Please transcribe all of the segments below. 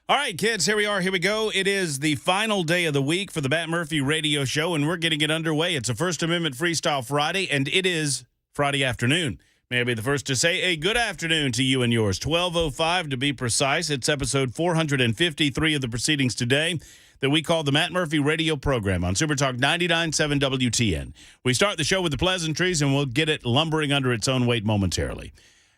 All right, kids, here we are. Here we go. It is the final day of the week for the Matt Murphy Radio Show, and we're getting it underway. It's a First Amendment Freestyle Friday, and it is Friday afternoon. May I be the first to say a good afternoon to you and yours. 12:05 to be precise. It's episode 453 of the proceedings today that we call the Matt Murphy Radio Program on Super Talk 99.7 WTN. We start the show with the pleasantries, and we'll get it lumbering under its own weight momentarily.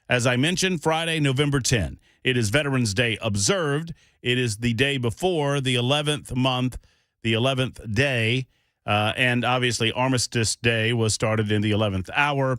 As I mentioned, Friday, November 10. It is Veterans Day observed. It is the day before the 11th month, the 11th day, and obviously Armistice Day was started in the 11th hour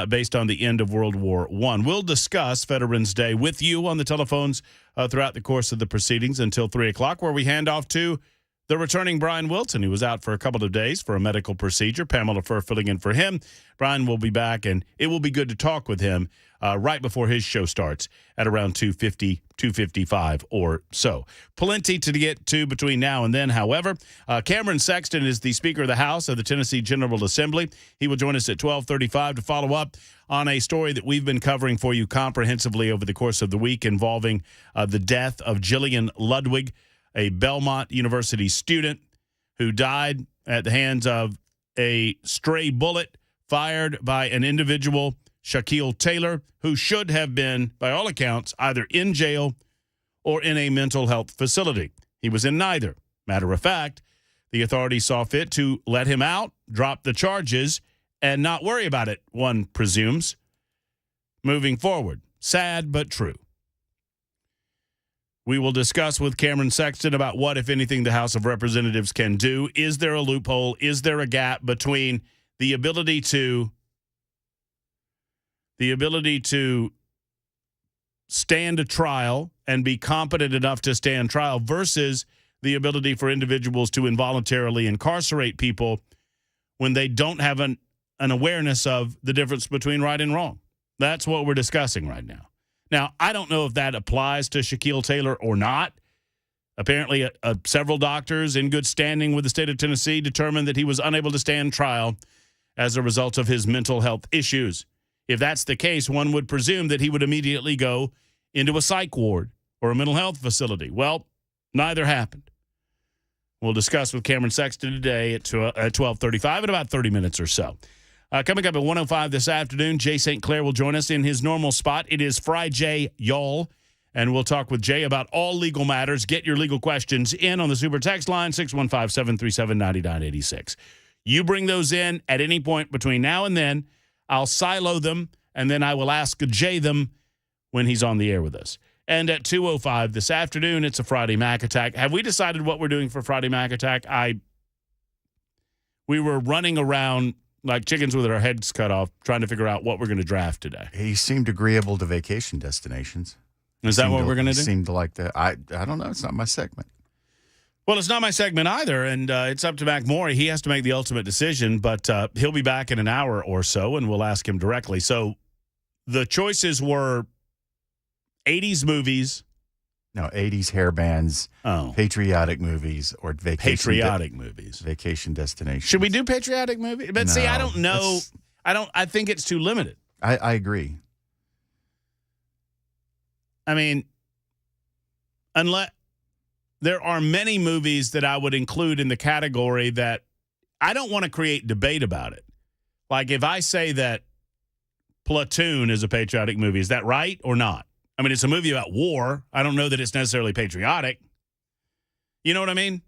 based on the end of World War I. We'll discuss Veterans Day with you on the telephones throughout the course of the proceedings until 3 o'clock, where we hand off to the returning Brian Wilson, who was out for a couple of days for a medical procedure. Pamela Furr filling in for him. Brian will be back, and it will be good to talk with him right before his show starts at around 2:50, 2:55 or so. Plenty to get to between now and then, however. Cameron Sexton is the Speaker of the House of the Tennessee General Assembly. He will join us at 12:35 to follow up on a story that we've been covering for you comprehensively over the course of the week involving the death of Jillian Ludwig, a Belmont University student who died at the hands of a stray bullet fired by an individual, Shaquille Taylor, who should have been, by all accounts, either in jail or in a mental health facility. He was in neither. Matter of fact, the authorities saw fit to let him out, drop the charges, and not worry about it, one presumes, moving forward. Sad, but true. We will discuss with Cameron Sexton about what, if anything, the House of Representatives can do. Is there a loophole? Is there a gap between the ability to stand a trial and be competent enough to stand trial versus the ability for individuals to involuntarily incarcerate people when they don't have an awareness of the difference between right and wrong? That's what we're discussing right now. Now, I don't know if that applies to Shaquille Taylor or not. Apparently, several doctors in good standing with the state of Tennessee determined that he was unable to stand trial as a result of his mental health issues. If that's the case, one would presume that he would immediately go into a psych ward or a mental health facility. Well, neither happened. We'll discuss with Cameron Sexton today at 12:35 in about 30 minutes or so. Coming up at 1:05 this afternoon, Jay StClair will join us in his normal spot. It is Friday, y'all, and we'll talk with Jay about all legal matters. Get your legal questions in on the super text line, 615-737-9986. You bring those in at any point between now and then. I'll silo them, and then I will ask Jay them when he's on the air with us. And at 2:05 this afternoon, it's a Friday Mac Attack. Have we decided what we're doing for Friday Mac Attack? We were running around like chickens with our heads cut off, trying to figure out what we're going to draft today. He seemed agreeable to vacation destinations. Is that what we're going to do? Seemed like that. I don't know. It's not my segment. Well, it's not my segment either, and it's up to Mac Morey. He has to make the ultimate decision, but he'll be back in an hour or so, and we'll ask him directly. So the choices were 80s movies. No, 80s hair bands, patriotic movies, or movies. Vacation destinations. Should we do patriotic movies? But see, I don't know. I think it's too limited. I agree. I mean, unless there are many movies that I would include in the category that I don't want to create debate about it. Like if I say that Platoon is a patriotic movie, is that right or not? I mean, it's a movie about war. I don't know that it's necessarily patriotic. You know what I mean?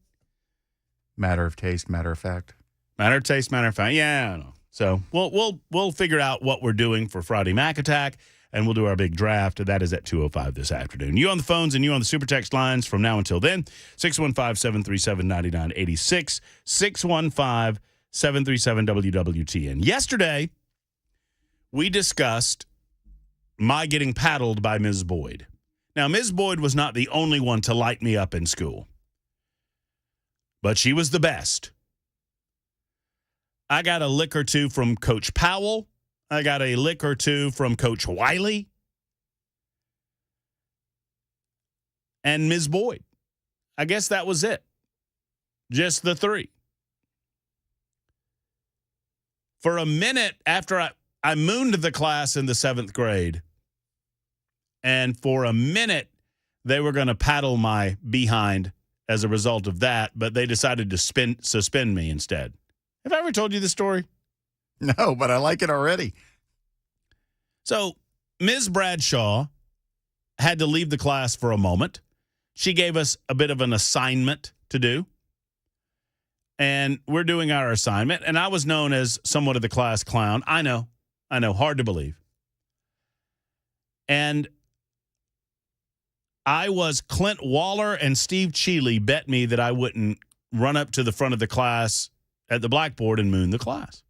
Matter of taste, matter of fact. Matter of taste, matter of fact. Yeah, I know. So we'll figure out what we're doing for Friday Mac Attack, and we'll do our big draft. That is at 2:05 this afternoon. You on the phones and you on the super text lines from now until then, 615-737-9986, 615-737-WWTN. Yesterday, we discussed my getting paddled by Ms. Boyd. Now, Ms. Boyd was not the only one to light me up in school, but she was the best. I got a lick or two from Coach Powell. I got a lick or two from Coach Wiley. And Ms. Boyd. I guess that was it. Just the three. For a minute after I mooned the class in the 7th grade, and for a minute they were going to paddle my behind as a result of that, but they decided to suspend me instead. Have I ever told you this story? No, but I like it already. So Ms. Bradshaw had to leave the class for a moment. She gave us a bit of an assignment to do. And we're doing our assignment. And I was known as somewhat of the class clown. I know. Hard to believe. And Clint Waller and Steve Cheeley bet me that I wouldn't run up to the front of the class at the blackboard and moon the class.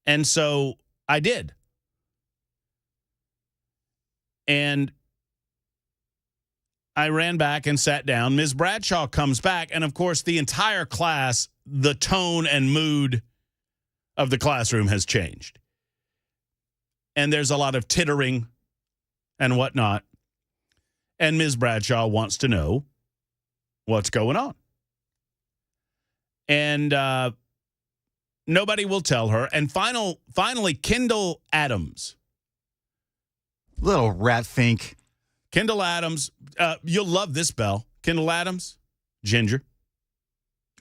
And so I did. And I ran back and sat down. Ms. Bradshaw comes back, and of course, the entire class, the tone and mood of the classroom has changed. And there's a lot of tittering and whatnot. And Ms. Bradshaw wants to know what's going on. And nobody will tell her. And finally, Kendall Adams. Little rat fink. Kendall Adams. You'll love this, Belle. Kendall Adams, ginger.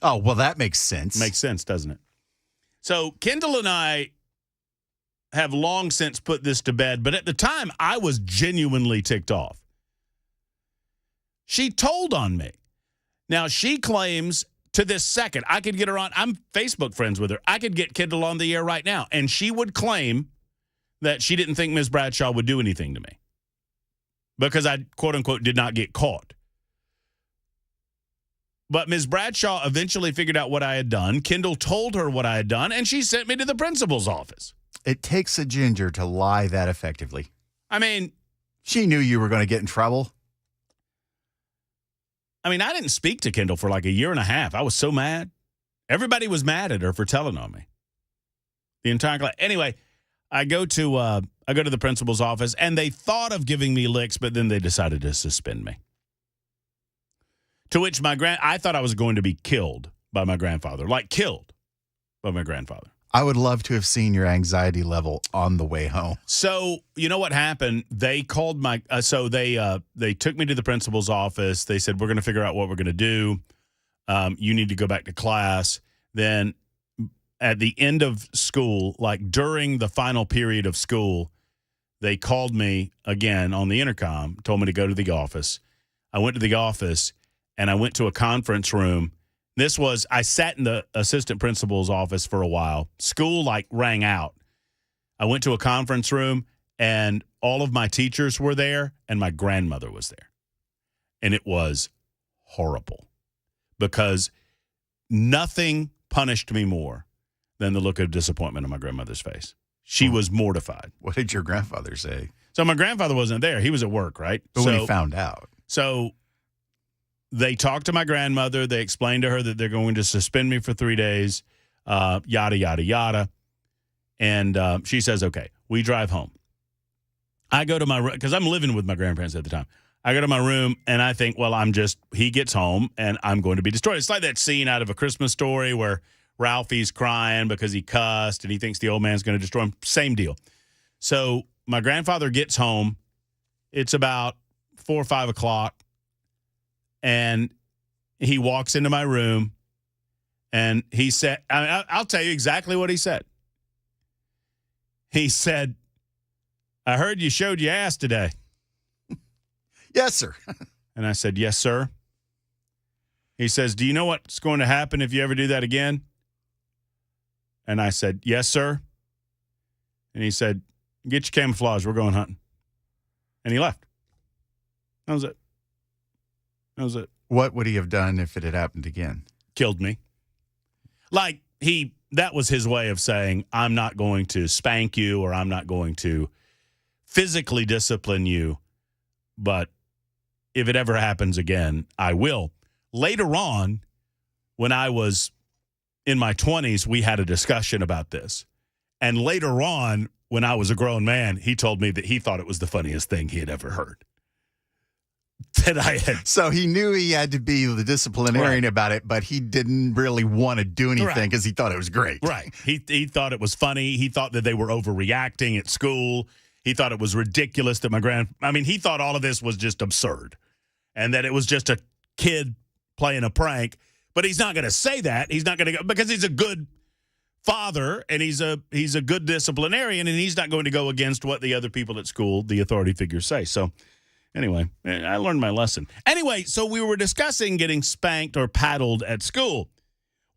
Oh, well, that makes sense. Makes sense, doesn't it? So Kendall and I have long since put this to bed, but at the time, I was genuinely ticked off. She told on me. Now, she claims to this second, I could get her on. I'm Facebook friends with her. I could get Kendall on the air right now, and she would claim that she didn't think Ms. Bradshaw would do anything to me because I, quote unquote, did not get caught. But Ms. Bradshaw eventually figured out what I had done. Kendall told her what I had done, and she sent me to the principal's office. It takes a ginger to lie that effectively. I mean, she knew you were going to get in trouble. I mean, I didn't speak to Kendall for like a year and a half. I was so mad. Everybody was mad at her for telling on me. The entire class. Anyway, I go to the principal's office, and they thought of giving me licks, but then they decided to suspend me. To which I thought I was going to be killed by my grandfather, like killed by my grandfather. I would love to have seen your anxiety level on the way home. So, you know what happened? They called they took me to the principal's office. They said, we're going to figure out what we're going to do. You need to go back to class. Then at the end of school, like during the final period of school, they called me again on the intercom, told me to go to the office. I went to the office, and I went to a conference room. I sat in the assistant principal's office for a while. School rang out. I went to a conference room, and all of my teachers were there, and my grandmother was there. And it was horrible because nothing punished me more than the look of disappointment on my grandmother's face. She was mortified. What did your grandfather say? So my grandfather wasn't there. He was at work, right? But when he found out. So they talked to my grandmother. They explained to her that they're going to suspend me for 3 days, yada, yada, yada. And she says, okay, we drive home. I go to my room, because I'm living with my grandparents at the time. I go to my room, and I think, well, he gets home, and I'm going to be destroyed. It's like that scene out of A Christmas Story where Ralphie's crying because he cussed, and he thinks the old man's going to destroy him. Same deal. So my grandfather gets home. It's about 4 or 5 o'clock. And he walks into my room, and he said, I'll tell you exactly what he said. He said, I heard you showed your ass today. Yes, sir. And I said, yes, sir. He says, do you know what's going to happen if you ever do that again? And I said, yes, sir. And he said, get your camouflage. We're going hunting. And he left. That was it. That was it. What would he have done if it had happened again? Killed me. That was his way of saying, I'm not going to spank you or I'm not going to physically discipline you, but if it ever happens again, I will. Later on, when I was in my 20s, we had a discussion about this. And later on, when I was a grown man, he told me that he thought it was the funniest thing he had ever heard. That I had. So he knew he had to be the disciplinarian about it, but he didn't really want to do anything because he thought it was great. Right. He thought it was funny. He thought that they were overreacting at school. He thought it was ridiculous that he thought all of this was just absurd and that it was just a kid playing a prank. But he's not going to say that. He's not going to go because he's a good father and he's a good disciplinarian, and he's not going to go against what the other people at school, the authority figures, say. So anyway, I learned my lesson. Anyway, so we were discussing getting spanked or paddled at school.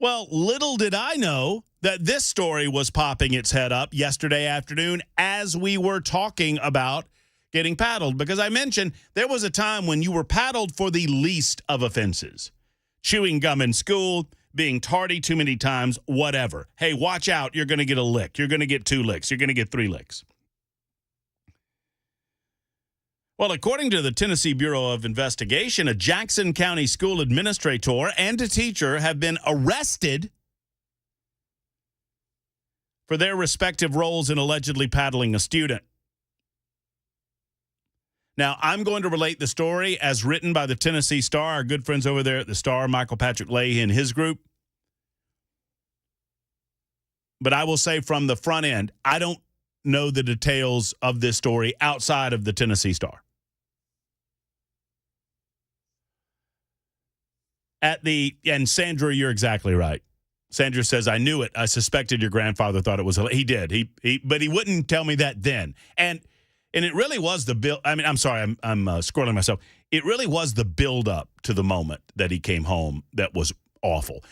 Well, little did I know that this story was popping its head up yesterday afternoon as we were talking about getting paddled, because I mentioned there was a time when you were paddled for the least of offenses. Chewing gum in school, being tardy too many times, whatever. Hey, watch out. You're going to get a lick. You're going to get 2 licks. You're going to get 3 licks. Well, according to the Tennessee Bureau of Investigation, a Jackson County school administrator and a teacher have been arrested for their respective roles in allegedly paddling a student. Now, I'm going to relate the story as written by the Tennessee Star, our good friends over there at the Star, Michael Patrick Leahy and his group. But I will say from the front end, I don't know the details of this story outside of the Tennessee Star. And Sandra, you're exactly right. Sandra says, I knew it. I suspected your grandfather thought it was. He did. But he wouldn't tell me that then. And it really was the build. I mean, I'm sorry, I'm scrolling myself. It really was the build up to the moment that he came home that was awful.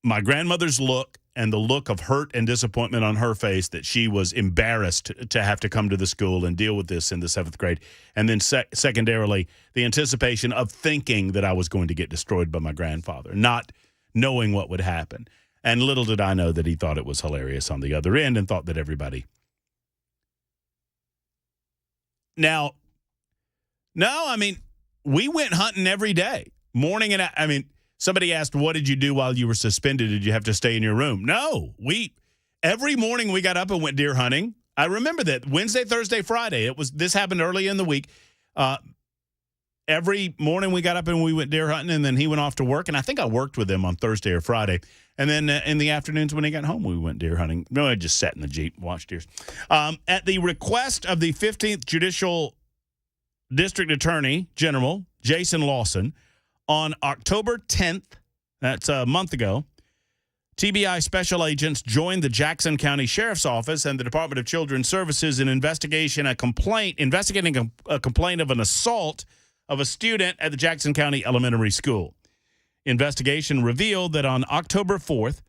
My grandmother's look and the look of hurt and disappointment on her face that she was embarrassed to have to come to the school and deal with this in the 7th grade. And then secondarily, the anticipation of thinking that I was going to get destroyed by my grandfather, not knowing what would happen. And little did I know that he thought it was hilarious on the other end and thought that everybody. Now, no, I mean, we went hunting every day, morning and somebody asked, what did you do while you were suspended? Did you have to stay in your room? No, every morning we got up and went deer hunting. I remember that Wednesday, Thursday, Friday. This happened early in the week. Every morning we got up and we went deer hunting, and then he went off to work. And I think I worked with him on Thursday or Friday. And then in the afternoons when he got home, we went deer hunting. No, I just sat in the Jeep and watched deers. At the request of the 15th Judicial District Attorney General, Jason Lawson, on October 10th, that's a month ago, TBI special agents joined the Jackson County Sheriff's Office and the Department of Children's Services in investigating a complaint of an assault of a student at the Jackson County Elementary School. Investigation revealed that on October 4th,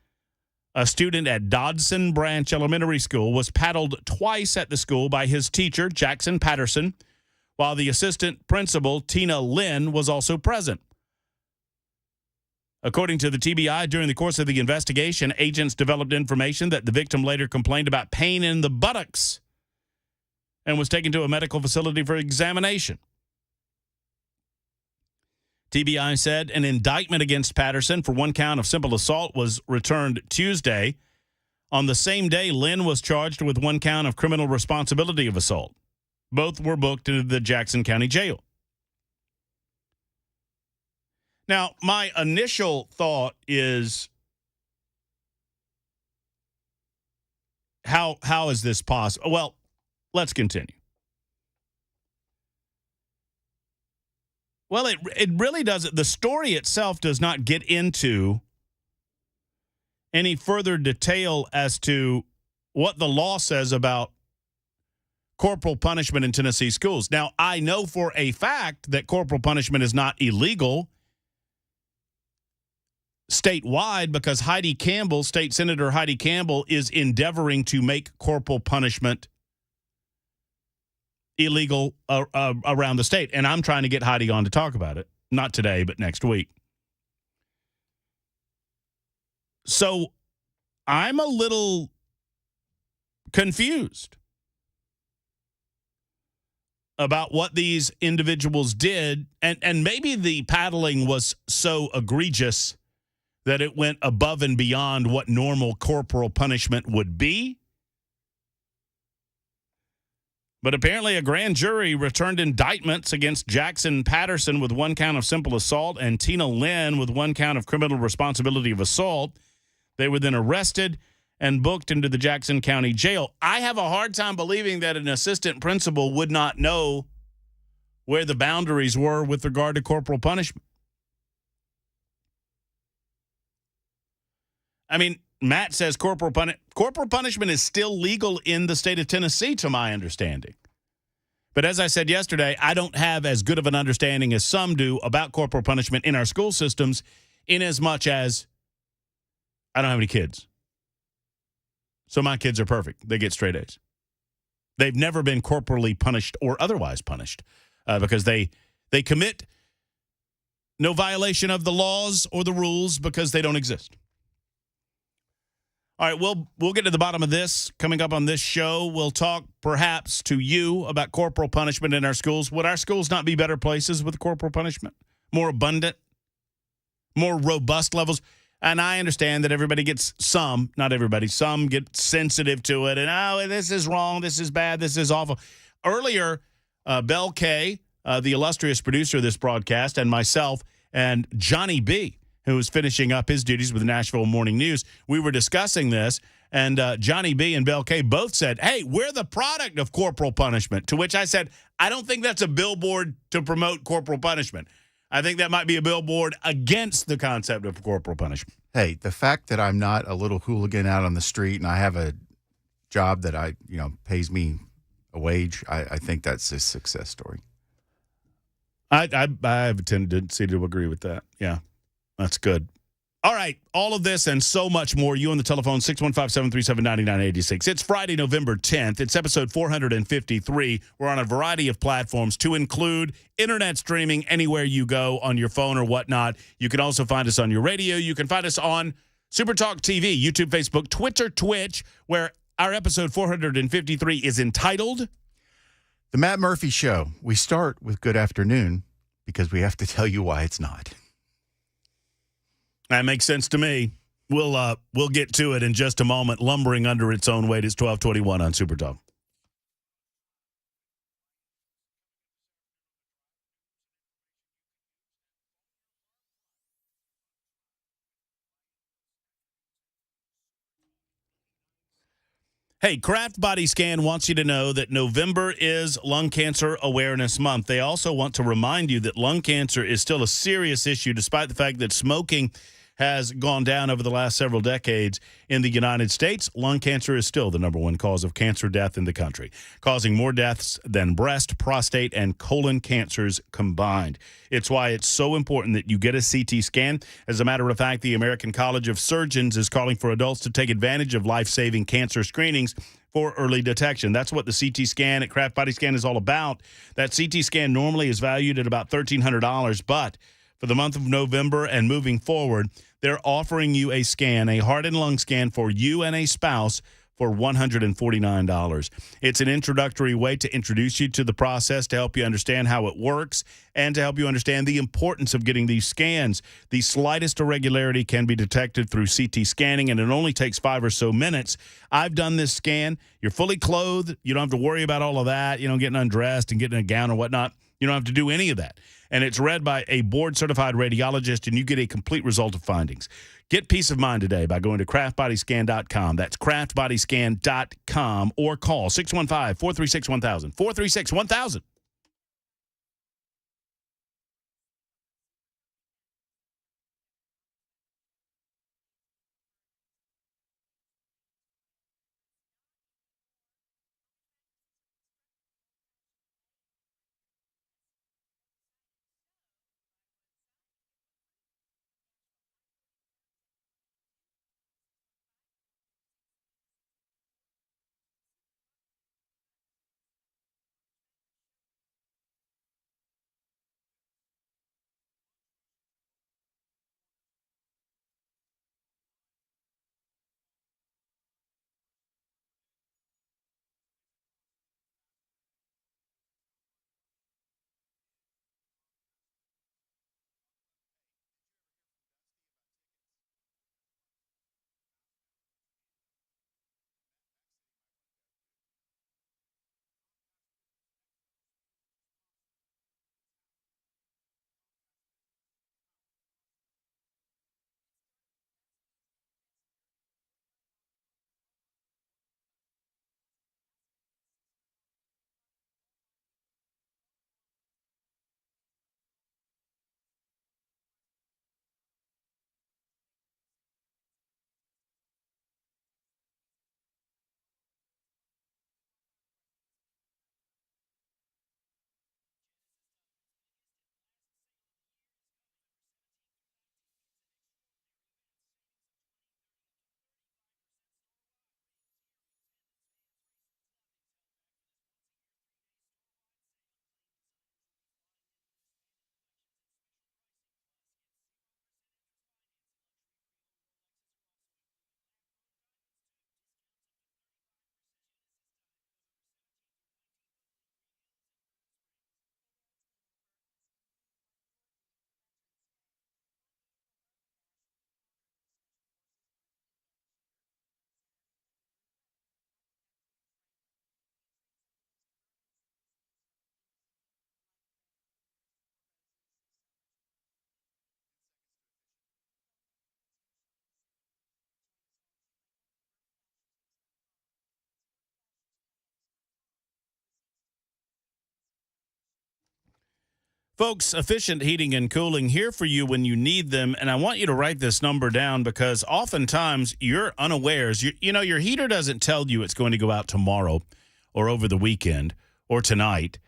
a student at Dodson Branch Elementary School was paddled twice at the school by his teacher, Jackson Patterson, while the assistant principal, Tina Lynn, was also present. According to the TBI, during the course of the investigation, agents developed information that the victim later complained about pain in the buttocks and was taken to a medical facility for examination. TBI said an indictment against Patterson for 1 count of simple assault was returned Tuesday. On the same day, Lynn was charged with 1 count of criminal responsibility of assault. Both were booked into the Jackson County Jail. Now, my initial thought is, how is this possible? Well, let's continue. Well, it really doesn't. The story itself does not get into any further detail as to what the law says about corporal punishment in Tennessee schools. Now, I know for a fact that corporal punishment is not illegal statewide because State Senator Heidi Campbell is endeavoring to make corporal punishment illegal around the state. And I'm trying to get Heidi on to talk about it. Not today, but next week. So I'm a little confused about what these individuals did. And maybe the paddling was so egregious that it went above and beyond what normal corporal punishment would be. But apparently a grand jury returned indictments against Jackson Patterson with 1 count of simple assault and Tina Lynn with 1 count of criminal responsibility of assault. They were then arrested and booked into the Jackson County Jail. I have a hard time believing that an assistant principal would not know where the boundaries were with regard to corporal punishment. I mean, Matt says corporal punishment is still legal in the state of Tennessee, to my understanding. But as I said yesterday, I don't have as good of an understanding as some do about corporal punishment in our school systems, in as much as I don't have any kids. So my kids are perfect. They get straight A's. They've never been corporally punished or otherwise punished because they commit no violation of the laws or the rules because they don't exist. All right, we'll get to the bottom of this. Coming up on this show, we'll talk perhaps to you about corporal punishment in our schools. Would our schools not be better places with corporal punishment? More abundant, more robust levels? And I understand that everybody gets not everybody, some get sensitive to it. And, oh, this is wrong, this is bad, this is awful. Earlier, Bell K, the illustrious producer of this broadcast, and myself, and Johnny B., who was finishing up his duties with the Nashville Morning News, we were discussing this, and Johnny B. and Bell K. both said, hey, we're the product of corporal punishment, to which I said, I don't think that's a billboard to promote corporal punishment. I think that might be a billboard against the concept of corporal punishment. Hey, the fact that I'm not a little hooligan out on the street and I have a job that pays me a wage, I think that's a success story. I have a tendency to agree with that, yeah. That's good. All right, all of this and so much more. You on the telephone, 615-737-9986. It's Friday, November 10th. It's episode 453. We're on a variety of platforms to include internet streaming anywhere you go on your phone or whatnot. You can also find us on your radio. You can find us on Super Talk TV, YouTube, Facebook, Twitter, Twitch, where our episode 453 is entitled The Matt Murphy Show. We start with good afternoon because we have to tell you why it's not. That makes sense to me. We'll get to it in just a moment. Lumbering under its own weight is 1221 on Super Talk. Hey, Kraft Body Scan wants you to know that November is Lung Cancer Awareness Month. They also want to remind you that lung cancer is still a serious issue, despite the fact that smoking has gone down over the last several decades in the United States. Lung cancer is still the number one cause of cancer death in the country, causing more deaths than breast, prostate, and colon cancers combined. It's why it's so important that you get a CT scan. As a matter of fact, the American College of Surgeons is calling for adults to take advantage of life-saving cancer screenings for early detection. That's what the CT scan at Kraft Body Scan is all about. That CT scan normally is valued at about $1,300, but for the month of November and moving forward, they're offering you a scan, a heart and lung scan for you and a spouse for $149. It's an introductory way to introduce you to the process, to help you understand how it works, and to help you understand the importance of getting these scans. The slightest irregularity can be detected through CT scanning, and it only takes 5 or so minutes. I've done this scan. You're fully clothed. You don't have to worry about all of that, getting undressed and getting a gown or whatnot. You don't have to do any of that. And it's read by a board-certified radiologist, and you get a complete result of findings. Get peace of mind today by going to craftbodyscan.com. That's craftbodyscan.com, or call 615-436-1000. 436-1000. Folks, Efficient Heating and Cooling here for you when you need them. And I want you to write this number down because oftentimes you're unawares. Your heater doesn't tell you it's going to go out tomorrow or over the weekend or tonight.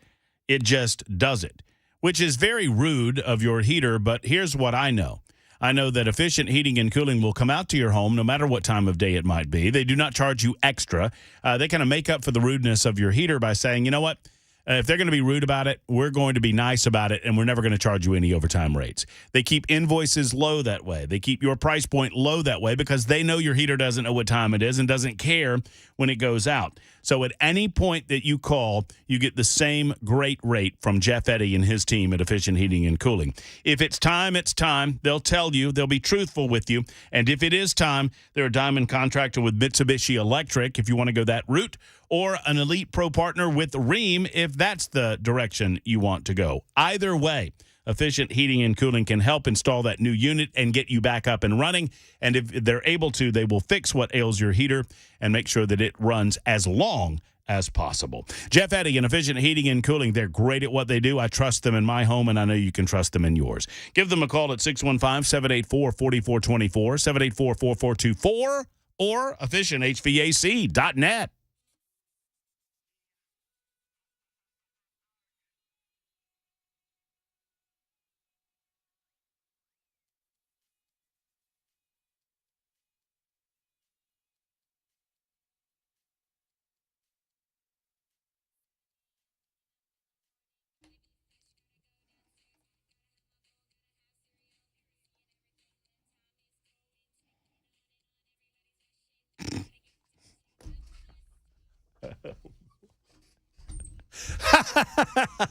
It just does it, which is very rude of your heater. But here's what I know. I know that Efficient Heating and Cooling will come out to your home no matter what time of day it might be. They do not charge you extra. They kind of make up for the rudeness of your heater by saying, you know what? If they're going to be rude about it, we're going to be nice about it, and we're never going to charge you any overtime rates. They keep invoices low that way. They keep your price point low that way because they know your heater doesn't know what time it is and doesn't care when it goes out. So at any point that you call, you get the same great rate from Jeff Eddy and his team at Efficient Heating and Cooling. If it's time, it's time. They'll tell you. They'll be truthful with you. And if it is time, they're a diamond contractor with Mitsubishi Electric if you want to go that route, or an Elite Pro partner with Rheem if that's the direction you want to go. Either way, Efficient Heating and Cooling can help install that new unit and get you back up and running. And if they're able to, they will fix what ails your heater and make sure that it runs as long as possible. Jeff Eddy and Efficient Heating and Cooling, they're great at what they do. I trust them in my home, and I know you can trust them in yours. Give them a call at 615-784-4424, 784-4424, or efficienthvac.net.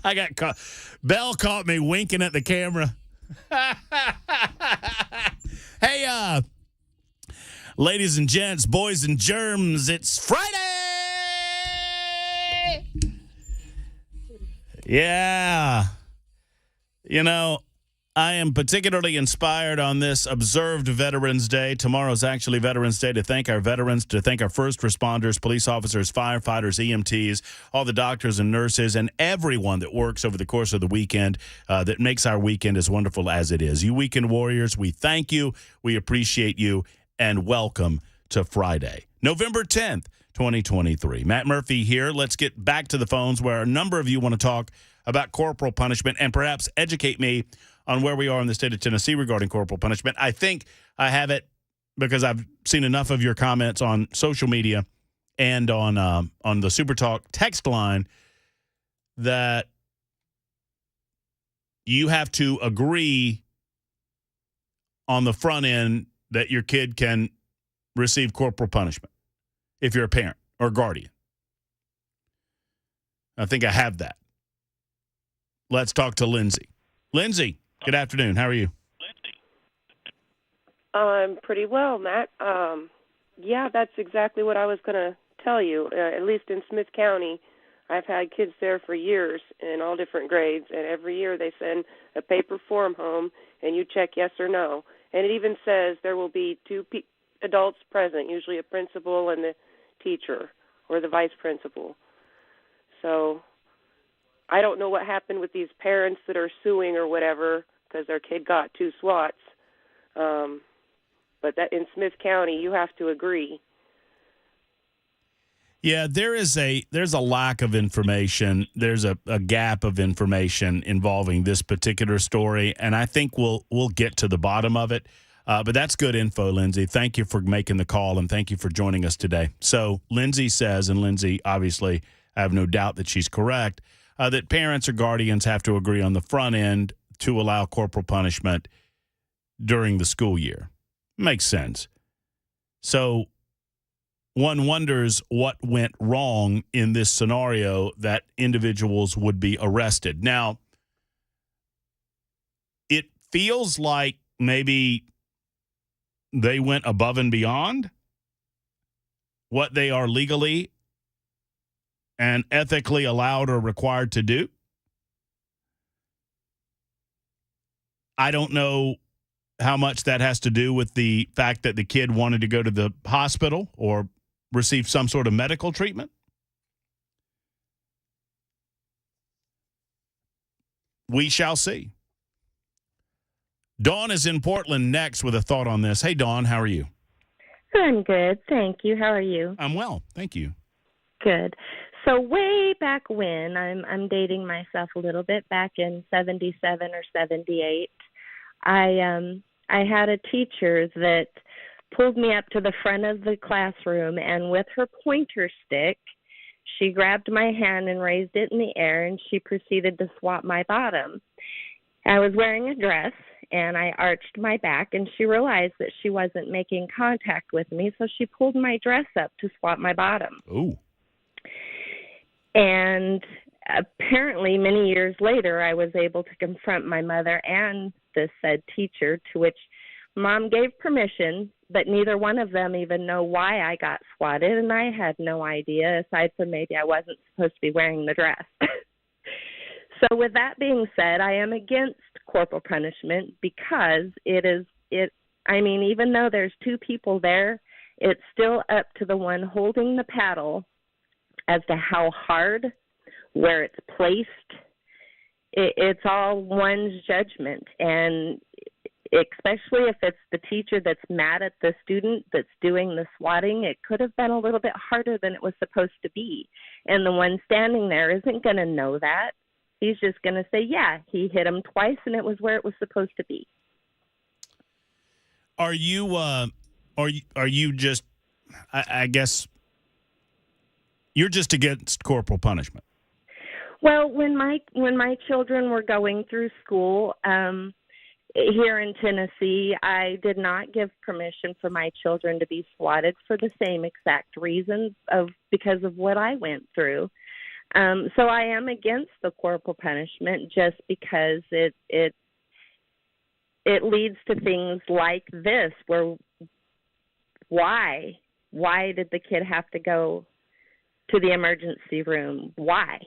I got caught. Bell caught me winking at the camera. Hey, ladies and gents, boys and germs, it's Friday! Yeah. I am particularly inspired on this observed Veterans Day. Tomorrow's actually Veterans Day to thank our veterans, to thank our first responders, police officers, firefighters, EMTs, all the doctors and nurses, and everyone that works over the course of the weekend that makes our weekend as wonderful as it is. You weekend warriors, we thank you, we appreciate you, and welcome to Friday, November 10th, 2023. Matt Murphy here. Let's get back to the phones where a number of you want to talk about corporal punishment and perhaps educate me on where we are in the state of Tennessee regarding corporal punishment. I think I have it because I've seen enough of your comments on social media and on the Super Talk text line that you have to agree on the front end that your kid can receive corporal punishment if you're a parent or guardian. I think I have that. Let's talk to Lindsay. Lindsay, good afternoon. How are you? I'm pretty well, Matt. Yeah, that's exactly what I was going to tell you. At least in Smith County, I've had kids there for years in all different grades, and every year they send a paper form home, and you check yes or no. And it even says there will be two adults present, usually a principal and the teacher or the vice principal. So I don't know what happened with these parents that are suing or whatever because their kid got 2 swats. But that in Smith County, you have to agree. Yeah, there's a lack of information. There's a gap of information involving this particular story, and I think we'll get to the bottom of it. But that's good info, Lindsay. Thank you for making the call, and thank you for joining us today. So Lindsay says, and Lindsay, obviously, I have no doubt that she's correct, that parents or guardians have to agree on the front end to allow corporal punishment during the school year. Makes sense. So one wonders what went wrong in this scenario that individuals would be arrested. Now, it feels like maybe they went above and beyond what they are legally and ethically allowed or required to do. I don't know how much that has to do with the fact that the kid wanted to go to the hospital or receive some sort of medical treatment. we shall see. Dawn is in Portland next with a thought on this. Hey, Dawn, how are you? I'm good, thank you. How are you? I'm well, thank you. Good. So way back when, I'm dating myself a little bit, back in 77 or 78, I had a teacher that pulled me up to the front of the classroom, and with her pointer stick, she grabbed my hand and raised it in the air, and she proceeded to swat my bottom. I was wearing a dress, and I arched my back, and she realized that she wasn't making contact with me, so she pulled my dress up to swat my bottom. Ooh. And apparently, many years later, I was able to confront my mother and the said teacher, to which Mom gave permission, but neither one of them even know why I got swatted, and I had no idea, aside from maybe I wasn't supposed to be wearing the dress. So with that being said, I am against corporal punishment because even though there's two people there, it's still up to the one holding the paddle as to how hard, where it's placed. It's all one's judgment. And especially if it's the teacher that's mad at the student that's doing the swatting, it could have been a little bit harder than it was supposed to be. And the one standing there isn't going to know that. He's just going to say, yeah, he hit him twice and it was where it was supposed to be. Are you just, I guess, you're just against corporal punishment? Well, when my children were going through school here in Tennessee, I did not give permission for my children to be swatted for the same exact reasons because of what I went through. So I am against the corporal punishment just because it leads to things like this, where why did the kid have to go to the emergency room? Why?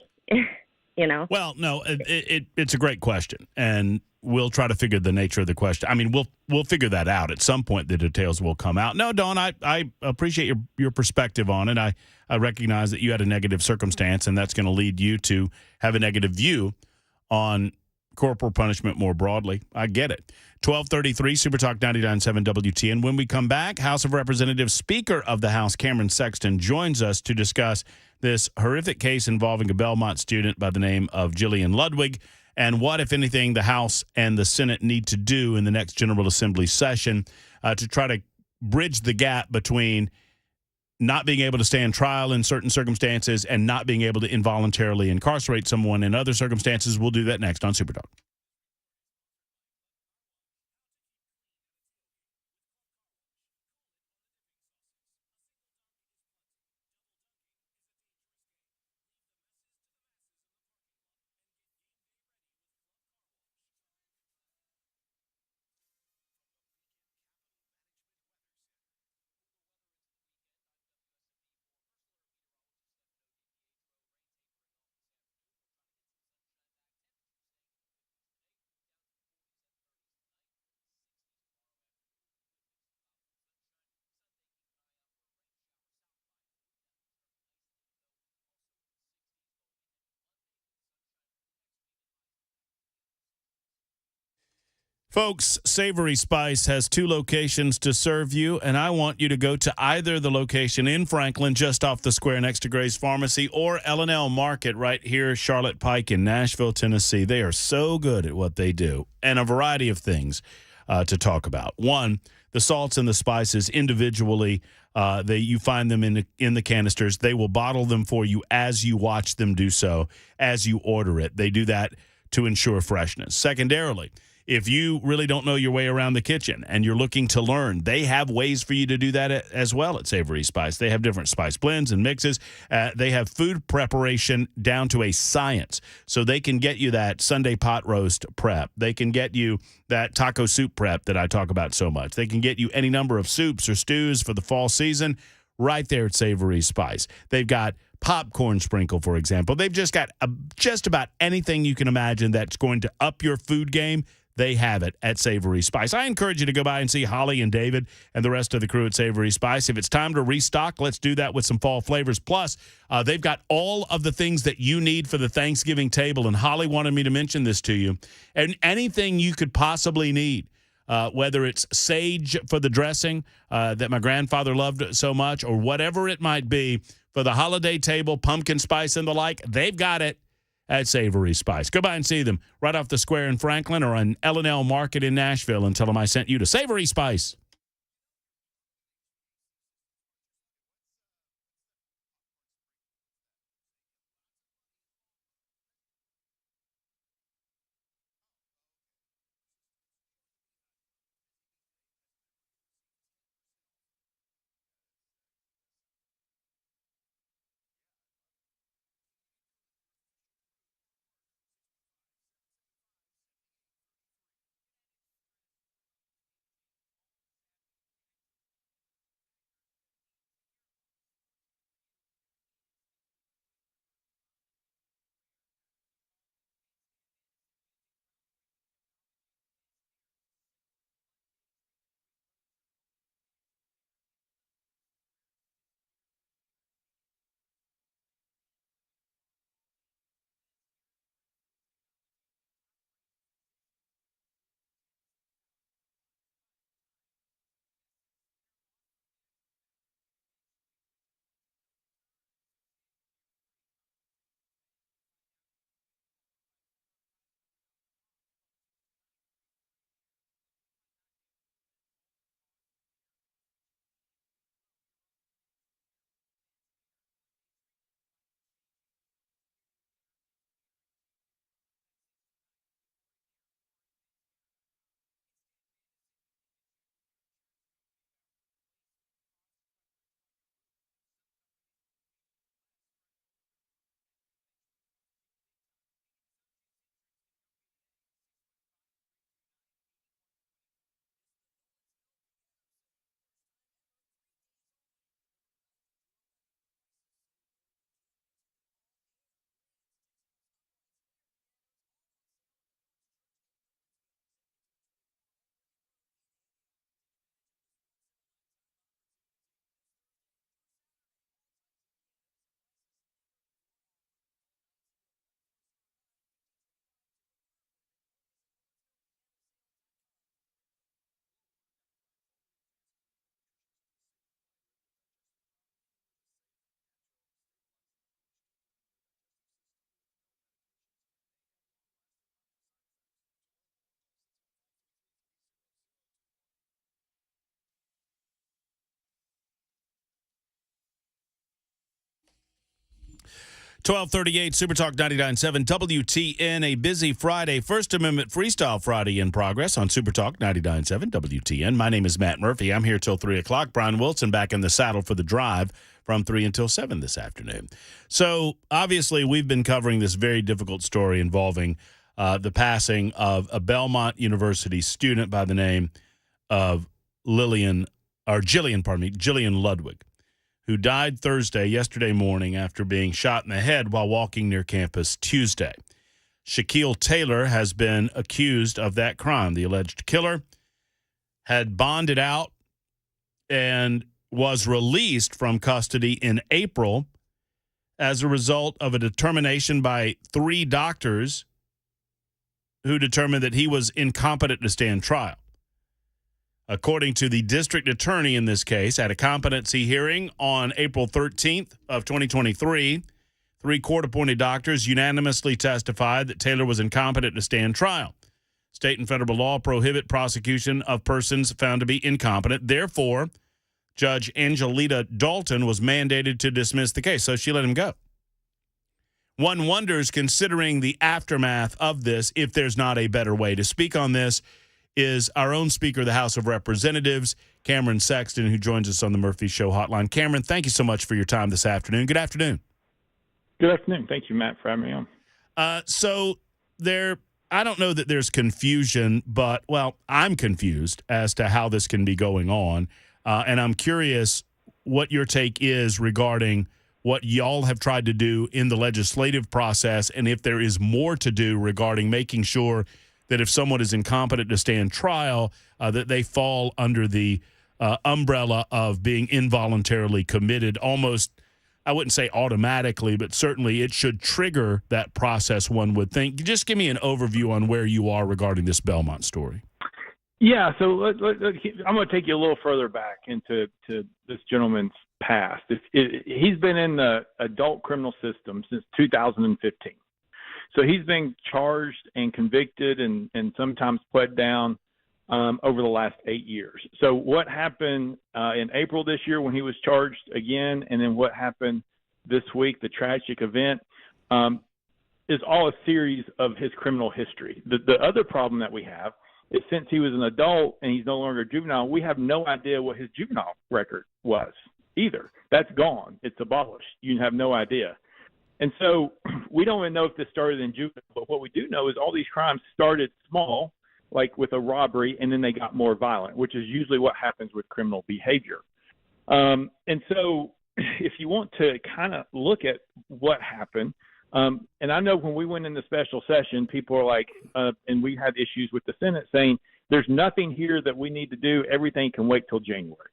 Well, no, it's a great question, and we'll try to figure the nature of the question. I mean, we'll figure that out at some point. The details will come out. No, Dawn, I appreciate your perspective on it. I recognize that you had a negative circumstance, and that's going to lead you to have a negative view on corporal punishment more broadly. I get it. 1233 Super Talk 99.7 WTN. When we come back, House of Representatives Speaker of the House Cameron Sexton joins us to discuss this horrific case involving a Belmont student by the name of Jillian Ludwig, and what, if anything, the House and the Senate need to do in the next General Assembly session to try to bridge the gap between not being able to stand trial in certain circumstances and not being able to involuntarily incarcerate someone in other circumstances. We'll do that next on Super Talk. Folks, Savory Spice has 2 locations to serve you, and I want you to go to either the location in Franklin, just off the square next to Gray's Pharmacy, or L&L Market right here, Charlotte Pike in Nashville, Tennessee. They are so good at what they do, and a variety of things to talk about. One, the salts and the spices individually, you find them in the canisters. They will bottle them for you as you watch them do so, as you order it. They do that to ensure freshness. Secondarily, if you really don't know your way around the kitchen and you're looking to learn, they have ways for you to do that as well at Savory Spice. They have different spice blends and mixes. They have food preparation down to a science. So they can get you that Sunday pot roast prep. They can get you that taco soup prep that I talk about so much. They can get you any number of soups or stews for the fall season right there at Savory Spice. They've got popcorn sprinkle, for example. They've just got just about anything you can imagine that's going to up your food game. they have it at Savory Spice. I encourage you to go by and see Holly and David and the rest of the crew at Savory Spice. If it's time to restock, let's do that with some fall flavors. Plus, they've got all of the things that you need for the Thanksgiving table, and Holly wanted me to mention this to you. And anything you could possibly need, whether it's sage for the dressing that my grandfather loved so much, or whatever it might be for the holiday table, pumpkin spice and the like, they've got it at Savory Spice. Go by and see them right off the square in Franklin or on L&L Market in Nashville and tell them I sent you to Savory Spice. $12:38 Super Talk 99.7 WTN, a busy Friday, First Amendment Freestyle Friday in progress on Super Talk 99.7 WTN. My name is Matt Murphy. I'm here till 3 o'clock. Brian Wilson back in the saddle for the drive from 3 until 7 this afternoon. So, obviously, we've been covering this very difficult story involving the passing of a Belmont University student by the name of Jillian Ludwig, who died yesterday morning, after being shot in the head while walking near campus Tuesday. Shaquille Taylor has been accused of that crime. The alleged killer had bonded out and was released from custody in April as a result of a determination by 3 doctors who determined that he was incompetent to stand trial. According to the district attorney in this case, at a competency hearing on April 13th of 2023, 3 court-appointed doctors unanimously testified that Taylor was incompetent to stand trial. State and federal law prohibit prosecution of persons found to be incompetent. Therefore, Judge Angelita Dalton was mandated to dismiss the case, so she let him go. One wonders, considering the aftermath of this, if there's not a better way. To speak on this is our own Speaker of the House of Representatives, Cameron Sexton, who joins us on the Murphy Show hotline. Cameron, thank you so much for your time this afternoon. Good afternoon. Good afternoon. Thank you, Matt, for having me on. I don't know that there's confusion, but, I'm confused as to how this can be going on. And I'm curious what your take is regarding what y'all have tried to do in the legislative process, and if there is more to do regarding making sure that if someone is incompetent to stand trial, that they fall under the umbrella of being involuntarily committed almost, I wouldn't say automatically, but certainly it should trigger that process, one would think. Just give me an overview on where you are regarding this Belmont story. Yeah, so I'm going to take you a little further back into this gentleman's past. He's been in the adult criminal system since 2015. So he's been charged and convicted and sometimes pled down over the last 8 years. So what happened in April this year when he was charged again, and then what happened this week, the tragic event, is all a series of his criminal history. The other problem that we have is since he was an adult and he's no longer a juvenile, we have no idea what his juvenile record was either. That's gone. It's abolished. You have no idea. And so we don't even know if this started in juvenile, but what we do know is all these crimes started small, like with a robbery, and then they got more violent, which is usually what happens with criminal behavior. And so if you want to kind of look at what happened, and I know when we went into special session, people are like, and we had issues with the Senate saying, there's nothing here that we need to do. Everything can wait till January.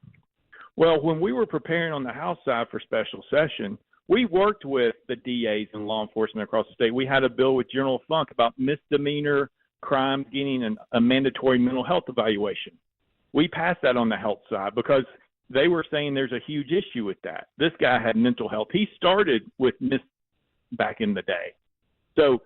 Well, when we were preparing on the House side for special session, we worked with the DAs and law enforcement across the state. We had a bill with General Funk about misdemeanor crimes getting a mandatory mental health evaluation. We passed that on the health side because they were saying there's a huge issue with that. This guy had mental health. He started with back in the day. So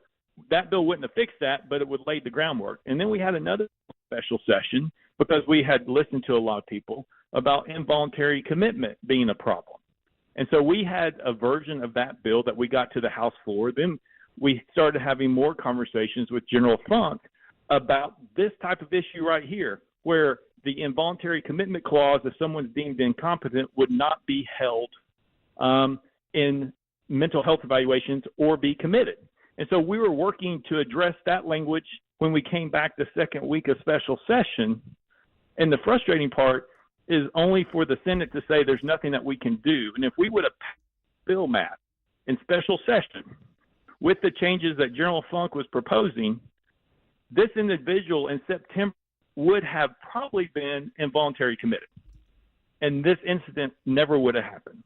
that bill wouldn't have fixed that, but it would lay the groundwork. And then we had another special session because we had listened to a lot of people about involuntary commitment being a problem. And so we had a version of that bill that we got to the House floor. Then we started having more conversations with General Funk about this type of issue right here, where the involuntary commitment clause, if someone's deemed incompetent, would not be held in mental health evaluations or be committed. And so we were working to address that language when we came back the second week of special session. And the frustrating part is only for the Senate to say there's nothing that we can do. And if we would have passed the bill, Matt, in special session with the changes that General Funk was proposing, this individual in September would have probably been involuntary committed. And this incident never would have happened.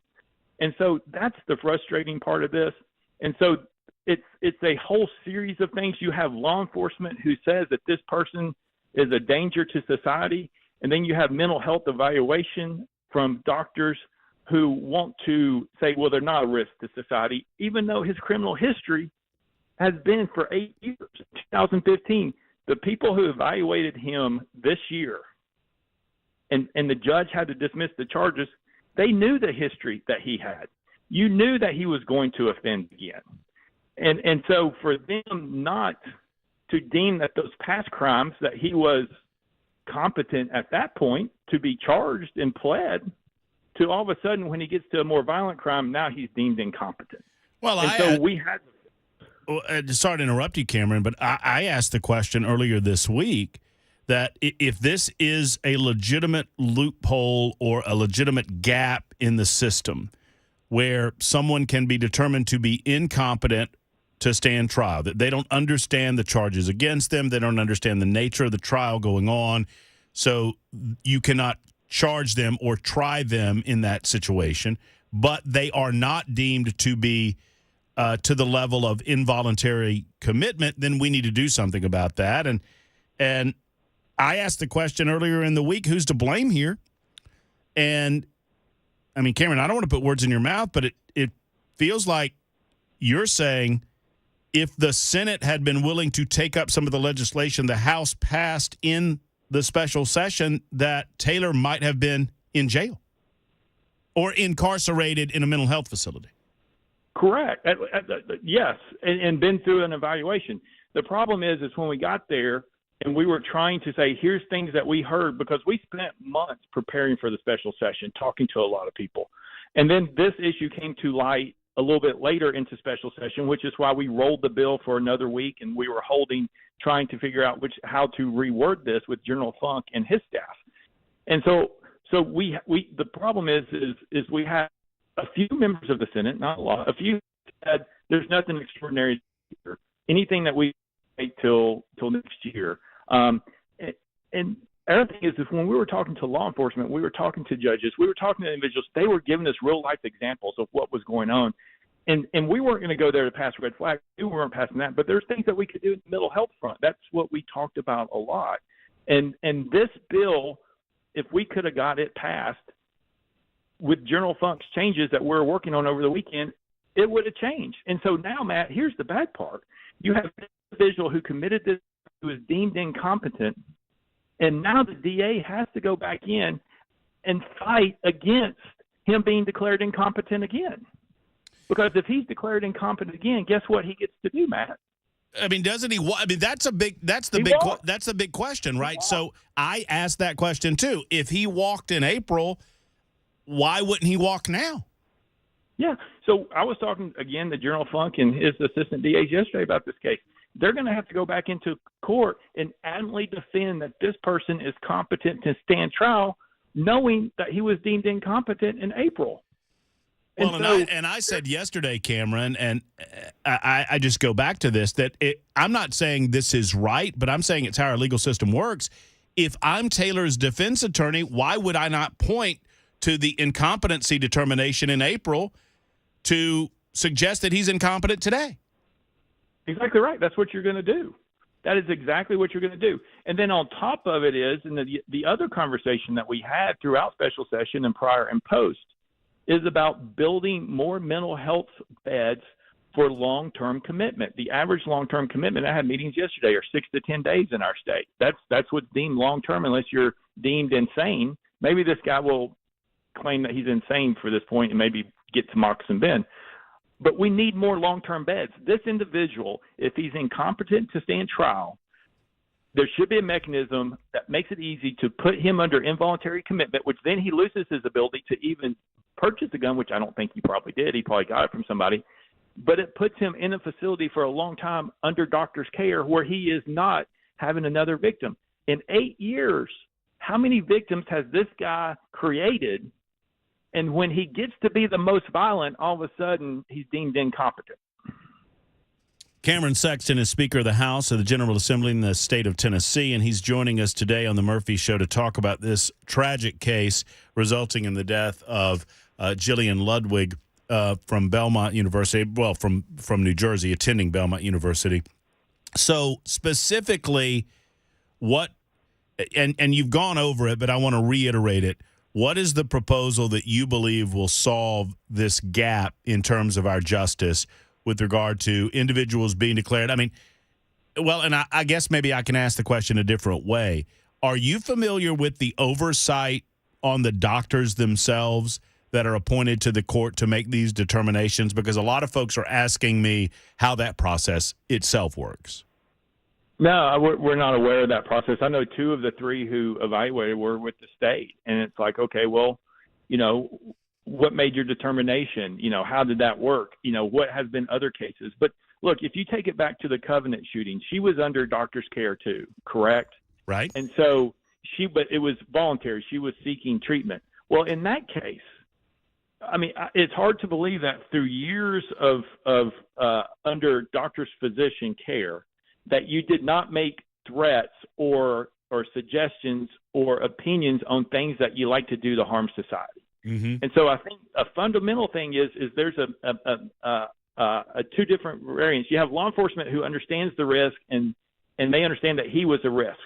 And so that's the frustrating part of this. And so it's a whole series of things. You have law enforcement who says that this person is a danger to society. And then you have mental health evaluation from doctors who want to say, well, they're not a risk to society, even though his criminal history has been for 8 years. 2015, the people who evaluated him this year, and the judge had to dismiss the charges, they knew the history that he had. You knew that he was going to offend again. And so for them not to deem that those past crimes, that he was competent at that point to be charged and pled, to all of a sudden when he gets to a more violent crime, now he's deemed incompetent. Well, sorry to interrupt you, Cameron, but I asked the question earlier this week that if this is a legitimate loophole or a legitimate gap in the system where someone can be determined to be incompetent to stand trial, that they don't understand the charges against them, they don't understand the nature of the trial going on, so you cannot charge them or try them in that situation, but they are not deemed to be to the level of involuntary commitment, then we need to do something about that. And I asked the question earlier in the week, who's to blame here? And, I mean, Cameron, I don't want to put words in your mouth, but it feels like you're saying if the Senate had been willing to take up some of the legislation the House passed in the special session, that Taylor might have been in jail or incarcerated in a mental health facility. Correct. Yes, and been through an evaluation. The problem is when we got there and we were trying to say, here's things that we heard, because we spent months preparing for the special session, talking to a lot of people. And then this issue came to light a little bit later into special session, which is why we rolled the bill for another week, and we were trying to figure out how to reword this with General Funk and his staff. And so the problem is we have a few members of the Senate, not a lot, a few said there's nothing extraordinary here. Anything that we till next year. And the other thing is when we were talking to law enforcement, we were talking to judges, we were talking to individuals, they were giving us real life examples of what was going on. And we weren't going to go there to pass red flag. We weren't passing that, but there's things that we could do in the mental health front. That's what we talked about a lot. And this bill, if we could have got it passed with General Funk's changes that we're working on over the weekend, it would have changed. And so now, Matt, here's the bad part. You have an individual who committed this, who is deemed incompetent, and now the DA has to go back in and fight against him being declared incompetent again. Because if he's declared incompetent again, guess what he gets to do, Matt? I mean, doesn't he? I mean, that's the big question, right? So I asked that question too. If he walked in April, why wouldn't he walk now? Yeah. So I was talking again to General Funk and his assistant DAs yesterday about this case. They're going to have to go back into court and adamantly defend that this person is competent to stand trial, knowing that he was deemed incompetent in April. Well, and I said yesterday, Cameron, and I just go back to this, that I'm not saying this is right, but I'm saying it's how our legal system works. If I'm Taylor's defense attorney, why would I not point to the incompetency determination in April to suggest that he's incompetent today? Exactly right. That's what you're going to do. That is exactly what you're going to do. And then on top of it is, and the other conversation that we had throughout special session and prior and post, is about building more mental health beds for long-term commitment. The average long-term commitment, I had meetings yesterday, are 6 to 10 days in our state. That's what's deemed long-term unless you're deemed insane. Maybe this guy will claim that he's insane for this point and maybe get to Moccasin Bend. But we need more long-term beds. This individual, if he's incompetent to stand trial, there should be a mechanism that makes it easy to put him under involuntary commitment, which then he loses his ability to even purchase a gun, which I don't think he probably did. He probably got it from somebody. But it puts him in a facility for a long time under doctor's care where he is not having another victim. In 8 years, how many victims has this guy created? And when he gets to be the most violent, all of a sudden he's deemed incompetent. Cameron Sexton is Speaker of the House of the General Assembly in the state of Tennessee, and he's joining us today on the Murphy Show to talk about this tragic case resulting in the death of Jillian Ludwig from Belmont University, well, from New Jersey, attending Belmont University. So specifically, what, and you've gone over it, but I want to reiterate it. What is the proposal that you believe will solve this gap in terms of our justice with regard to individuals being declared? I mean, well, and I guess maybe I can ask the question a different way. Are you familiar with the oversight on the doctors themselves that are appointed to the court to make these determinations? Because a lot of folks are asking me how that process itself works. No, we're not aware of that process. I know 2 of the 3 who evaluated were with the state. And it's like, okay, well, you know, what made your determination? You know, how did that work? You know, what has been other cases? But look, if you take it back to the Covenant shooting, she was under doctor's care too, correct? Right. And so but it was voluntary. She was seeking treatment. Well, in that case, I mean, it's hard to believe that through years of under doctor's physician care, that you did not make threats or suggestions or opinions on things that you like to do to harm society. Mm-hmm. And so I think a fundamental thing is there's a 2 different variants. You have law enforcement who understands the risk and they understand that he was a risk.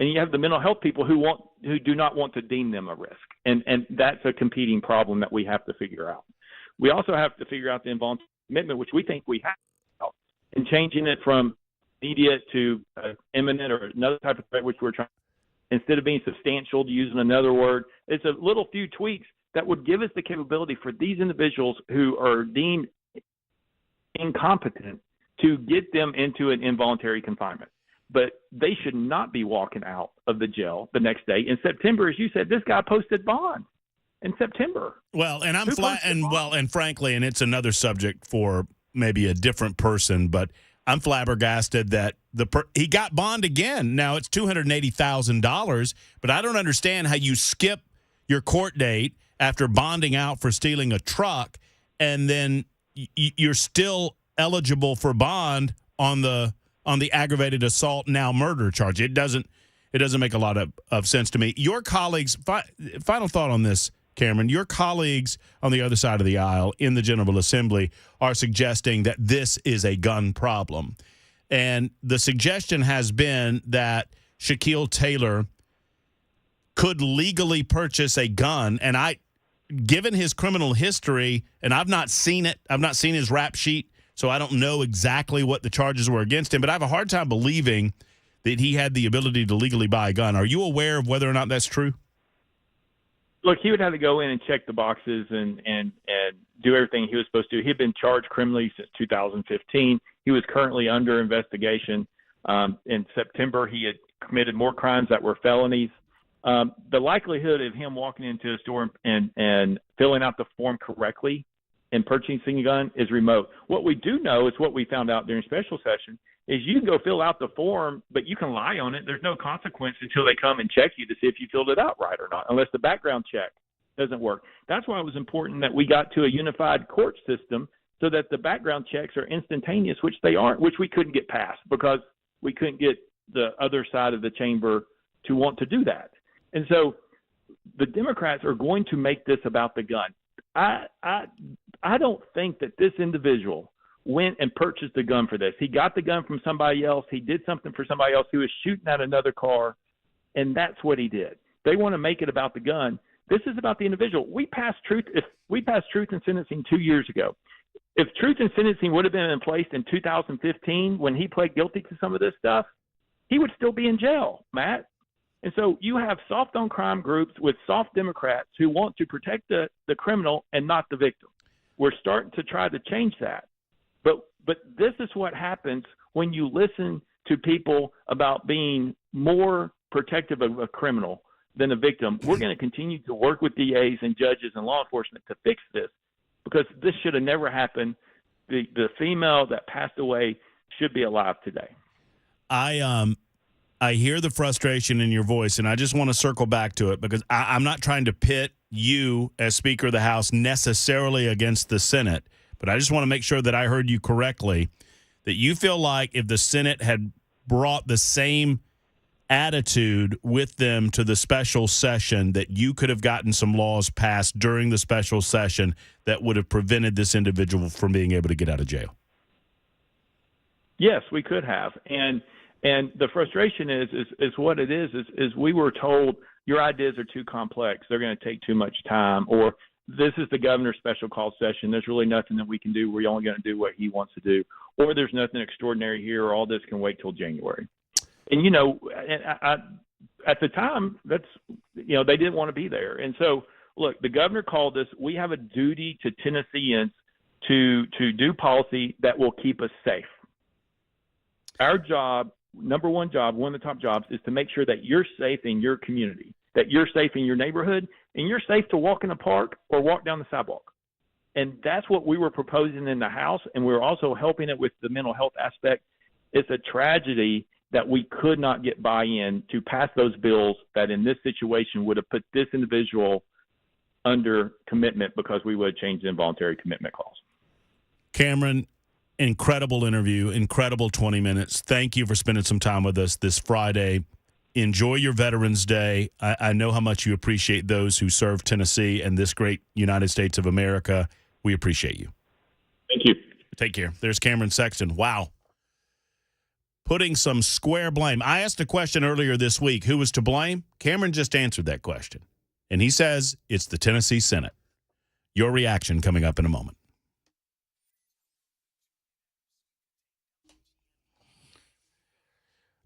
And you have the mental health people who do not want to deem them a risk. And that's a competing problem that we have to figure out. We also have to figure out the involuntary commitment, which we think we have, and changing it from immediate to imminent or another type of threat, which we're trying, instead of being substantial, to use another word. It's a little few tweaks that would give us the capability for these individuals who are deemed incompetent to get them into an involuntary confinement. But they should not be walking out of the jail the next day. In September, as you said, this guy posted bond in September. Well, and and frankly, and it's another subject for maybe a different person, but I'm flabbergasted that he got bond again. Now it's $280,000, but I don't understand how you skip your court date after bonding out for stealing a truck, and then you're still eligible for bond on the on the aggravated assault, now murder charge. It doesn't make a lot of sense to me. Your colleagues, final thought on this, Cameron, your colleagues on the other side of the aisle in the General Assembly are suggesting that this is a gun problem. And the suggestion has been that Shaquille Taylor could legally purchase a gun. And given his criminal history, and I've not seen it, I've not seen his rap sheet, so I don't know exactly what the charges were against him, but I have a hard time believing that he had the ability to legally buy a gun. Are you aware of whether or not that's true? Look, he would have to go in and check the boxes and do everything he was supposed to. He had been charged criminally since 2015. He was currently under investigation. In September, he had committed more crimes that were felonies. The likelihood of him walking into a store and filling out the form correctly and purchasing a gun is remote. What we do know is what we found out during special session is you can go fill out the form, but you can lie on it. There's no consequence until they come and check you to see if you filled it out right or not, unless the background check doesn't work. That's why it was important that we got to a unified court system so that the background checks are instantaneous, which they aren't, which we couldn't get past because we couldn't get the other side of the chamber to want to do that. And so the Democrats are going to make this about the gun. I don't think that this individual went and purchased a gun for this. He got the gun from somebody else. He did something for somebody else who was shooting at another car, and that's what he did. They want to make it about the gun. This is about the individual. We passed truth in sentencing 2 years ago. If truth in sentencing would have been in place in 2015 when he pled guilty to some of this stuff, he would still be in jail, Matt. And so you have soft on crime groups with soft Democrats who want to protect the criminal and not the victim. We're starting to try to change that. But this is what happens when you listen to people about being more protective of a criminal than a victim. We're going to continue to work with DAs and judges and law enforcement to fix this because this should have never happened. The female that passed away should be alive today. I hear the frustration in your voice, and I just want to circle back to it because I'm not trying to pit you as Speaker of the House necessarily against the Senate, but I just want to make sure that I heard you correctly, that you feel like if the Senate had brought the same attitude with them to the special session, that you could have gotten some laws passed during the special session that would have prevented this individual from being able to get out of jail. Yes, we could have. And the frustration is what it is we were told your ideas are too complex. They're going to take too much time, or this is the governor's special call session. There's really nothing that we can do. We're only going to do what he wants to do, or there's nothing extraordinary here, or all this can wait till January. And, at the time, they didn't want to be there. And so, look, the governor called us. We have a duty to Tennesseans to do policy that will keep us safe. Our job, number one job, one of the top jobs, is to make sure that you're safe in your community, that you're safe in your neighborhood, and you're safe to walk in a park or walk down the sidewalk. And that's what we were proposing in the House, and we're also helping it with the mental health aspect. It's a tragedy that we could not get buy-in to pass those bills that in this situation would have put this individual under commitment because we would have changed the involuntary commitment clause. Cameron, incredible interview, incredible 20 minutes. Thank you for spending some time with us this Friday. Enjoy your Veterans Day. I know how much you appreciate those who serve Tennessee and this great United States of America. We appreciate you. Thank you. Take care. There's Cameron Sexton. Wow. Putting some square blame. I asked a question earlier this week, who was to blame? Cameron just answered that question. And he says it's the Tennessee Senate. Your reaction coming up in a moment.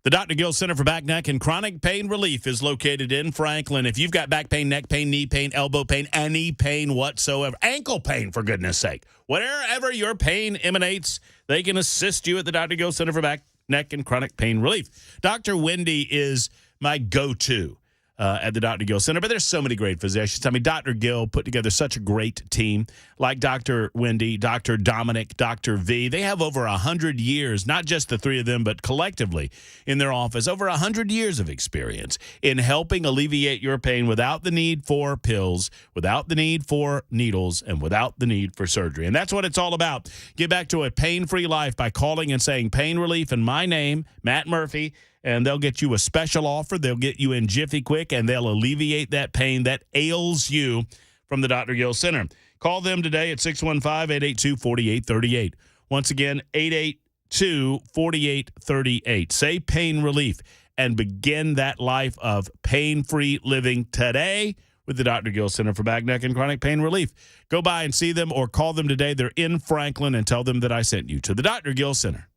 The Dr. Gill Center for Back, Neck, and Chronic Pain Relief is located in Franklin. If you've got back pain, neck pain, knee pain, elbow pain, any pain whatsoever, ankle pain, for goodness sake, wherever your pain emanates, they can assist you at the Dr. Gill Center for Back, Neck, and Chronic Pain Relief. Dr. Wendy is my go-to. at the Dr. Gill Center. But there's so many great physicians. I mean, Dr. Gill put together such a great team, like Dr. Wendy, Dr. Dominic, Dr. V. They have over 100 years, not just the three of them, but collectively in their office, over 100 years of experience in helping alleviate your pain without the need for pills, without the need for needles, and without the need for surgery. And that's what it's all about. Get back to a pain-free life by calling and saying pain relief in my name, Matt Murphy, and they'll get you a special offer. They'll get you in jiffy quick, and they'll alleviate that pain that ails you from the Dr. Gill Center. Call them today at 615-882-4838. Once again, 882-4838. Say pain relief and begin that life of pain-free living today with the Dr. Gill Center for Back, Neck, and Chronic Pain Relief. Go by and see them or call them today. They're in Franklin, and tell them that I sent you to the Dr. Gill Center.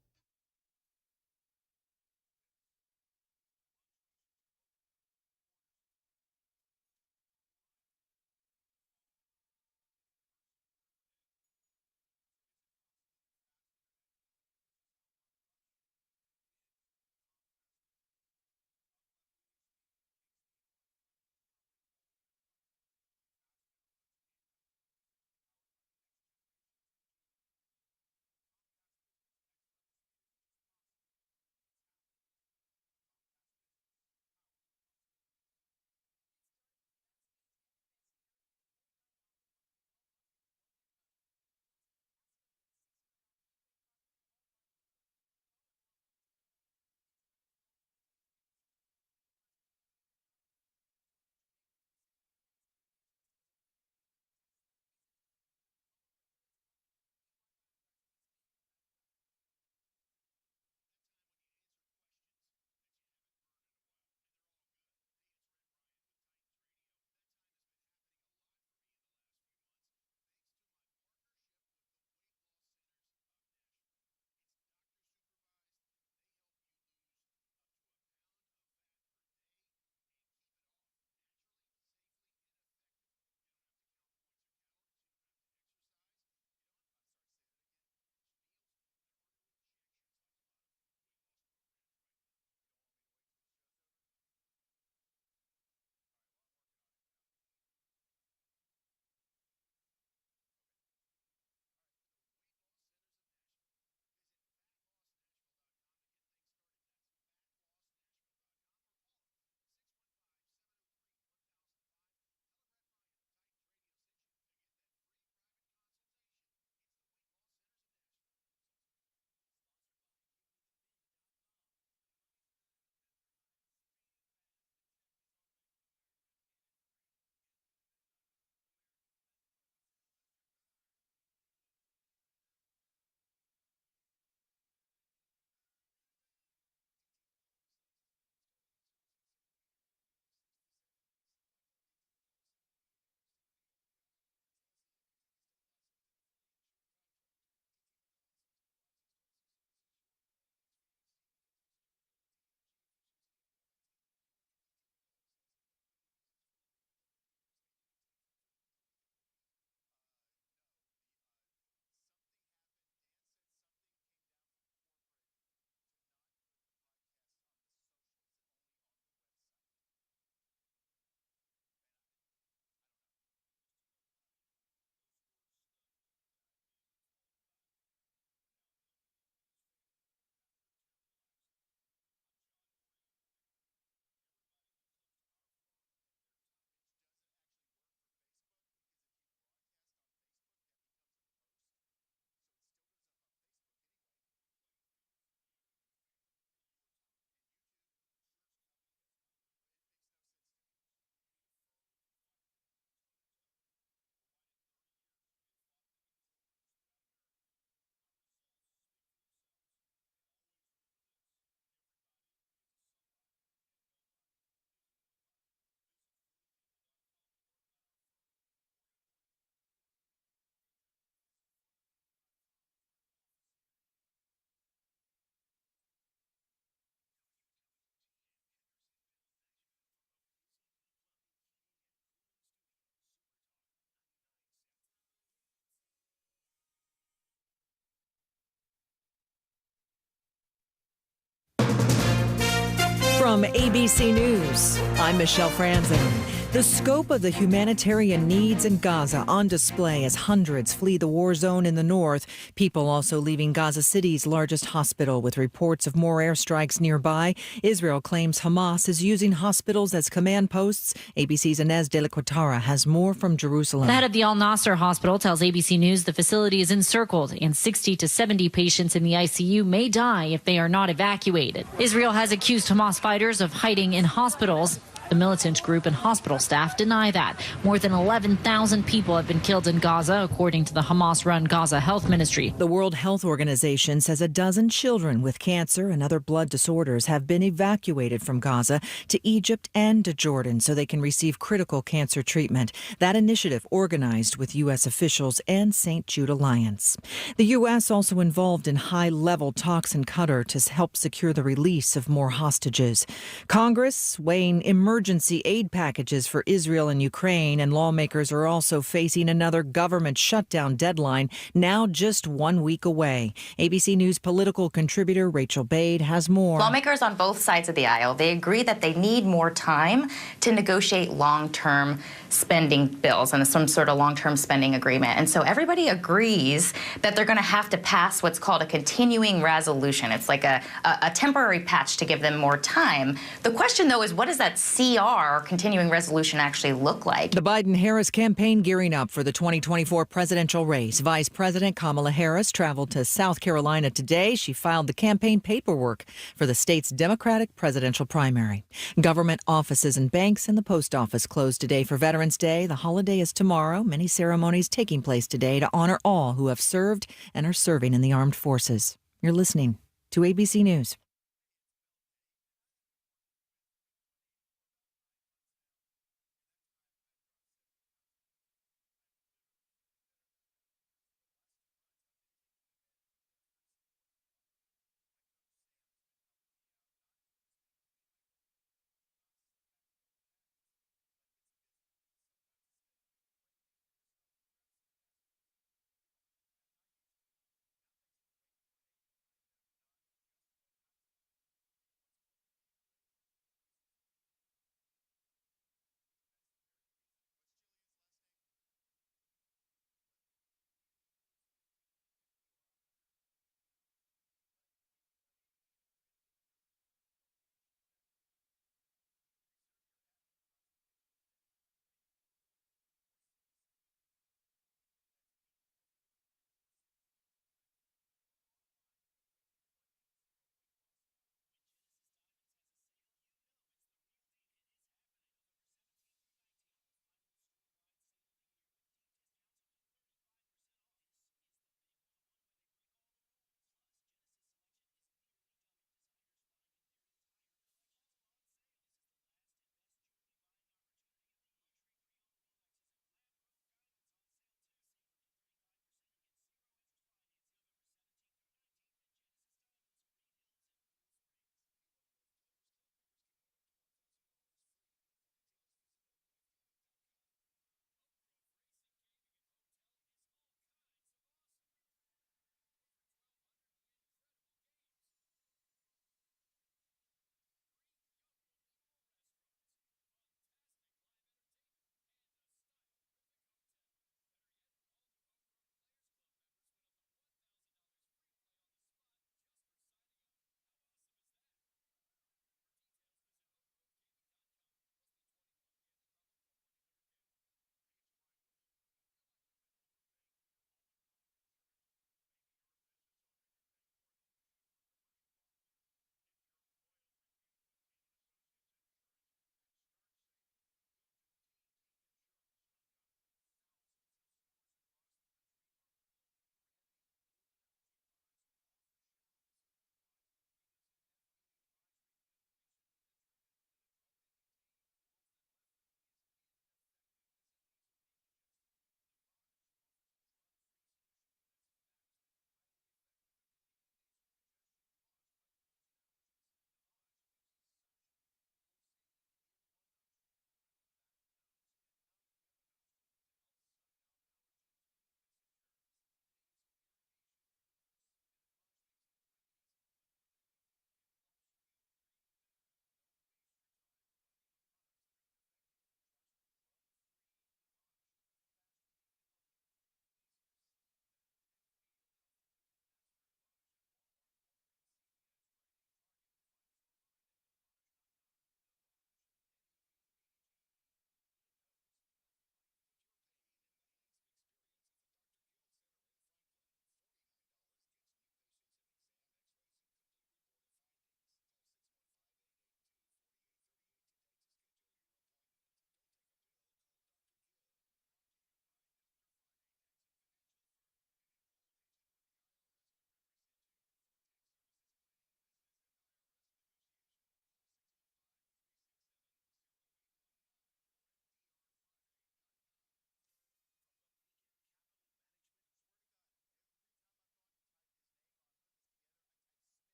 From ABC News, I'm Michelle Franzen. The scope of the humanitarian needs in Gaza on display as hundreds flee the war zone in the north. People also leaving Gaza City's largest hospital with reports of more airstrikes nearby. Israel claims Hamas is using hospitals as command posts. ABC's Inez de la Quatara has more from Jerusalem. The head of the Al Nasser Hospital tells ABC News the facility is encircled and 60 to 70 patients in the ICU may die if they are not evacuated. Israel has accused Hamas fighters of hiding in hospitals. The militant group and hospital staff deny that. More than 11,000 people have been killed in Gaza, according to the Hamas-run Gaza Health Ministry. The World Health Organization says a dozen children with cancer and other blood disorders have been evacuated from Gaza to Egypt and to Jordan so they can receive critical cancer treatment. That initiative organized with U.S. officials and St. Jude Alliance. The U.S. also involved in high-level talks in Qatar to help secure the release of more hostages. Congress weighing emergency aid packages for Israel and Ukraine, and lawmakers are also facing another government shutdown deadline, now just 1 week away. ABC News political contributor Rachel Bade has more. Lawmakers on both sides of the aisle, they agree that they need more time to negotiate long-term spending bills and some sort of long-term spending agreement. And so everybody agrees that they're going to have to pass what's called a continuing resolution. It's like a temporary patch to give them more time. The question, though, is what does that CR, continuing resolution, actually look like? The Biden-Harris campaign gearing up for the 2024 presidential race. Vice President Kamala Harris traveled to South Carolina today. She filed the campaign paperwork for the state's Democratic presidential primary. Government offices and banks and the post office closed today for Veterans Day. The holiday is tomorrow. Many ceremonies taking place today to honor all who have served and are serving in the armed forces. You're listening to ABC News.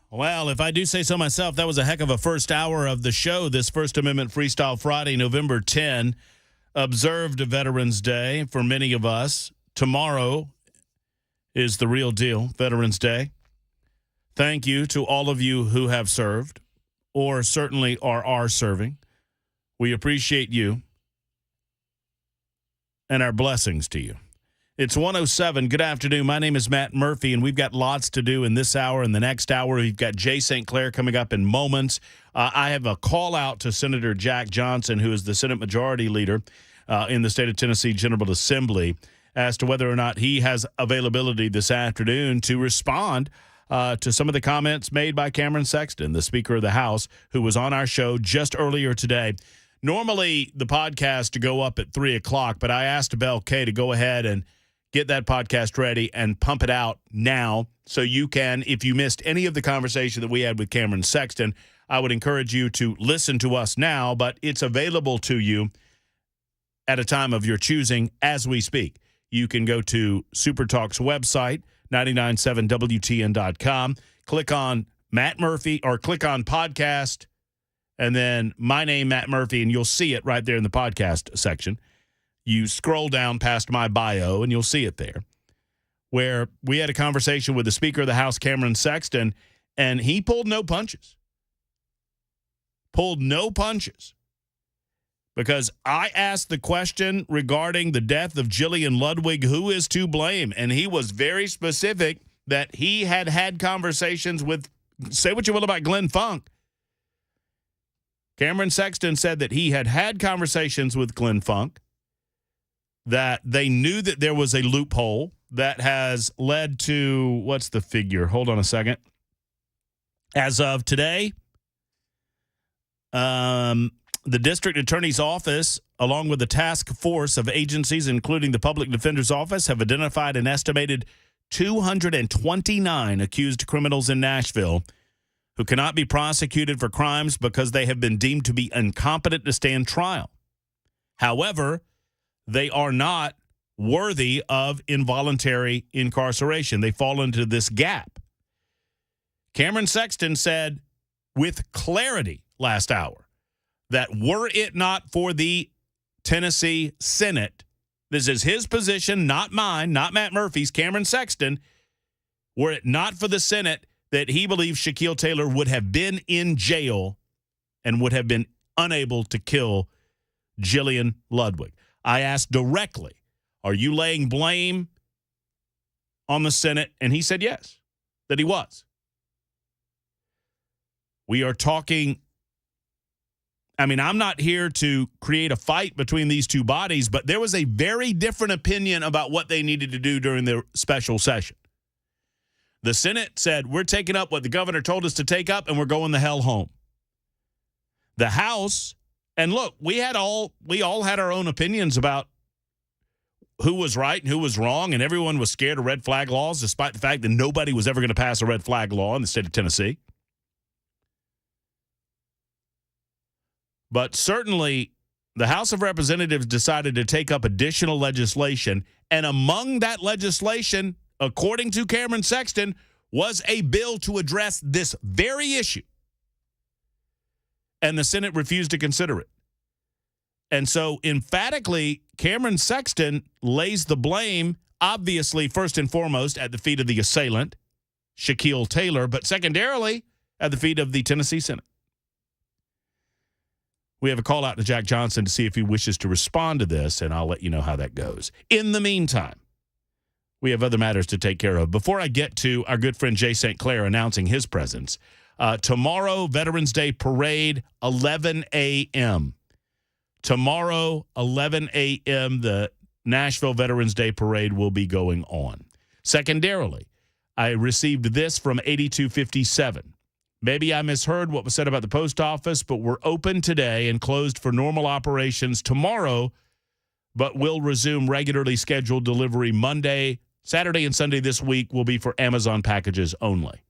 Well, if I do say so myself, that was a heck of a first hour of the show. This First Amendment Freestyle Friday, November 10, observed Veterans Day for many of us. Tomorrow is the real deal, Veterans Day. Thank you to all of you who have served or certainly are serving. We appreciate you and our blessings to you. It's 1:07. Good afternoon. My name is Matt Murphy, and we've got lots to do in this hour and the next hour. We've got Jay StClair coming up in moments. I have a call out to Senator Jack Johnson, who is the Senate Majority Leader in the state of Tennessee General Assembly, as to whether or not he has availability this afternoon to respond to some of the comments made by Cameron Sexton, the Speaker of the House, who was on our show just earlier today. Normally, the podcast to go up at 3 o'clock, but I asked Belle K to go ahead and get that podcast ready and pump it out now so you can, if you missed any of the conversation that we had with Cameron Sexton, I would encourage you to listen to us now, but it's available to you at a time of your choosing as we speak. You can go to SuperTalk's website, 997WTN.com, click on Matt Murphy or click on podcast, and then my name, Matt Murphy, and you'll see it right there in the podcast section. You scroll down past my bio, and you'll see it there, where we had a conversation with the Speaker of the House, Cameron Sexton, and he pulled no punches. Because I asked the question regarding the death of Jillian Ludwig, who is to blame, and he was very specific that he had conversations with, say what you will about Glenn Funk. Cameron Sexton said that he had conversations with Glenn Funk, that they knew that there was a loophole that has led to, what's the figure? Hold on a second. As of today, the district attorney's office, along with the task force of agencies, including the public defender's office, have identified an estimated 229 accused criminals in Nashville who cannot be prosecuted for crimes because they have been deemed to be incompetent to stand trial. However, they are not worthy of involuntary incarceration. They fall into this gap. Cameron Sexton said with clarity last hour that were it not for the Tennessee Senate, this is his position, not mine, not Matt Murphy's, Cameron Sexton, were it not for the Senate, that he believes Shaquille Taylor would have been in jail and would have been unable to kill Jillian Ludwig. I asked directly, are you laying blame on the Senate? And he said yes, that he was. We are talking, I'm not here to create a fight between these two bodies, but there was a very different opinion about what they needed to do during the special session. The Senate said, we're taking up what the governor told us to take up, and we're going the hell home. The House, and look, we all had our own opinions about who was right and who was wrong, and everyone was scared of red flag laws, despite the fact that nobody was ever going to pass a red flag law in the state of Tennessee. But certainly, the House of Representatives decided to take up additional legislation, and among that legislation, according to Cameron Sexton, was a bill to address this very issue. And the Senate refused to consider it. And so, emphatically, Cameron Sexton lays the blame, obviously, first and foremost, at the feet of the assailant, Shaquille Taylor, but secondarily, at the feet of the Tennessee Senate. We have a call out to Jack Johnson to see if he wishes to respond to this, and I'll let you know how that goes. In the meantime, we have other matters to take care of. Before I get to our good friend Jay StClair announcing his presence, tomorrow, Veterans Day Parade, 11 a.m. Tomorrow, 11 a.m., the Nashville Veterans Day Parade will be going on. Secondarily, I received this from 8257. Maybe I misheard what was said about the post office, but we're open today and closed for normal operations tomorrow, but will resume regularly scheduled delivery Monday. Saturday and Sunday this week will be for Amazon packages only.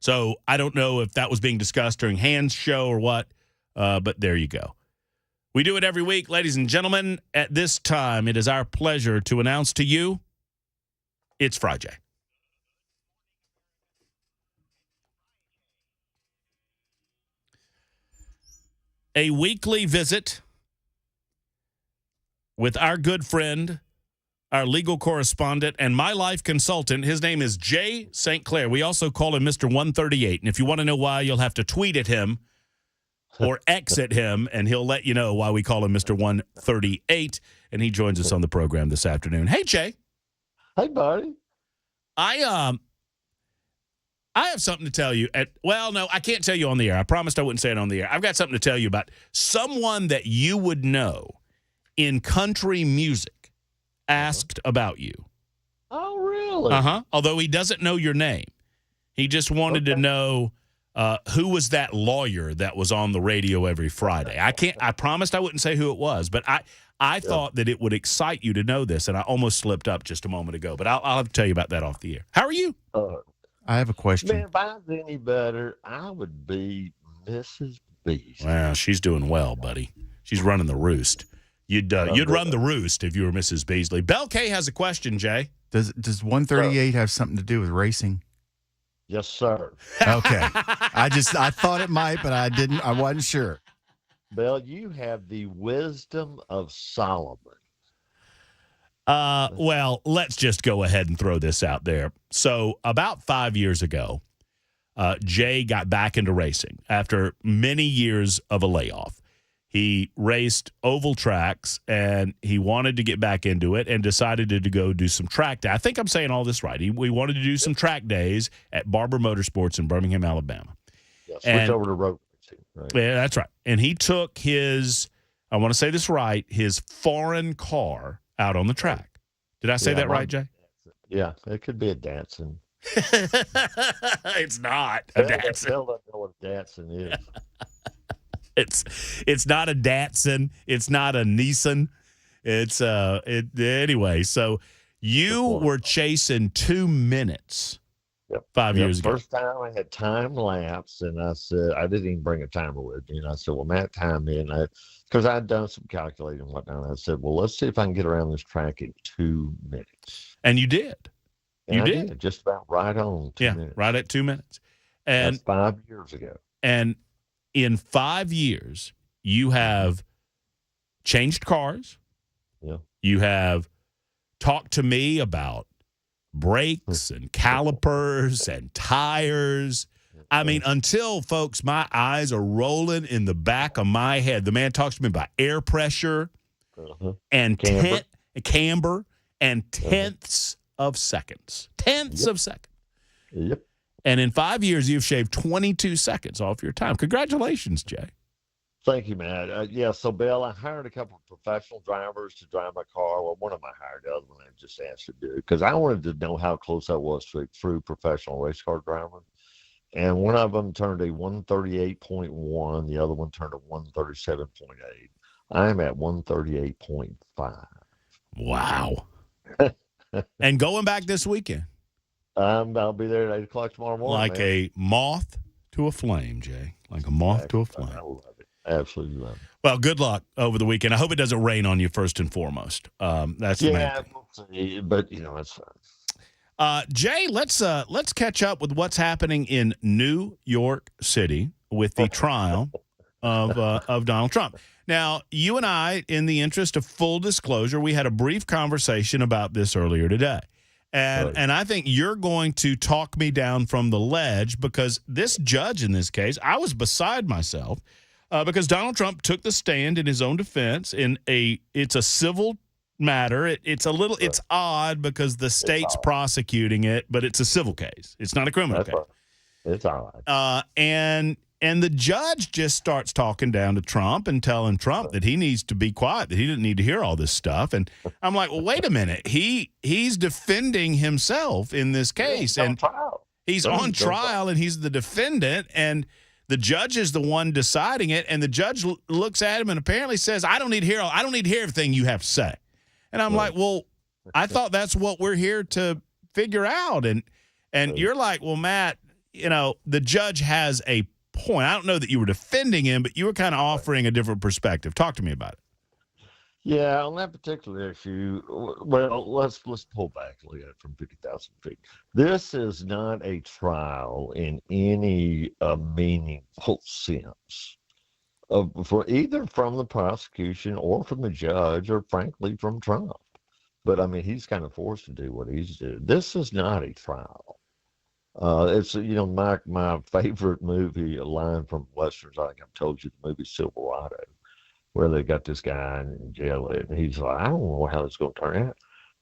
So I don't know if that was being discussed during Hans' show or what, but there you go. We do it every week, ladies and gentlemen. At this time, it is our pleasure to announce to you, it's Friday. a weekly visit with our good friend, our legal correspondent, and my life consultant. His name is Jay StClair. We also call him Mr. 138. And if you want to know why, you'll have to tweet at him or exit him, and he'll let you know why we call him Mr. 138. And he joins us on the program this afternoon. Hey, Jay. Hey, buddy. I have something to tell you. No, I can't tell you on the air. I promised I wouldn't say it on the air. I've got something to tell you about someone that you would know in country music asked about you. Oh, really? Uh-huh. Although he doesn't know your name. He just wanted to know who was that lawyer that was on the radio every Friday. I promised I wouldn't say who it was, but I thought that it would excite you to know this, and I almost slipped up just a moment ago. But I'll have to tell you about that off the air. How are you? I have a question. Man, if I was any better, I would be Mrs. Beast. Well, she's doing well, buddy. She's running the roost. You'd run the roost if you were Mrs. Beasley. Bell K has a question, Jay. Does 138 have something to do with racing? Yes, sir. Okay. I thought it might, but I didn't. I wasn't sure. Bell, you have the wisdom of Solomon. Well, let's just go ahead and throw this out there. So about 5 years ago, Jay got back into racing after many years of a layoff. He raced oval tracks, and he wanted to get back into it and decided to go do some track day. I think I'm saying all this right. We wanted to do some track days at Barber Motorsports in Birmingham, Alabama. Yeah, switch over to road racing. Right? Yeah, that's right. And he took his, I want to say this right, his foreign car out on the track. Did I say that right, Jay? Yeah, it could be a Datsun. It's not a Datsun. Bell doesn't know what a Datsun is. It's not a Datsun. It's not a Nissan. It's anyway. So you were chasing 2 minutes. Yep. 5 years ago. First time I had time lapse, and I said I didn't even bring a timer with me. And I said, "Well, Matt, time me." And because I'd done some calculating and whatnot, I said, "Well, let's see if I can get around this track in 2 minutes." And you did. And I did just about right on 2 minutes. Right at 2 minutes. And that's 5 years ago. And in 5 years, you have changed cars. Yeah. You have talked to me about brakes and calipers and tires. I mean, until, folks, my eyes are rolling in the back of my head. The man talks to me about air pressure and camber and tenths of seconds. Tenths of seconds. Yep. And in 5 years, you've shaved 22 seconds off your time. Congratulations, Jay. Thank you, Matt. So, Bill, I hired a couple of professional drivers to drive my car. Well, one of them I hired, the other one I just asked to do, because I wanted to know how close I was to a true professional race car driver. And one of them turned a 138.1. The other one turned a 137.8. I'm at 138.5. Wow. And going back this weekend. I'll be there at 8 o'clock tomorrow morning. Like a moth to a flame, Jay. Like a moth to a flame. I love it. Absolutely love it. Well, good luck over the weekend. I hope it doesn't rain on you first and foremost. That's the main thing. We'll see, but it's fine. Jay, let's catch up with what's happening in New York City with the trial of Donald Trump. Now, you and I, in the interest of full disclosure, we had a brief conversation about this earlier today. And I think you're going to talk me down from the ledge because this judge in this case, I was beside myself because Donald Trump took the stand in his own defense it's a civil matter. It's odd because the state's prosecuting it, but it's a civil case. It's not a criminal case. Right. It's all right. And the judge just starts talking down to Trump and telling Trump that he needs to be quiet, that he didn't need to hear all this stuff. And I'm like, well, wait a minute. He's defending himself in this case. And he's on trial and he's the defendant. And the judge is the one deciding it. And the judge looks at him and apparently says, I don't need to hear everything you have to say. And I'm like, well, I thought that's what we're here to figure out. And you're like, well, Matt, the judge has a point. I don't know that you were defending him, but you were kind of offering a different perspective. Talk to me about it. Yeah, on that particular issue, well, let's pull back a little from 50,000 feet. This is not a trial in any meaningful sense. for either from the prosecution or from the judge or frankly from Trump. But I mean, he's kind of forced to do what he's doing. This is not a trial. It's my favorite movie, a line from Westerns. I think I've told you the movie Silverado, where they got this guy in jail and he's like, I don't know how it's going to turn out.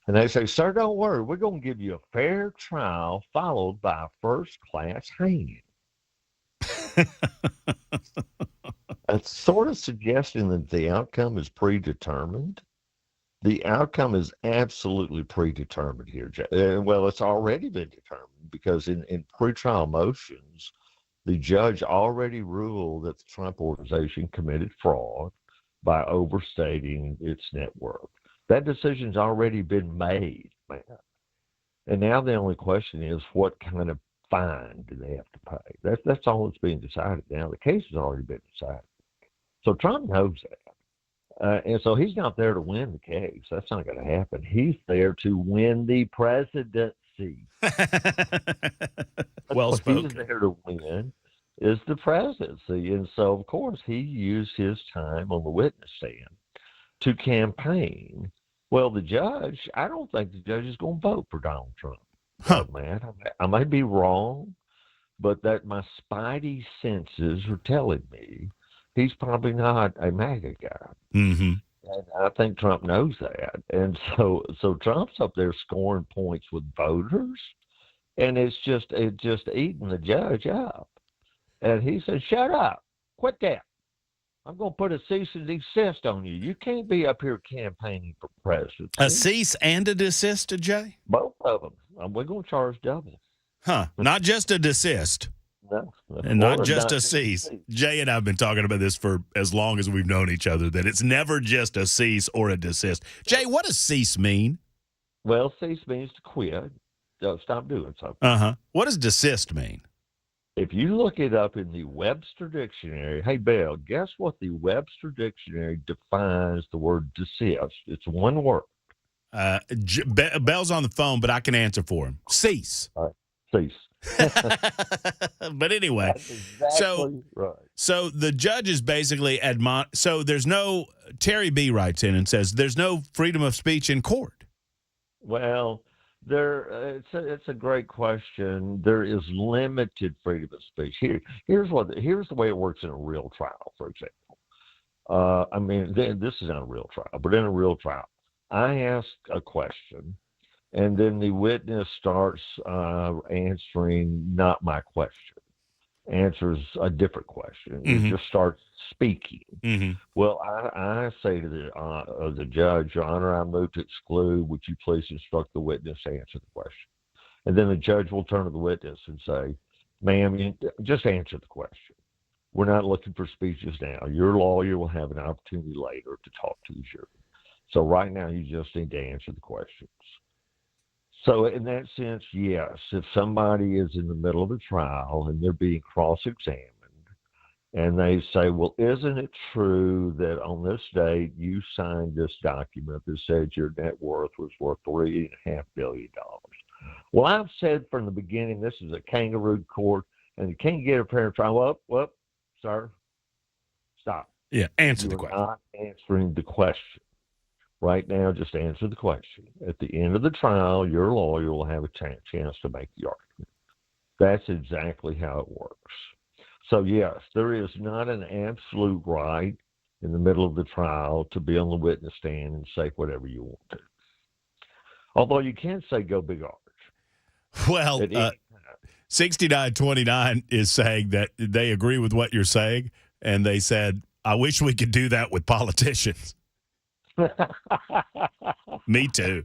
And they say, sir, don't worry, we're going to give you a fair trial followed by a first-class hanging. It's sort of suggesting that the outcome is predetermined. The outcome is absolutely predetermined here. Well, it's already been determined because in pretrial motions, the judge already ruled that the Trump organization committed fraud by overstating its net worth. That decision's already been made, man. And now the only question is, what kind of fine do they have to pay? That's all that's being decided now. The case has already been decided. So Trump knows that. And so he's not there to win the case. That's not going to happen. He's there to win the presidency. Well spoken. He's there to win is the presidency. And so, of course, he used his time on the witness stand to campaign. Well, the judge, I don't think the judge is going to vote for Donald Trump. Huh. Man, I might be wrong, but that my spidey senses are telling me he's probably not a MAGA guy. Mm-hmm. And I think Trump knows that. And so Trump's up there scoring points with voters, and it's just eating the judge up. And he said, shut up. Quit that. I'm going to put a cease and desist on you. You can't be up here campaigning for president. A cease and a desist, Jay? Both of them. We're going to charge double. Huh. Not just a desist. No. And not just a cease. Jay and I have been talking about this for as long as we've known each other, that it's never just a cease or a desist. Jay, what does cease mean? Well, cease means to quit. Stop doing something. Uh-huh. What does desist mean? If you look it up in the Webster Dictionary, hey, Bell, guess what the Webster Dictionary defines the word desist? It's one word. Bell's on the phone, but I can answer for him. Cease. All right. Cease. But anyway, That's exactly right. So the judge is basically so there's no, Terry B writes in and says there's no freedom of speech in court. Well, it's a great question. There is limited freedom of speech. Here's the way it works in a real trial, for example. I mean, this is not a real trial, but in a real trial, I ask a question, and then the witness starts answering not my question, answers a different question, and just starts speaking. Mm-hmm. Well, I say to the judge, Your Honor, I move to exclude. Would you please instruct the witness to answer the question? And then the judge will turn to the witness and say, ma'am, just answer the question. We're not looking for speeches now. Your lawyer will have an opportunity later to talk to the jury. So right now, you just need to answer the questions. So in that sense, yes, if somebody is in the middle of a trial and they're being cross-examined and they say, well, isn't it true that on this date you signed this document that said your net worth was worth $3.5 billion? Well, I've said from the beginning this is a kangaroo court and you can't get a fair trial. Well, sir, stop. Yeah, answer the You're question. not answering the question. Right now, just answer the question. At the end of the trial, your lawyer will have a chance to make the argument. That's exactly how it works. So, yes, there is not an absolute right in the middle of the trial to be on the witness stand and say whatever you want to. Although you can say go big orange. Well, 6929 is saying that they agree with what you're saying, and they said, I wish we could do that with politicians. Me too.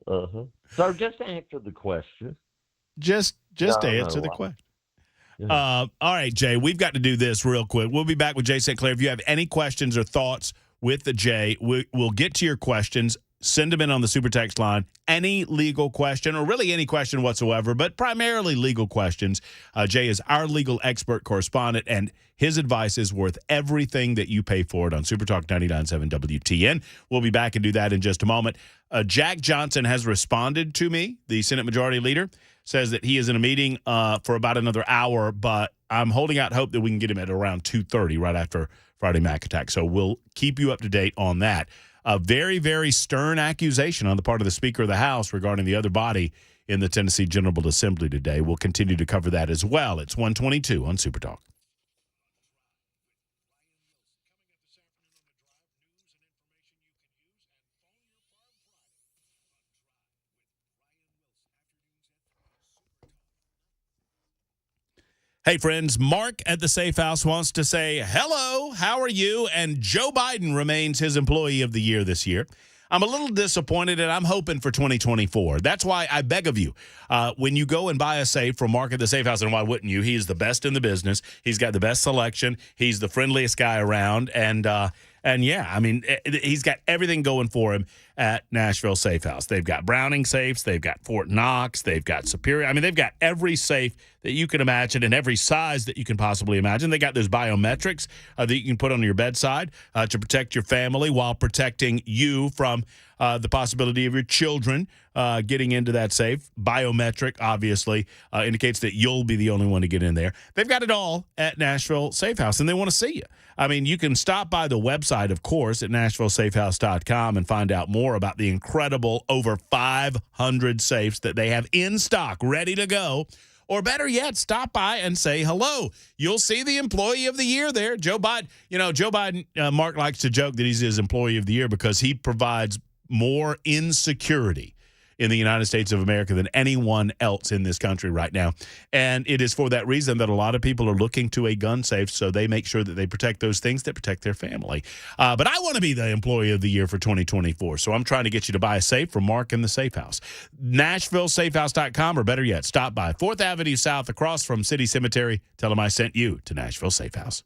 So just answer the question. Just answer the question. Yeah. All right, Jay, we've got to do this real quick. We'll be back with Jay StClair. If you have any questions or thoughts with the Jay, we'll get to your questions. Send them in on the super text line. Any legal question, or really any question whatsoever, but primarily legal questions. Jay is our legal expert correspondent, and his advice is worth everything that you pay for it on Super Talk 99.7 WTN. We'll be back and do that in just a moment. Jack Johnson has responded to me, the Senate Majority Leader, says that he is in a meeting for about another hour, but I'm holding out hope that we can get him at around 2:30 right after Friday Mac Attack. So we'll keep you up to date on that. A very, very stern accusation on the part of the Speaker of the House regarding the other body in the Tennessee General Assembly today. We'll continue to cover that as well. It's 122 on Super Talk. Hey, friends, Mark at the Safe House wants to say, hello, how are you? And Joe Biden remains his Employee of the Year this year. I'm a little disappointed, and I'm hoping for 2024. That's why I beg of you, when you go and buy a safe from Mark at the Safe House, and why wouldn't you? He's the best in the business. He's got the best selection. He's the friendliest guy around. And yeah, I mean, he's got everything going for him at Nashville Safe House. They've got Browning safes. They've got Fort Knox. They've got Superior. I mean, they've got every safe that you can imagine and every size that you can possibly imagine. They got those biometrics that you can put on your bedside to protect your family while protecting you from the possibility of your children getting into that safe. Biometric, obviously, indicates that you'll be the only one to get in there. They've got it all at Nashville Safe House, and they want to see you. I mean, you can stop by the website, of course, at NashvilleSafeHouse.com and find out more about the incredible over 500 safes that they have in stock, ready to go. Or better yet, stop by and say hello. You'll see the Employee of the Year there. Joe Biden, Mark likes to joke that he's his Employee of the Year because he provides more insecurity in the United States of America than anyone else in this country right now. And it is for that reason that a lot of people are looking to a gun safe, so they make sure that they protect those things that protect their family. But I want to be the Employee of the Year for 2024, so I'm trying to get you to buy a safe from Mark in the Safe House. NashvilleSafeHouse.com, or better yet, stop by 4th Avenue South across from City Cemetery. Tell them I sent you to Nashville Safe House.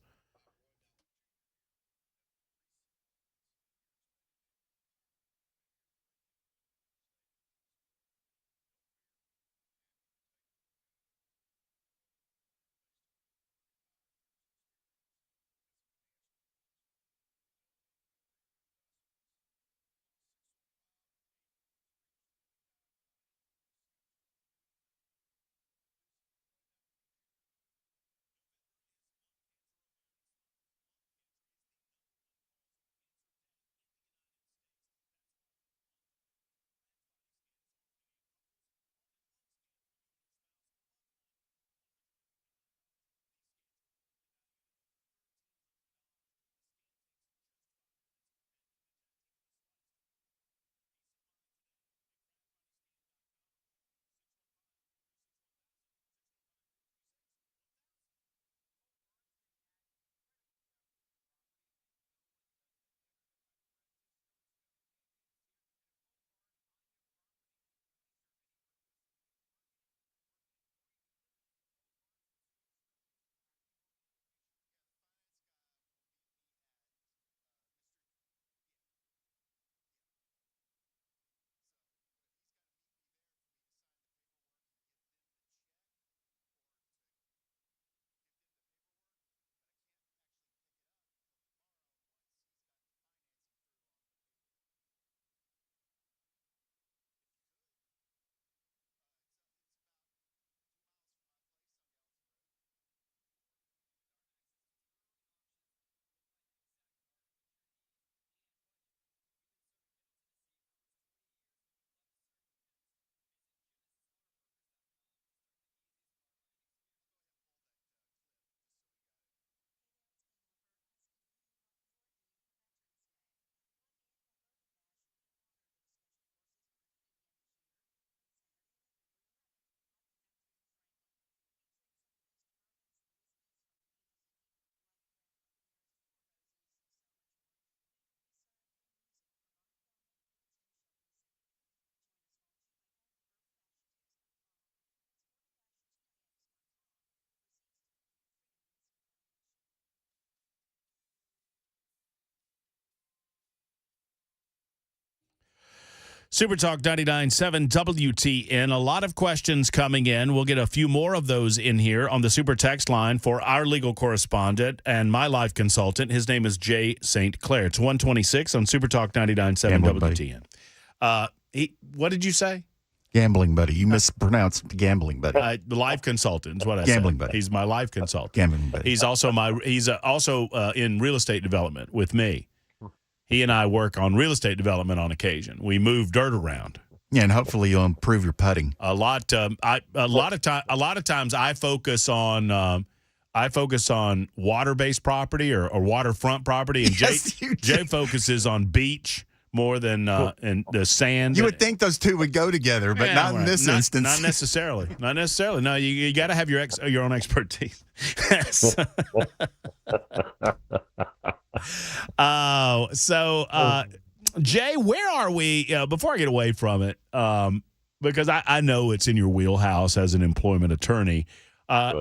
Super Talk 99.7 WTN. A lot of questions coming in. We'll get a few more of those in here on the Super Text line for our legal correspondent and my life consultant. His name is Jay StClair. It's 126 on Super Talk 99.7 WTN. What did you say? Gambling buddy. You mispronounced gambling buddy. The life consultant is what I said. Gambling buddy. He's my life consultant. Gambling buddy. He's also in real estate development with me. He and I work on real estate development on occasion. We move dirt around. Yeah, and hopefully you'll improve your putting. A lot of times I focus on water-based property or waterfront property, and Yes, Jay focuses on beach more than and the sand. You would think those two would go together, but not in this instance. Not necessarily. Not necessarily. No, you got to have your own expertise. Jay, where are we? Before I get away from it, because I know it's in your wheelhouse as an employment attorney.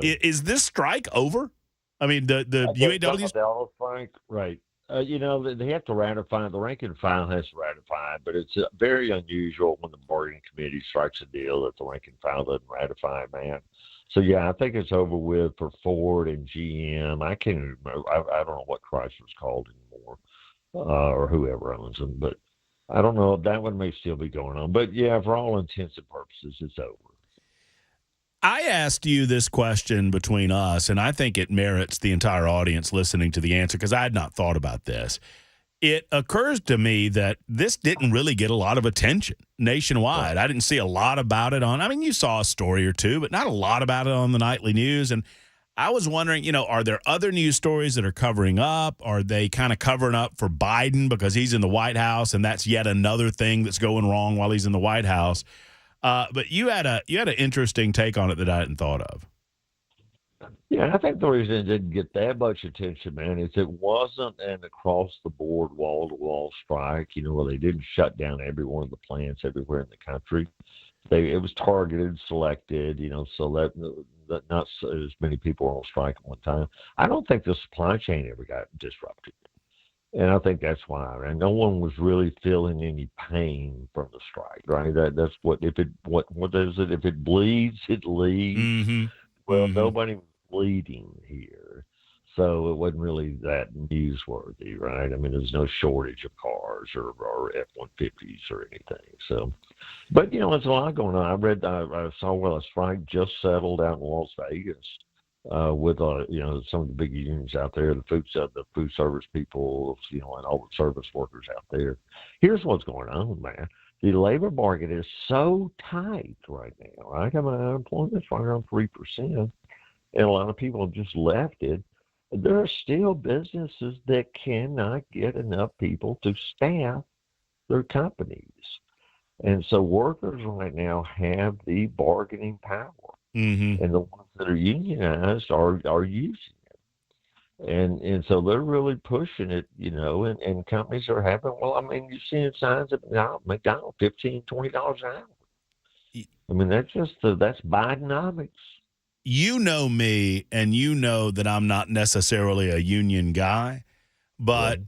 Is this strike over? I mean, the UAW's strike, right? They have to ratify. The rank and file has to ratify, but it's very unusual when the bargaining committee strikes a deal that the rank and file doesn't ratify, man. So yeah, I think it's over with for Ford and GM. I can't remember. I don't know what Chrysler's called anymore, or whoever owns them. But I don't know. That one may still be going on. But yeah, for all intents and purposes, it's over. I asked you this question between us, and I think it merits the entire audience listening to the answer because I had not thought about this. It occurs to me that this didn't really get a lot of attention nationwide. Right. I didn't see a lot about it you saw a story or two, but not a lot about it on the nightly news. And I was wondering, are there other news stories that are covering up? Are they kind of covering up for Biden because he's in the White House and that's yet another thing that's going wrong while he's in the White House? But you had an interesting take on it that I hadn't thought of. Yeah, I think the reason it didn't get that much attention, man, is it wasn't an across-the-board, wall-to-wall strike, where they didn't shut down every one of the plants everywhere in the country. It was targeted, selected, so that not as many people were on strike at one time. I don't think the supply chain ever got disrupted. And I think that's why. And no one was really feeling any pain from the strike, right? That's what is it? If it bleeds, it leads. Mm-hmm. Well, nobody was bleeding here, so it wasn't really that newsworthy, right? I mean, there's no shortage of cars or F-150s or anything. So, but there's a lot going on. I saw a strike just settled out in Las Vegas. With some of the big unions out there, the food service people, and all the service workers out there. Here's what's going on, man. The labor market is so tight right now, right? I mean, unemployment's right around 3%, and a lot of people have just left it. There are still businesses that cannot get enough people to staff their companies, and so workers right now have the bargaining power. Mm-hmm. And the ones that are unionized are using it. And so they're really pushing it, and companies are having, you're seeing signs of McDonald's, $15, $20 an hour. I mean, that's Bidenomics. You know me, and you know that I'm not necessarily a union guy, but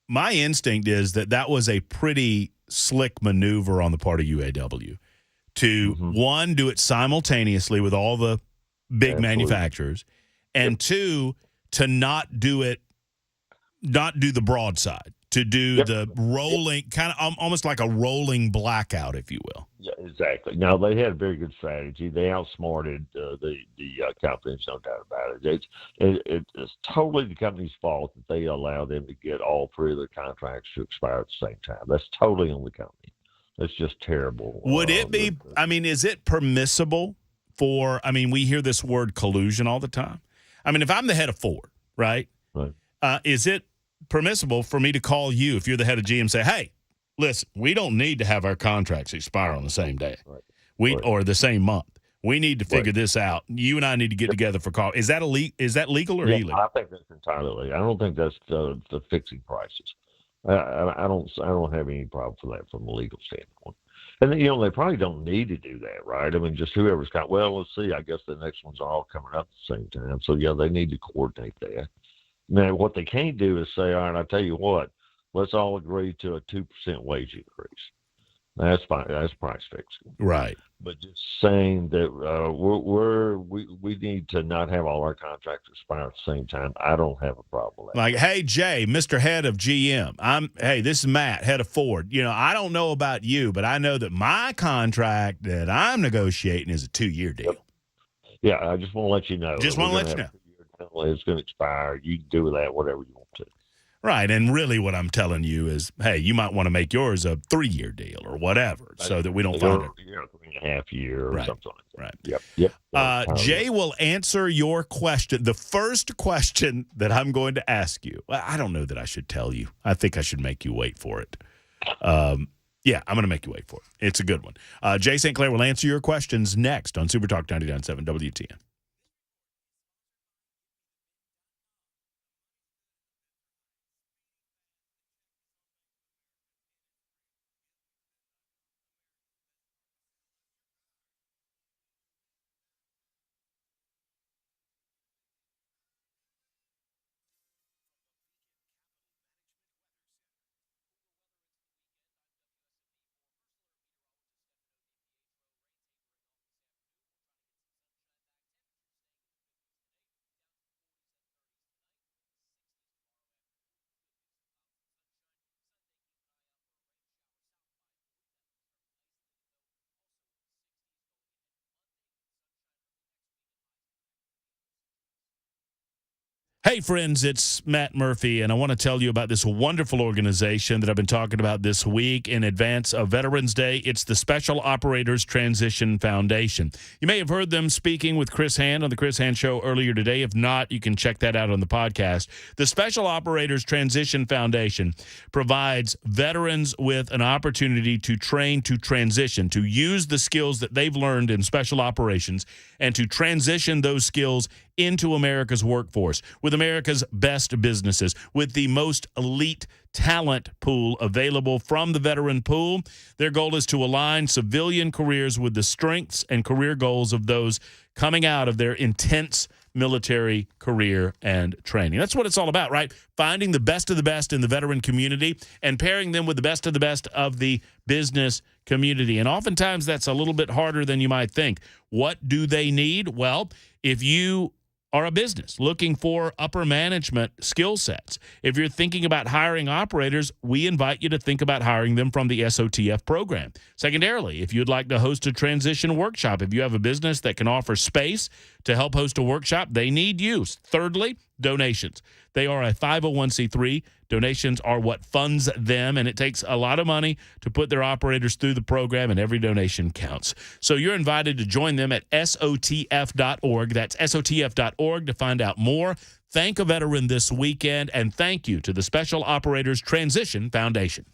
my instinct is that was a pretty slick maneuver on the part of UAW. To one, do it simultaneously with all the big manufacturers, and two, to not do the broadside, to do the rolling, kind of almost like a rolling blackout, if you will. Yeah, exactly. Now, they had a very good strategy. They outsmarted the companies, no doubt about it. It's totally the company's fault that they allow them to get all three of their contracts to expire at the same time. That's totally on the company. That's just terrible. Would it be, is it permissible we hear this word collusion all the time. If I'm the head of Ford, right? Is it permissible for me to call you if you're the head of GM and say, hey, listen, we don't need to have our contracts expire on the same day or the same month. We need to figure this out. You and I need to get together for call. Is that legal or illegal? I think that's entirely legal. I don't think that's the fixing prices. I don't have any problem for that from a legal standpoint. And they probably don't need to do that, right? Just whoever's got, let's see, I guess the next one's all coming up at the same time. So yeah, they need to coordinate that. Now, what they can't do is say, all right, I tell you what, let's all agree to a 2% wage increase. That's fine. That's price fixing. Right. But just saying that we need to not have all our contracts expire at the same time. I don't have a problem with that. Like, hey, Jay, Mr. Head of GM, hey, this is Matt, head of Ford. You know, I don't know about you, but I know that my contract that I'm negotiating is a 2-year deal. Yep. Yeah, I just want to let you know. Just want to let you know. It's going to expire. You can do with that whatever you want to. Right, and really what I'm telling you is, hey, you might want to make yours a 3-year deal or whatever, so that we don't find it. 3.5 year or something like that. Right. Yep. Jay will answer your question. The first question that I'm going to ask you, well, I don't know that I should tell you. I think I should make you wait for it. Yeah, I'm going to make you wait for it. It's a good one. Jay StClair will answer your questions next on Super Talk 99.7 WTN. Hey, friends, it's Matt Murphy, and I want to tell you about this wonderful organization that I've been talking about this week in advance of Veterans Day. It's the Special Operators Transition Foundation. You may have heard them speaking with Chris Hand on the Chris Hand Show earlier today. If not, you can check that out on the podcast. The Special Operators Transition Foundation provides veterans with an opportunity to train to transition, to use the skills that they've learned in special operations and to transition those skills into America's workforce, with America's best businesses, with the most elite talent pool available from the veteran pool. Their goal is to align civilian careers with the strengths and career goals of those coming out of their intense military career and training. That's what it's all about, right? Finding the best of the best in the veteran community and pairing them with the best of the business community. And oftentimes that's a little bit harder than you might think. What do they need? Well, if you are a business looking for upper management skill sets, if you're thinking about hiring operators, we invite you to think about hiring them from the SOTF program. Secondarily, if you'd like to host a transition workshop, if you have a business that can offer space to help host a workshop, they need you. Thirdly, donations. They are a 501c3. Donations are what funds them, and it takes a lot of money to put their operators through the program, and every donation counts. So you're invited to join them at SOTF.org. That's SOTF.org to find out more. Thank a veteran this weekend, and thank you to the Special Operators Transition Foundation.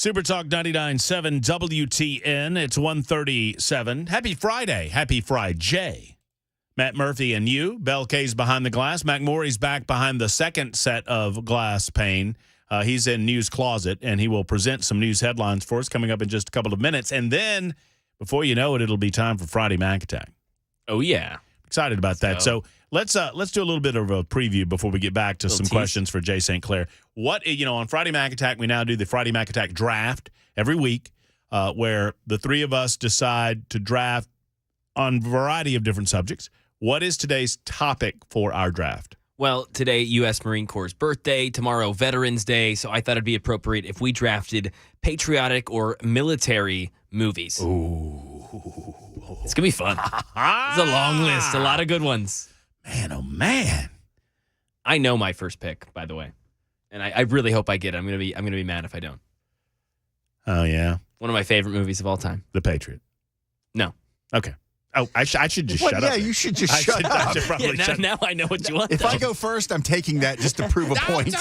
Super Talk 99.7 WTN. It's 1:37. Happy Friday. Happy Friday. Matt Murphy and you. Bell K's behind the glass. Mac Morey's back behind the second set of glass pane. He's in News Closet, and he will present some news headlines for us coming up in just a couple of minutes. And then, before you know it, it'll be time for Friday Mac Attack. Oh, yeah. Excited about that. So let's do a little bit of a preview before we get back to some questions for Jay StClair. What, on Friday Mac Attack, we now do the Friday Mac Attack draft every week, where the three of us decide to draft on a variety of different subjects. What is today's topic for our draft? Well, today, U.S. Marine Corps' birthday, tomorrow, Veterans Day, so I thought it'd be appropriate if we drafted patriotic or military movies. Ooh. It's going to be fun. It's a long list, a lot of good ones. Man, oh, man. I know my first pick, by the way, and I really hope I get it. I'm gonna be mad if I don't. Oh, yeah? One of my favorite movies of all time. The Patriot. No. Okay. Oh, I should just shut up. Yeah, you should just shut up. I should probably shut now I know what you want. If I go first, I'm taking that just to prove a point.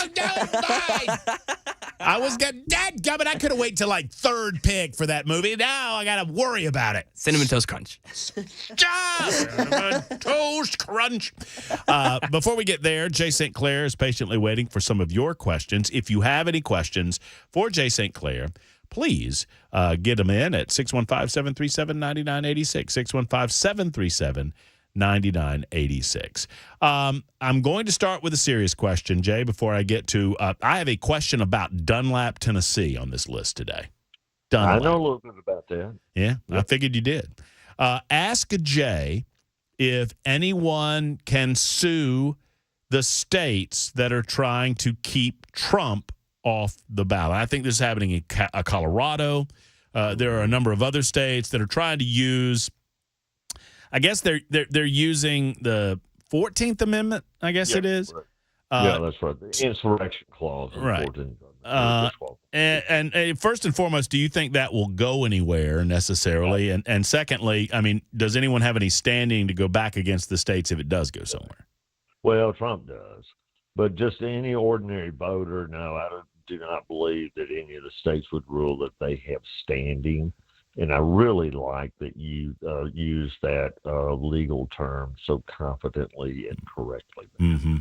I was getting dadgummit. I could have waited till like third pick for that movie. Now I got to worry about it. Cinnamon Toast Crunch. Cinnamon Toast Crunch. Before we get there, Jay StClair is patiently waiting for some of your questions. If you have any questions for Jay StClair, please get them in at 615-737-9986, 615-737-9986. I'm going to start with a serious question, Jay, before I get to I have a question about Dunlap, Tennessee on this list today. Dunlap. I know a little bit about that. Yeah, I figured you did. Ask Jay if anyone can sue the states that are trying to keep Trump off the ballot. I think this is happening in Colorado. There are a number of other states that are trying to use. I guess they're using the 14th Amendment. I guess it is. Right. Yeah, that's right. The insurrection clause. Right. And first and foremost, do you think that will go anywhere necessarily? And secondly, I mean, does anyone have any standing to go back against the states if it does go somewhere? Well, Trump does. But just any ordinary voter, no, I do not believe that any of the states would rule that they have standing. And I really like that you use that legal term so confidently and correctly. Mm-hmm.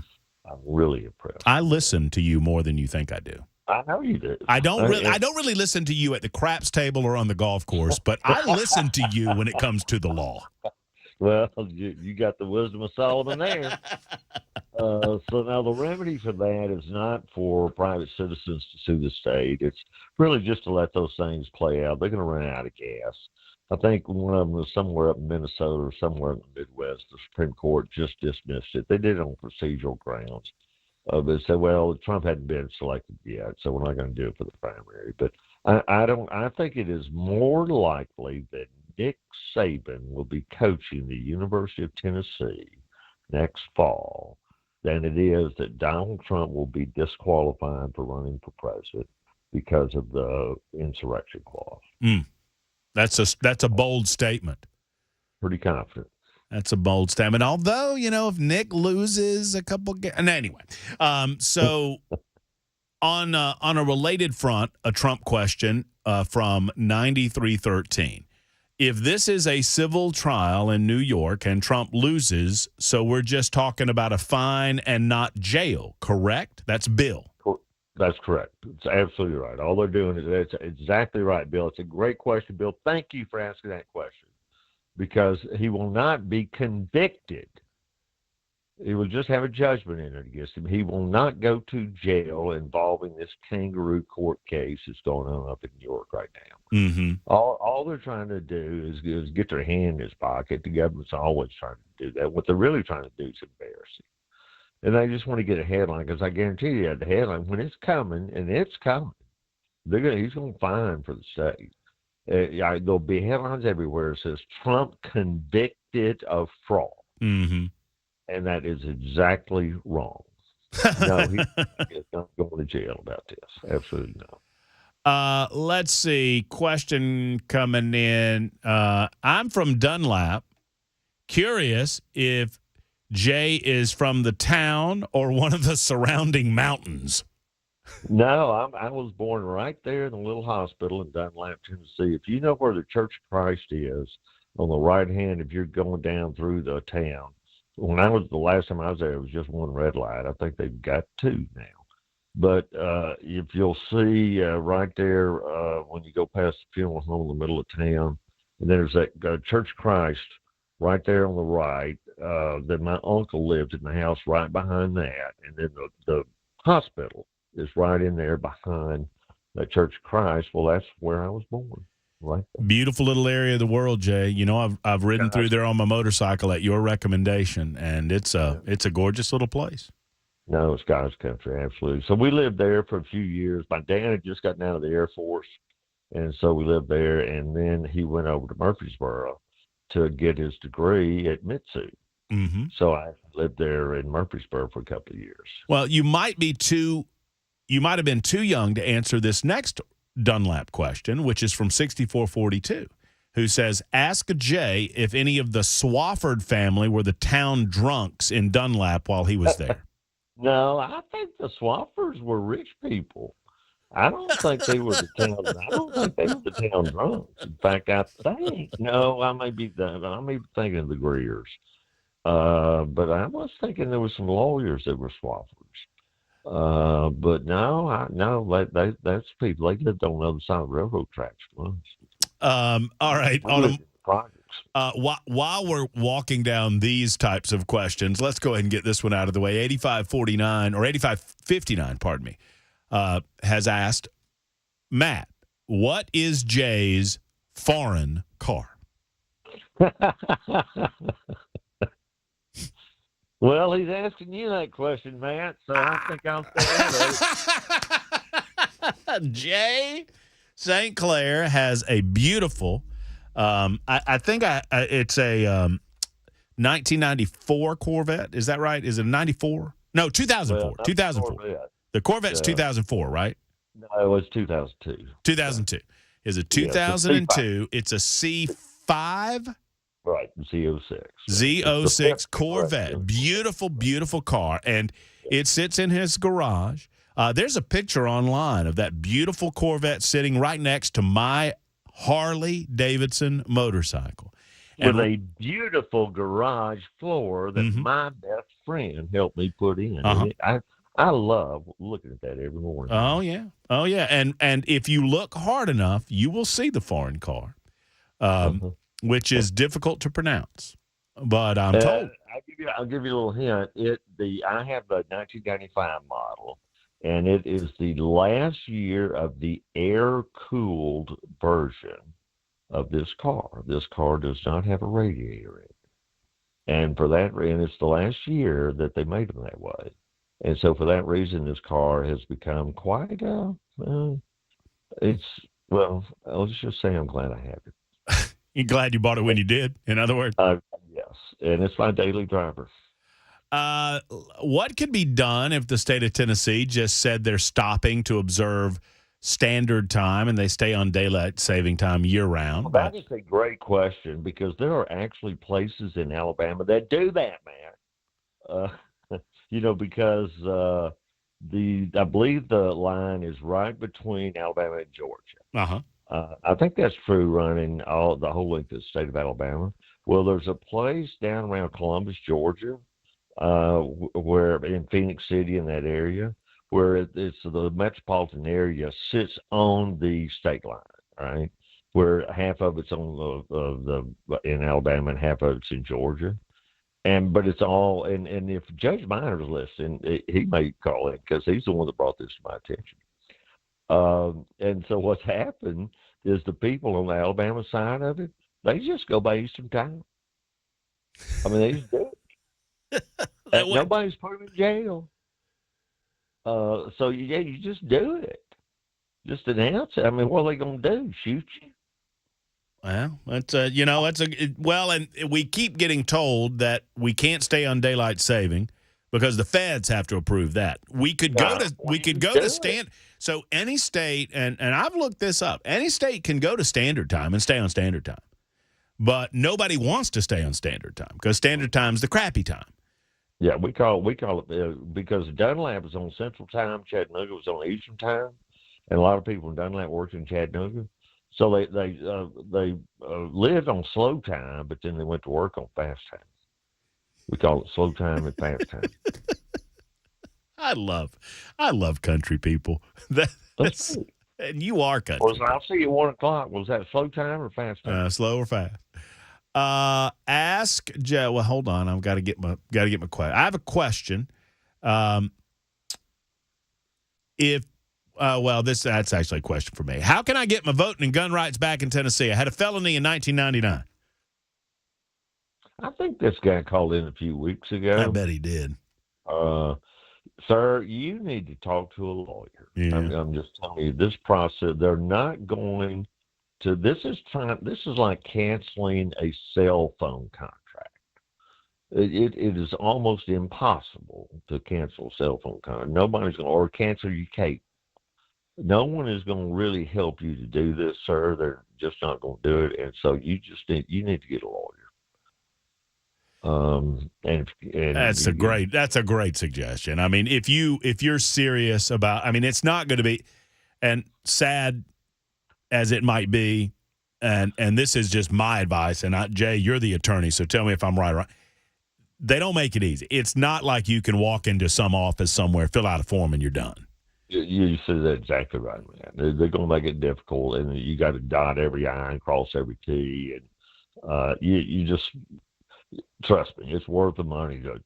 I'm really impressed. I listen to you more than you think I do. I know you do. I don't really listen to you at the craps table or on the golf course, but I listen to you when it comes to the law. Well, you got the wisdom of Solomon there. So now the remedy for that is not for private citizens to sue the state. It's really just to let those things play out. They're going to run out of gas. I think one of them was somewhere up in Minnesota or somewhere in the Midwest. The Supreme Court just dismissed it. They did it on procedural grounds. But said, well, Trump hadn't been selected yet, so we're not going to do it for the primary. But I think it is more likely that Nick Saban will be coaching the University of Tennessee next fall than it is that Donald Trump will be disqualified for running for president because of the insurrection clause. That's a bold statement. Pretty confident. That's a bold statement. Although, if Nick loses a couple and anyway. So on a related front, a Trump question from 9313. If this is a civil trial in New York and Trump loses, so we're just talking about a fine and not jail, correct? That's Bill. That's correct. It's absolutely right. All they're doing is that's exactly right, Bill. It's a great question, Bill. Thank you for asking that question, because he will not be convicted. He will just have a judgment entered against him. He will not go to jail involving this kangaroo court case that's going on up in New York right now. Mm-hmm. All they're trying to do is get their hand in his pocket. The government's always trying to do that. What they're really trying to do is embarrass him. And they just want to get a headline, because I guarantee you the headline, when it's coming, and it's coming, he's going to fine for the state. There'll be headlines everywhere that says Trump convicted of fraud. Mm-hmm. And that is exactly wrong. No, he is not going to jail about this. Absolutely not. Let's see. Question coming in. I'm from Dunlap. Curious if Jay is from the town or one of the surrounding mountains. No, I was born right there in the little hospital in Dunlap, Tennessee. If you know where the Church of Christ is, on the right hand, if you're going down through the town. When I was the last time I was there, it was just one red light. I think they've got two now. But if you'll see right there when you go past the funeral home in the middle of town, and there's that Church of Christ right there on the right. That my uncle lived in the house right behind that, and then the hospital is right in there behind the Church of Christ. Well, that's where I was born. Right there. Beautiful little area of the world, Jay. You know, I've ridden through there on my motorcycle at your recommendation, and it's a gorgeous little place. No, it's God's country, absolutely. So we lived there for a few years. My dad had just gotten out of the Air Force, and so we lived there. And then he went over to Murfreesboro to get his degree at Mitsu. Mm-hmm. So I lived there in Murfreesboro for a couple of years. Well, you might have been too young to answer this next Dunlap question, which is from 6442, who says, ask Jay if any of the Swafford family were the town drunks in Dunlap while he was there. No, I think the Swaffords were rich people. I don't think they were the town. I don't think they were the town drunks. In fact, I may be thinking of the Greers. But I was thinking there were some lawyers that were Swaffords. But no, that's people. They lived on the other side of the railroad tracks. All right. While we're walking down these types of questions, let's go ahead and get this one out of the way. 8559, pardon me, has asked, Matt, what is Jay's foreign car? Well, he's asking you that question, Matt, so I think I'll say that. Jay StClair has a beautiful, I think it's a 1994 Corvette. Is that right? Is it a 94? No, 2004. Well, 2004. Corvette. The Corvette's 2004, right? No, it was 2002. 2002. Is a 2002. It's a C5. Right, Z06. Z06 Corvette. Beautiful, beautiful car. And it sits in his garage. There's a picture online of that beautiful Corvette sitting right next to my Harley Davidson motorcycle. With a beautiful garage floor that my best friend helped me put in. I love looking at that every morning. Oh, yeah. Oh, yeah. And if you look hard enough, you will see the foreign car. Which is difficult to pronounce, but I'm told. I'll give you a little hint. I have the 1995 model, and it is the last year of the air-cooled version of this car. This car does not have a radiator in it, and for that reason, it's the last year that they made them that way. And so, for that reason, this car has become quite let's just say I'm glad I have it. You're glad you bought it when you did, in other words? Yes, and it's my daily driver. What could be done if the state of Tennessee just said they're stopping to observe standard time and they stay on daylight saving time year-round? Well, that is a great question because there are actually places in Alabama that do that, man. Because I believe the line is right between Alabama and Georgia. Uh-huh. I think that's true running the whole length of the state of Alabama. Well, there's a place down around Columbus, Georgia, where in Phoenix City in that area, where it's the metropolitan area sits on the state line, right? Where half of it's on in Alabama and half of it's in Georgia. But it's all and if Judge Minor's listening, he may call in because he's the one that brought this to my attention. And so what's happened is the people on the Alabama side of it, they just go by Eastern time. I mean, they just do it. Nobody's put them in jail. So you just do it. Just announce it. I mean, what are they going to do? Shoot you? Well, and we keep getting told that we can't stay on daylight saving because the feds have to approve that. We could go to stand. So any state, and I've looked this up, any state can go to standard time and stay on standard time. But nobody wants to stay on standard time because standard time's the crappy time. Yeah, we call it because Dunlap is on Central Time, Chattanooga was on Eastern Time, and a lot of people in Dunlap worked in Chattanooga, so they lived on slow time, but then they went to work on fast time. We call it slow time and fast time. I love country people. That's and you are country. Well, I'll see you at 1:00. Was that slow time or fast time? Slow or fast? Ask Joe. Well, hold on. I've got to get my question. I have a question. That's actually a question for me. How can I get my voting and gun rights back in Tennessee? I had a felony in 1999. I think this guy called in a few weeks ago. I bet he did. Sir, you need to talk to a lawyer. Yeah. I'm just telling you, this process, they're not going to, this is like canceling a cell phone contract. It is almost impossible to cancel a cell phone contract. Nobody's going to, or cancel your cable. No one is going to really help you to do this, sir. They're just not going to do it. And so you need to get a lawyer. That's a great suggestion. I mean, if you're serious about, I mean, it's not going to be, and sad as it might be, and this is just my advice, and Jay, you're the attorney, so tell me if I'm right. They don't make it easy. It's not like you can walk into some office somewhere, fill out a form, and you're done. You said that exactly right, man. They're going to make it difficult, and you got to dot every I and cross every T, and you just trust me, it's worth the money to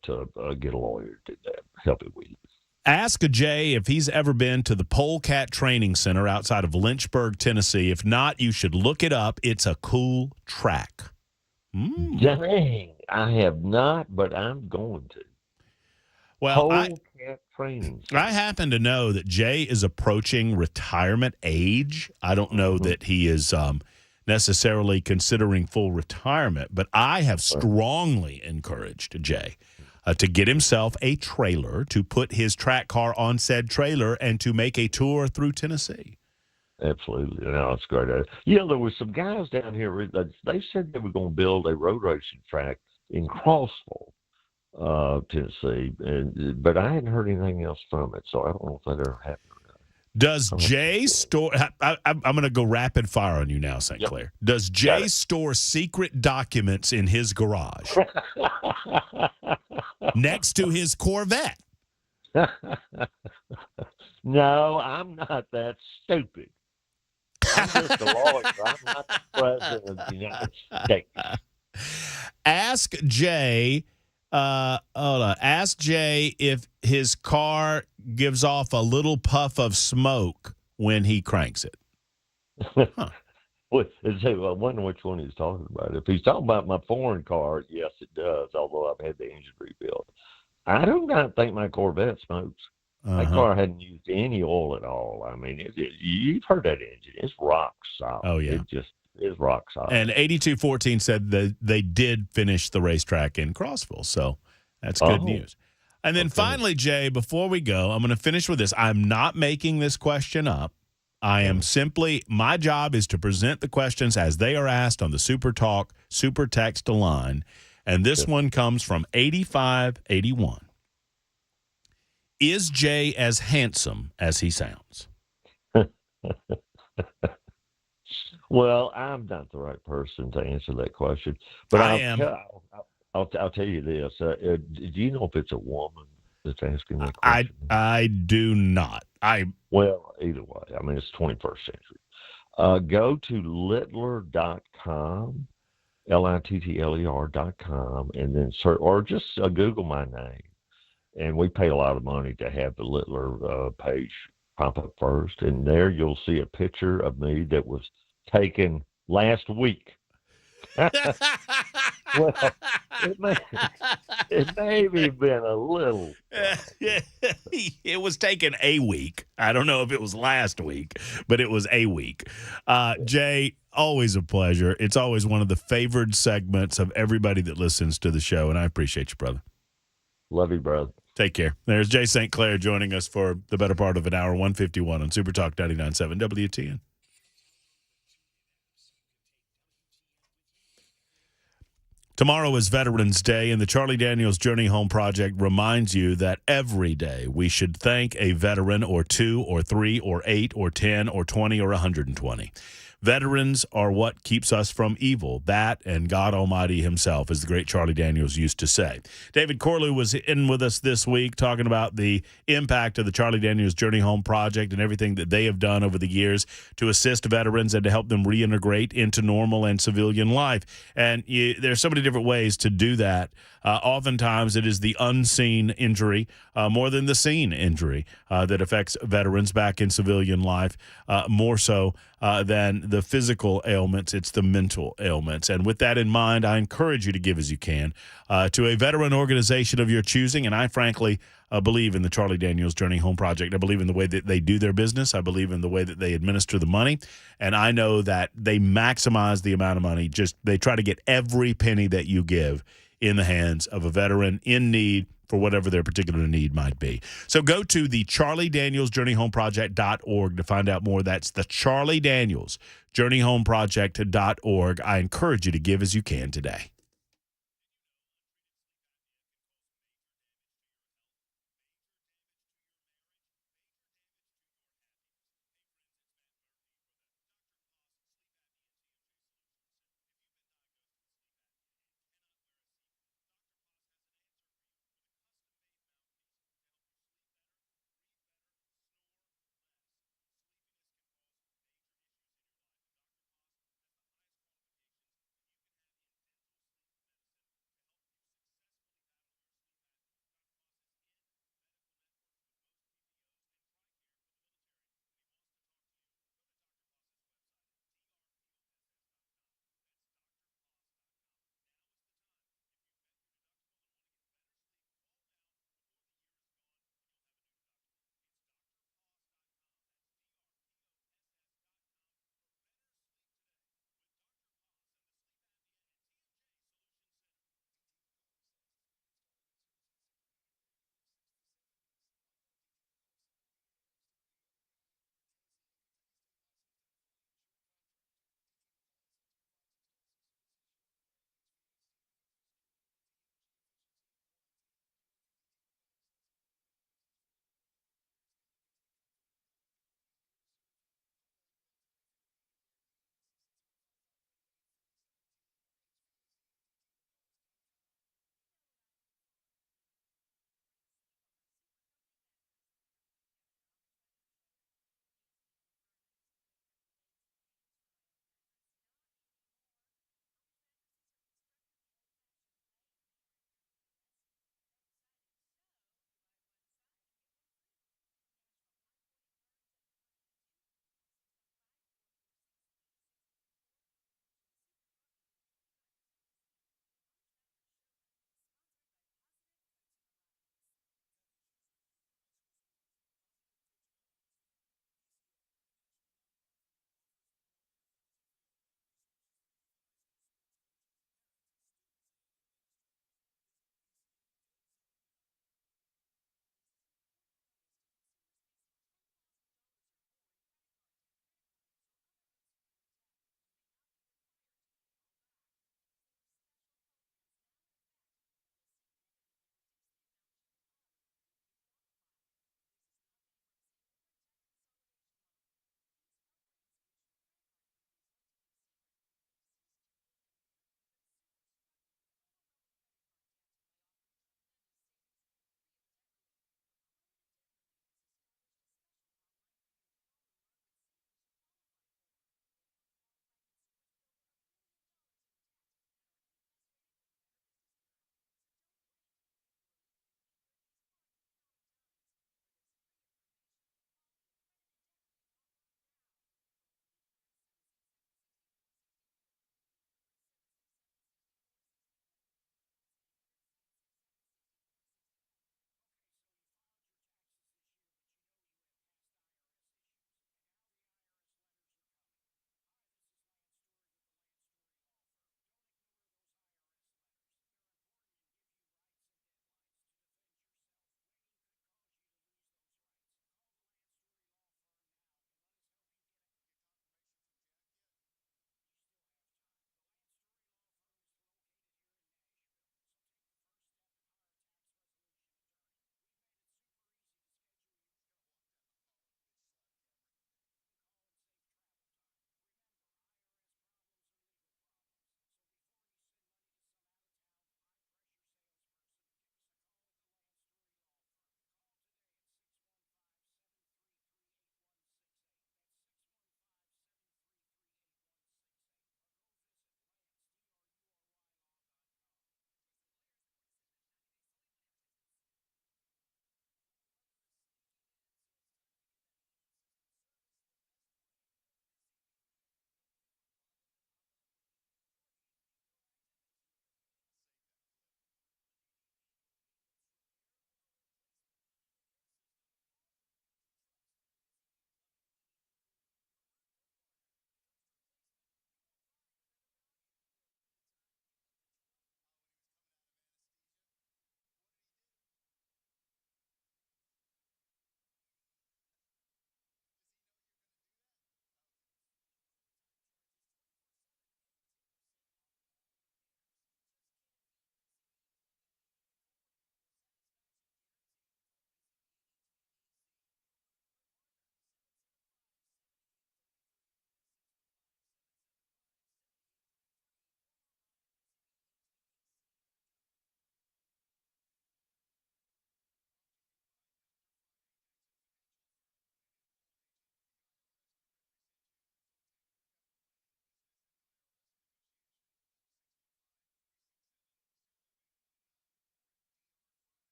get a lawyer to help it with you. Ask Jay if he's ever been to the Polecat Training Center outside of Lynchburg, Tennessee. If not, you should look it up. It's a cool track. Dang, I have not, but I'm going to. Well, Polecat Training Center. I happen to know that Jay is approaching retirement age. I don't know that he is necessarily considering full retirement, but I have strongly encouraged Jay to get himself a trailer, to put his track car on said trailer, and to make a tour through Tennessee. Absolutely. No, it's great. There was some guys down here, they said they were going to build a road racing track in Crossville, Tennessee, but I hadn't heard anything else from it, so I don't know if that ever happened. Does Jay store? I'm going to go rapid fire on you now, StClair. Yep. Does Jay store secret documents in his garage next to his Corvette? No, I'm not that stupid. I'm just a lawyer. I'm not the president of the United States. Ask Jay. Ask Jay if his car gives off a little puff of smoke when he cranks it. Huh. Well, I wonder which one he's talking about. If he's talking about my foreign car, yes, it does, although I've had the engine rebuilt. I do not think my Corvette smokes. My car hadn't used any oil at all. I mean, you've heard that engine. It's rock solid. Oh, yeah. It just is rock solid. And 8214 said that they did finish the racetrack in Crossville, so that's good news. And then finally, Jay, before we go, I'm going to finish with this. I'm not making this question up. I am simply, my job is to present the questions as they are asked on the Super Talk, Super Text line. And this one comes from 8581. Is Jay as handsome as he sounds? Well, I'm not the right person to answer that question, but I am. I'll tell you this. Do you know if it's a woman that's asking that question? I do not. Well, either way, I mean, it's 21st century. Go to littler.com, littler.com, and then search, or just Google my name. And we pay a lot of money to have the Littler page pop up first. And there you'll see a picture of me that was taken last week. Well, it may have been a little. It was taken a week. I don't know if it was last week, but it was a week. Jay, always a pleasure. It's always one of the favored segments of everybody that listens to the show, and I appreciate you, brother. Love you, brother. Take care. There's Jay StClair joining us for the better part of an hour, 151 on Super Talk 99.7 WTN. Tomorrow is Veterans Day, and the Charlie Daniels Journey Home Project reminds you that every day we should thank a veteran or 2 or 3 or 8 or 10 or 20 or 120. Veterans are what keeps us from evil. That and God Almighty himself, as the great Charlie Daniels used to say. David Corlew was in with us this week talking about the impact of the Charlie Daniels Journey Home Project and everything that they have done over the years to assist veterans and to help them reintegrate into normal and civilian life. And there's so many different ways to do that. Oftentimes it is the unseen injury more than the seen injury that affects veterans back in civilian life more so than the physical ailments. It's the mental ailments. And with that in mind, I encourage you to give as you can to a veteran organization of your choosing. And I frankly believe in the Charlie Daniels Journey Home Project. I believe in the way that they do their business. I believe in the way that they administer the money. And I know that they maximize the amount of money. They try to get every penny that you give in the hands of a veteran in need for whatever their particular need might be. So go to the CharlieDanielsJourneyHomeProject.org to find out more. That's the CharlieDanielsJourneyHomeProject.org. I encourage you to give as you can today.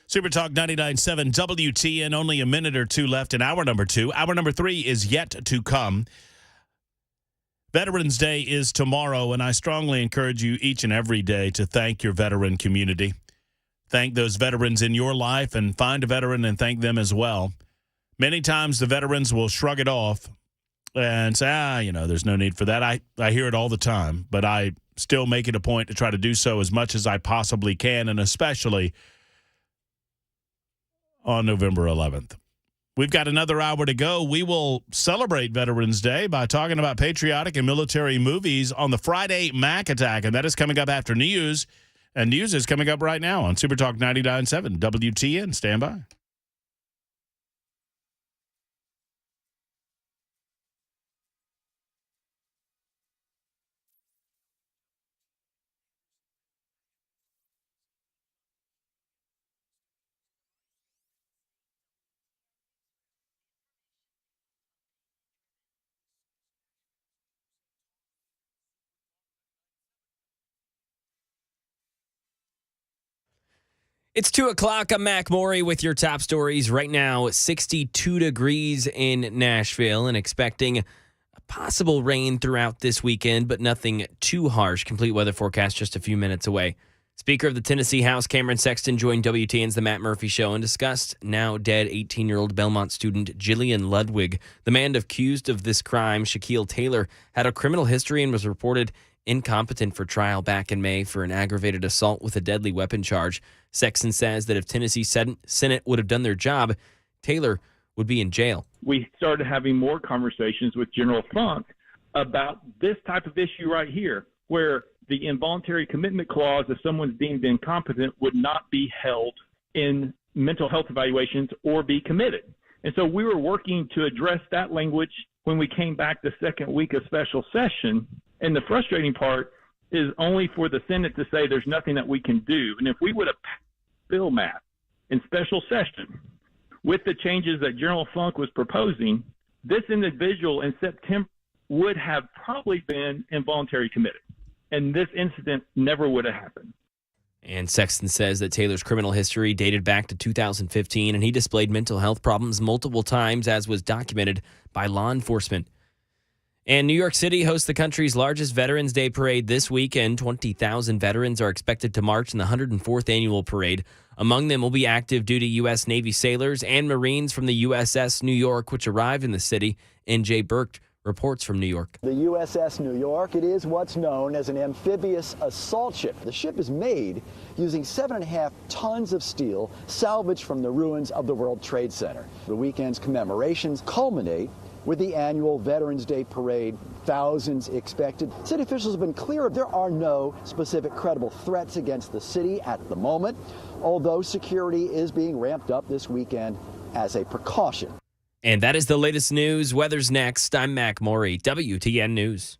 Super Talk 99.7 WTN, only a minute or two left in hour number 2. Hour number 3 is yet to come. Veterans Day is tomorrow, and I strongly encourage you each and every day to thank your veteran community. Thank those veterans in your life and find a veteran and thank them as well. Many times the veterans will shrug it off and say, there's no need for that. I hear it all the time, but I still make it a point to try to do so as much as I possibly can, and especially on November 11th. We've got another hour to go. We will celebrate Veterans Day by talking about patriotic and military movies on the Friday Mac Attack, and that is coming up after news. And news is coming up right now on Super Talk 99.7 WTN. Stand by. It's 2 o'clock. I'm Mac Morey with your top stories. Right now, 62 degrees in Nashville and expecting a possible rain throughout this weekend, but nothing too harsh. Complete weather forecast just a few minutes away. Speaker of the Tennessee House, Cameron Sexton, joined WTN's The Matt Murphy Show and discussed now dead 18-year-old Belmont student Jillian Ludwig. The man accused of this crime, Shaquille Taylor, had a criminal history and was reported incompetent for trial back in May for an aggravated assault with a deadly weapon charge. Sexton says that if Tennessee Senate would have done their job, Taylor would be in jail. We started having more conversations with General Funk about this type of issue right here, where the involuntary commitment clause, if someone's deemed incompetent, would not be held in mental health evaluations or be committed. And so we were working to address that language when we came back the second week of special session. And the frustrating part is only for the Senate to say there's nothing that we can do. And if we would have passed the bill, Matt, in special session with the changes that General Funk was proposing, this individual in September would have probably been involuntary committed. And this incident never would have happened. And Sexton says that Taylor's criminal history dated back to 2015, and he displayed mental health problems multiple times, as was documented by law enforcement. And New York City hosts the country's largest Veterans Day parade this weekend. 20,000 veterans are expected to march in the 104th annual parade. Among them will be active duty U.S. Navy sailors and Marines from the USS New York, which arrived in the city. N.J. Burke reports from New York. The USS New York, it is what's known as an amphibious assault ship. The ship is made using 7.5 tons of steel salvaged from the ruins of the World Trade Center. The weekend's commemorations culminate with the annual Veterans Day parade. Thousands expected. City officials have been clear there are no specific credible threats against the city at the moment, although security is being ramped up this weekend as a precaution. And that is the latest news. Weather's next. I'm Mac Morey, WTN News.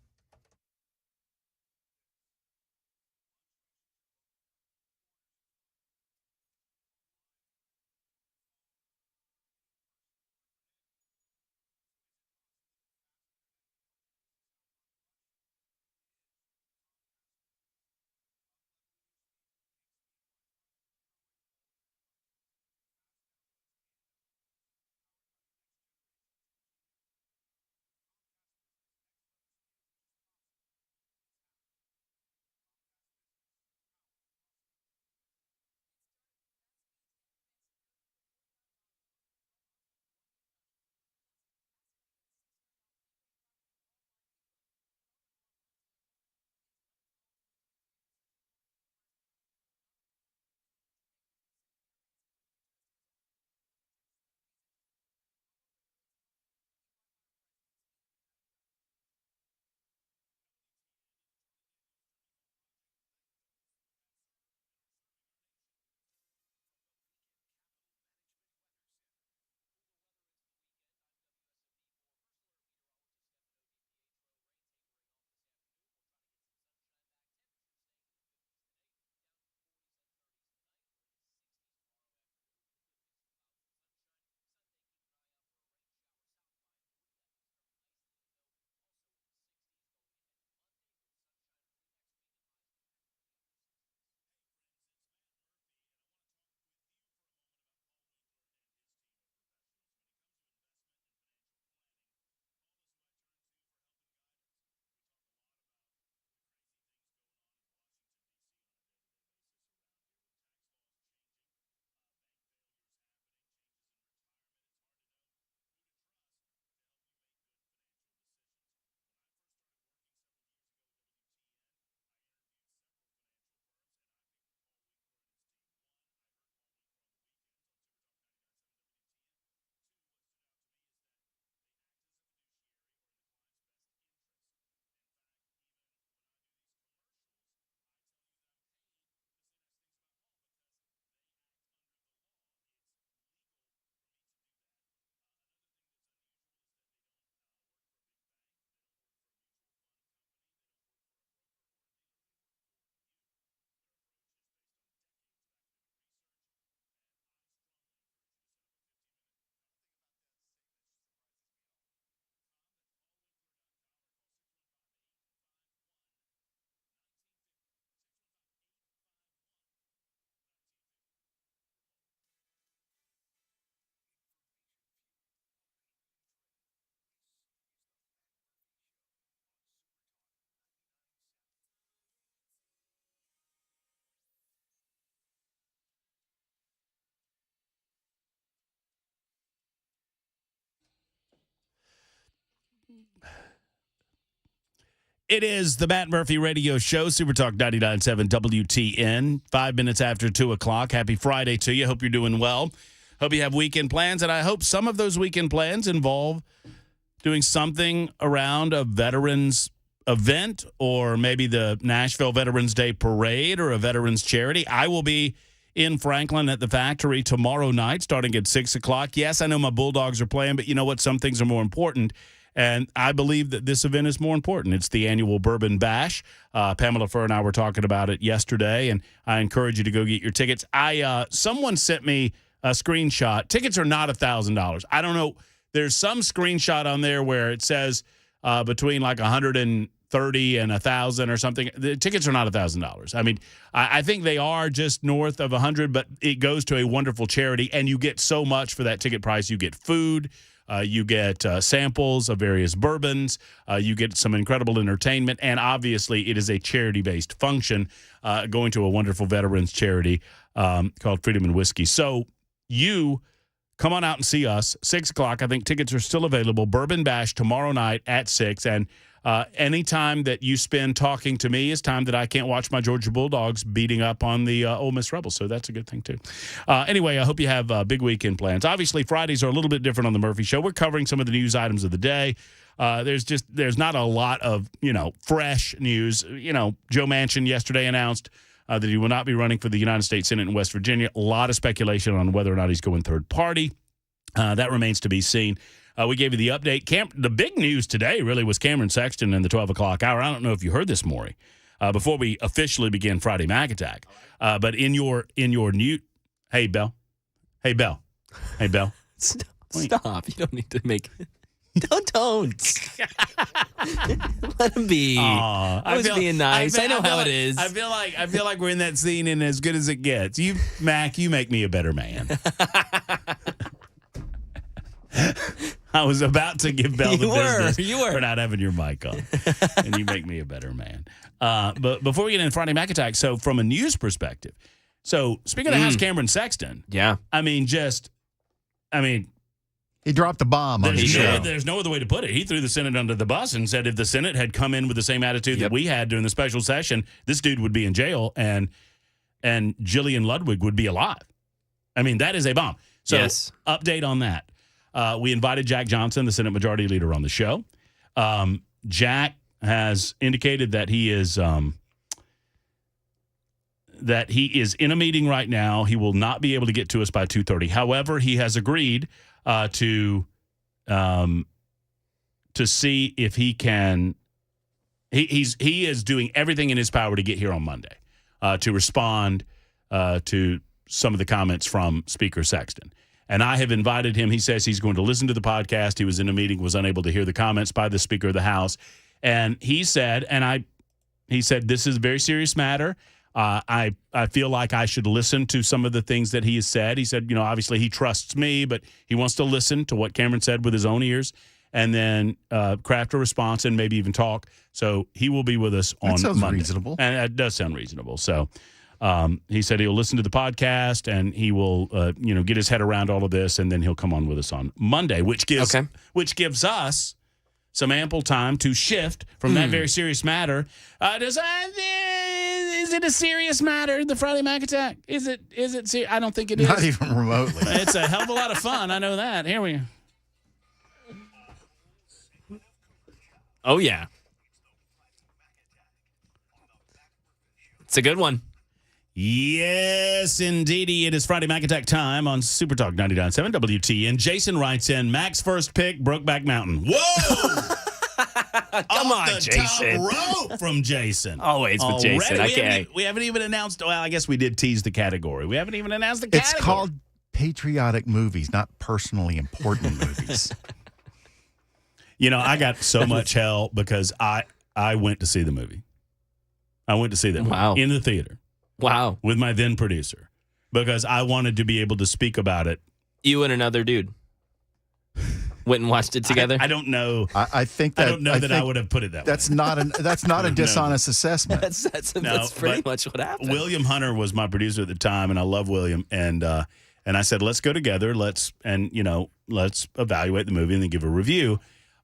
It is the Matt Murphy Radio Show, Super Talk 99.7 WTN, 5 minutes after 2 o'clock. Happy Friday to you. Hope you're doing well. Hope you have weekend plans, and I hope some of those weekend plans involve doing something around a veterans event or maybe the Nashville Veterans Day Parade or a veterans charity. I will be in Franklin at the factory tomorrow night starting at 6 o'clock. Yes, I know my Bulldogs are playing, but you know what? Some things are more important. And I believe that this event is more important. It's the annual Bourbon Bash. Pamela Furr and I were talking about it yesterday, and I encourage you to go get your tickets. Someone sent me a screenshot. Tickets are not $1,000. I don't know. There's some screenshot on there where it says between like $130 and $1,000 or something. The tickets are not $1,000. I mean, I think they are just north of $100, but it goes to a wonderful charity, and you get so much for that ticket price. You get food. You get samples of various bourbons. You get some incredible entertainment. And obviously, it is a charity-based function going to a wonderful veterans charity called Freedom and Whiskey. So you come on out and see us. 6 o'clock. I think tickets are still available. Bourbon Bash tomorrow night at 6. And any time that you spend talking to me is time that I can't watch my Georgia Bulldogs beating up on the Ole Miss Rebels. So that's a good thing, too. Anyway, I hope you have big weekend plans. Obviously, Fridays are a little bit different on the Murphy Show. We're covering some of the news items of the day. There's not a lot of, fresh news. Joe Manchin yesterday announced that he will not be running for the United States Senate in West Virginia. A lot of speculation on whether or not he's going third party. That remains to be seen. We gave you the update. The big news today really was Cameron Sexton in the 12 o'clock hour. I don't know if you heard this, Maury, before we officially begin Friday Mac Attack. But in your new, hey, Bell. Stop. You don't need to make Don't. Let him be. I was being nice. I know how it is. I feel like we're in that scene and as good as it gets. You make me a better man. I was about to give Bell the business for not having your mic on, and you make me a better man. But before we get into Friday Mac Attack, so from a news perspective, so speaking of the House, Cameron Sexton, yeah, he dropped the bomb on his show. There's no other way to put it. He threw the Senate under the bus and said if the Senate had come in with the same attitude that we had during the special session, this dude would be in jail and Jillian Ludwig would be alive. I mean, that is a bomb. So update on that. We invited Jack Johnson, the Senate Majority Leader, on the show. Jack has indicated that he is in a meeting right now. He will not be able to get to us by 2:30. However, he has agreed to see if he can. He is doing everything in his power to get here on Monday to respond to some of the comments from Speaker Sexton. And I have invited him. He says he's going to listen to the podcast. He was in a meeting, was unable to hear the comments by the Speaker of the House. And he said, this is a very serious matter. I feel like I should listen to some of the things that he has said. He said, obviously he trusts me, but he wants to listen to what Cameron said with his own ears and then craft a response and maybe even talk. So he will be with us on Monday. That sounds reasonable. And it does sound reasonable. So he said he'll listen to the podcast and he will, get his head around all of this, and then he'll come on with us on Monday, which gives us some ample time to shift from that very serious matter. Is it a serious matter, the Friday Mac Attack? Is it? I don't think it is. Not even remotely. It's a hell of a lot of fun. I know that. Here we go. Oh, yeah. It's a good one. Yes, indeedy. It is Friday Mac Attack time on Super Talk 99.7 WTN. Jason writes in, Mac's first pick, Brokeback Mountain. Whoa! Come on, Jason. Top rope from Jason. Always with Jason. We haven't even announced, well, I guess we did tease the category. We haven't even announced the category. It's called patriotic movies, not personally important movies. I got so much hell because I went to see the movie. I went to see that movie in the theater. Wow. With my then producer, because I wanted to be able to speak about it. You and another dude went and watched it together? I don't know. I think that I would have put it that way. That's not a dishonest assessment. That's pretty much what happened. William Hunter was my producer at the time, and I love William. And I said, let's go together. Let's evaluate the movie and then give a review.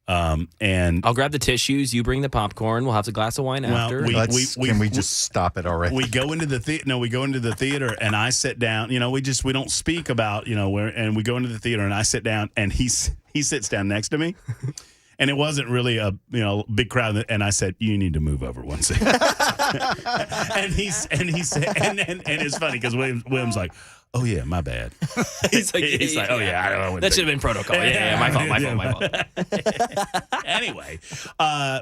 And I'll grab the tissues. You bring the popcorn. We'll have a glass of wine after. Can we just stop it already? We go into the theater. No, we go into the theater, and I sit down. We don't speak about and we go into the theater, and I sit down, and he sits down next to me. And it wasn't really a big crowd, and I said, "You need to move over one second." and he said, and it's funny because William's like, "Oh yeah, my bad." He's like, "Oh yeah, I don't know." That should have been protocol. Yeah, my fault. Anyway,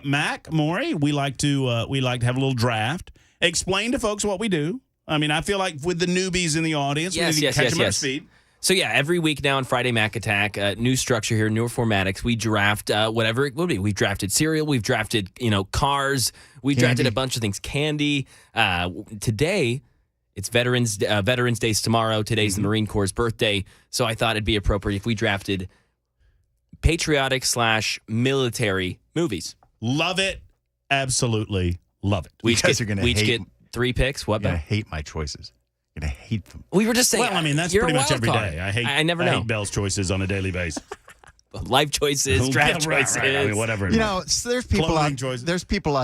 Mac, Maury, we like to have a little draft. Explain to folks what we do. I mean, I feel like with the newbies in the audience, we need to catch them up to speed. So, every week now on Friday Mac Attack, new structure here, new formatics. We draft whatever it will be. We've drafted cereal. We've drafted, cars. We drafted a bunch of things. Candy. Today, it's Veterans Day's tomorrow. Today's the Marine Corps' birthday. So I thought it'd be appropriate if we drafted patriotic/military movies. Love it. Absolutely love it. You guys are going to get 3 picks. What? You're going to hate my choices. You're going to hate them. We were just saying. Well, I mean, that's pretty much every day. I never know. I hate Bell's choices on a daily basis. Life choices, draft choices. Right. I mean, whatever. There's people out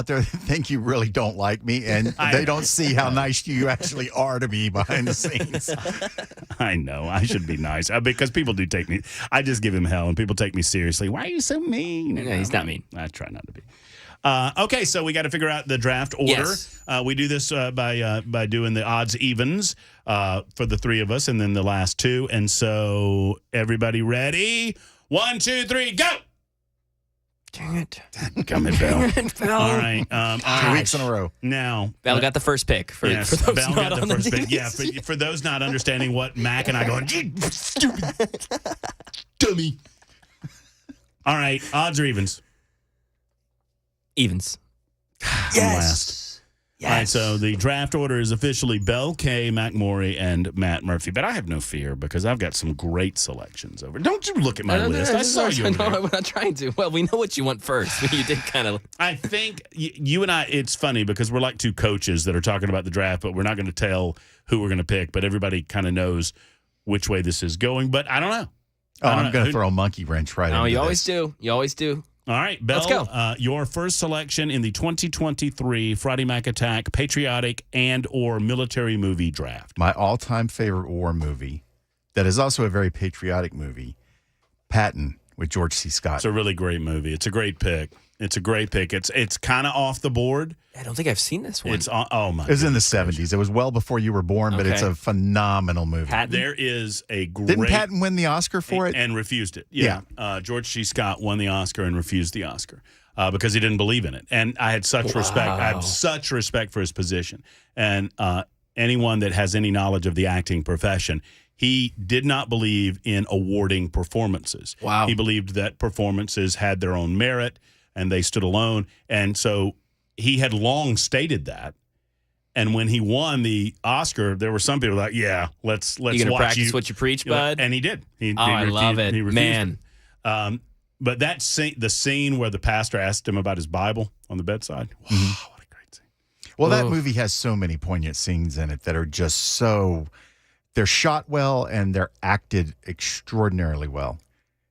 there that think you really don't like me, and they don't see how nice you actually are to me behind the scenes. I know. I should be nice because people do take me. I just give him hell, and people take me seriously. Why are you so mean? Yeah, he's not mean. I try not to be. Okay, so we got to figure out the draft order. Yes. We do this by doing the odds evens for the 3 of us, and then the last 2. And so, everybody ready? 1, 2, 3, go! Dang it! Come in, Bell. All right. 2 weeks in a row. Now, Bell got the first pick. For those Bell not got on the first team. pick. Yeah, for those not understanding what Mac and I going, you stupid dummy. All right, odds or evens? Evens. Last. All right, so the draft order is officially Bell, Kay, Mac Maury, and Matt Murphy. But I have no fear because I've got some great selections over. Don't you look at my list. I saw you over there. I'm not trying to. Well, we know what you want first. You did kind of. I think you and I, it's funny because we're like 2 coaches that are talking about the draft, but we're not going to tell who we're going to pick. But everybody kind of knows which way this is going. But I don't know. I'm going to throw a monkey wrench right into this. You always do. You always do. All right, Bell, let's go. Your first selection in the 2023 Friday Mac Attack Patriotic and/or military movie draft. My all-time favorite war movie that is also a very patriotic movie, Patton with George C. Scott. It's a really great movie. It's a great pick. It's kind of off the board. I don't think I've seen this one. It's oh my. It was in the 70s. It was well before you were born, but it's a phenomenal movie. Patton? There is a great. Didn't Patton win the Oscar for it? And refused it. Yeah. George C. Scott won the Oscar and refused the Oscar because he didn't believe in it. And I had such respect. I have such respect for his position. And anyone that has any knowledge of the acting profession, he did not believe in awarding performances. Wow. He believed that performances had their own merit and they stood alone. And so he had long stated that. And when he won the Oscar, there were some people like, yeah, let's you gonna watch practice what you preach, bud? And he did. I love it. He refused Man. it. But that the scene where the pastor asked him about his Bible on the bedside, wow, what a great scene. Well, that movie has so many poignant scenes in it that are just so, they're shot well and they're acted extraordinarily well.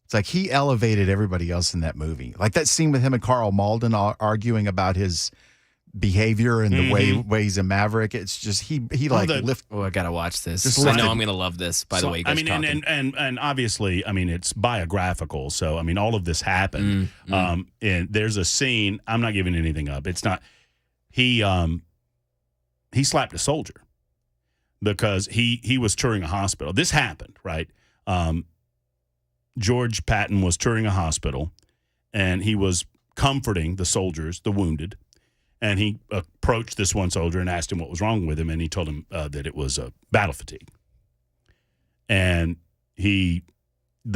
It's like he elevated everybody else in that movie. Like that scene with him and Carl Malden arguing about his behavior and the way he's a maverick. It's just he lift. Oh, I gotta watch this. Just I know I'm gonna love this. By the way, you guys I mean, and obviously, I mean, it's biographical. So I mean, all of this happened. And there's a scene. I'm not giving anything up. It's not. He slapped a soldier because he was touring a hospital. This happened, right? George Patton was touring a hospital, and he was comforting the soldiers, the wounded. And he approached this one soldier and asked him what was wrong with him, and he told him that it was battle fatigue. And the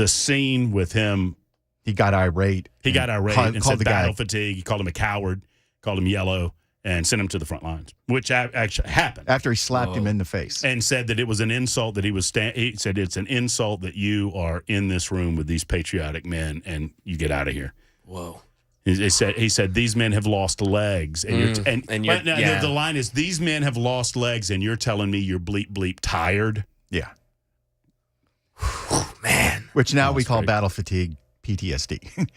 scene with him, he got irate. And said battle fatigue. He called him a coward, called him yellow, and sent him to the front lines, which actually happened. After he slapped him in the face. And said that it was an insult that he said it's an insult that you are in this room with these patriotic men and you get out of here. Whoa. He said these men have lost legs. The line is, these men have lost legs and you're telling me you're bleep tired? Yeah. Man. Which now we call battle fatigue PTSD.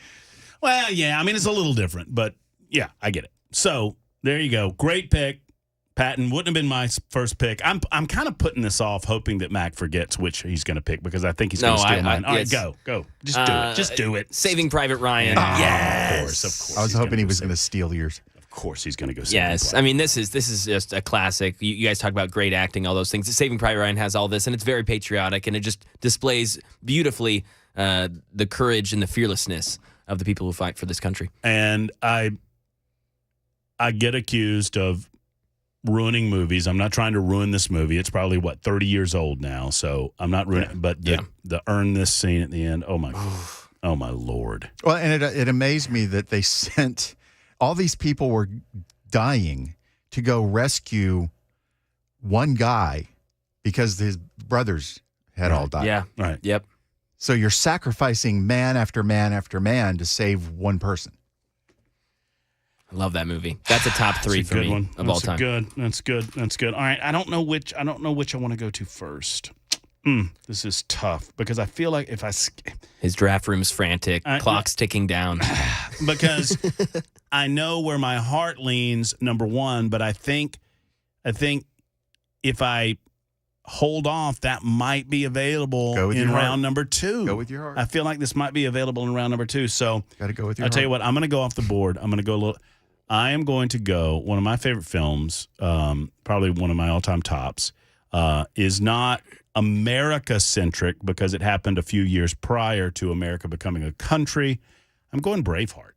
Well, yeah, I mean, it's a little different, but yeah, I get it. So there you go. Great pick. Patton wouldn't have been my first pick. I'm kind of putting this off, hoping that Mac forgets which he's going to pick because I think he's going to steal mine. All right, go. Just do it. Just do it. Saving Private Ryan. Yes. Of course. I was hoping he was going to steal yours. Of course he's going to go. Yes. I mean, this is just a classic. You guys talk about great acting, all those things. Saving Private Ryan has all this, and it's very patriotic, and it just displays beautifully the courage and the fearlessness of the people who fight for this country. And I get accused of ruining movies. I'm not trying to ruin this movie. It's probably 30 years old now, so I'm not ruining. But the earn this scene at the end. Oh my Lord. Well, and it amazed me that they sent all these people were dying to go rescue one guy because his brothers had all died. Yeah. Right. Yep. So you're sacrificing man after man after man to save one person. I love that movie. That's a top 3 for me of all time. That's good. All right. I don't know which I want to go to first. This is tough because I feel like if his draft room's frantic, clock's ticking down. Because I know where my heart leans, number one, but I think if I hold off, that might be available in round number 2. Go with your heart. I feel like this might be available in round number 2. So got to go with your heart. I'll tell you what, I'm going to go off the board. I'm going to go a little. I am going to go, one of my favorite films, probably one of my all-time tops, is not America-centric because it happened a few years prior to America becoming a country. I'm going Braveheart.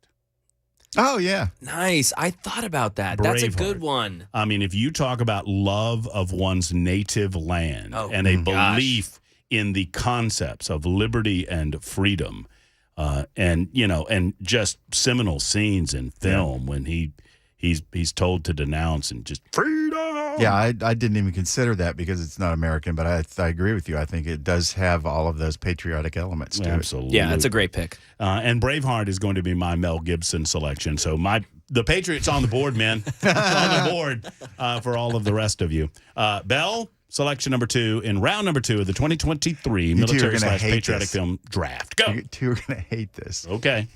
Oh, yeah. Nice. I thought about that. That's a good one. I mean, if you talk about love of one's native land and a belief in the concepts of liberty and freedom, and just seminal scenes in film when he's told to denounce and just freedom. Yeah, I didn't even consider that because it's not American, but I agree with you. I think it does have all of those patriotic elements to Absolutely. it. Yeah, that's a great pick. And Braveheart is going to be my Mel Gibson selection. So the Patriots on the board, man. It's on the board for all of the rest of you. Bell, selection number 2 in round number 2 of the 2023 military/patriotic film draft. Go. You two are going to hate this. Okay.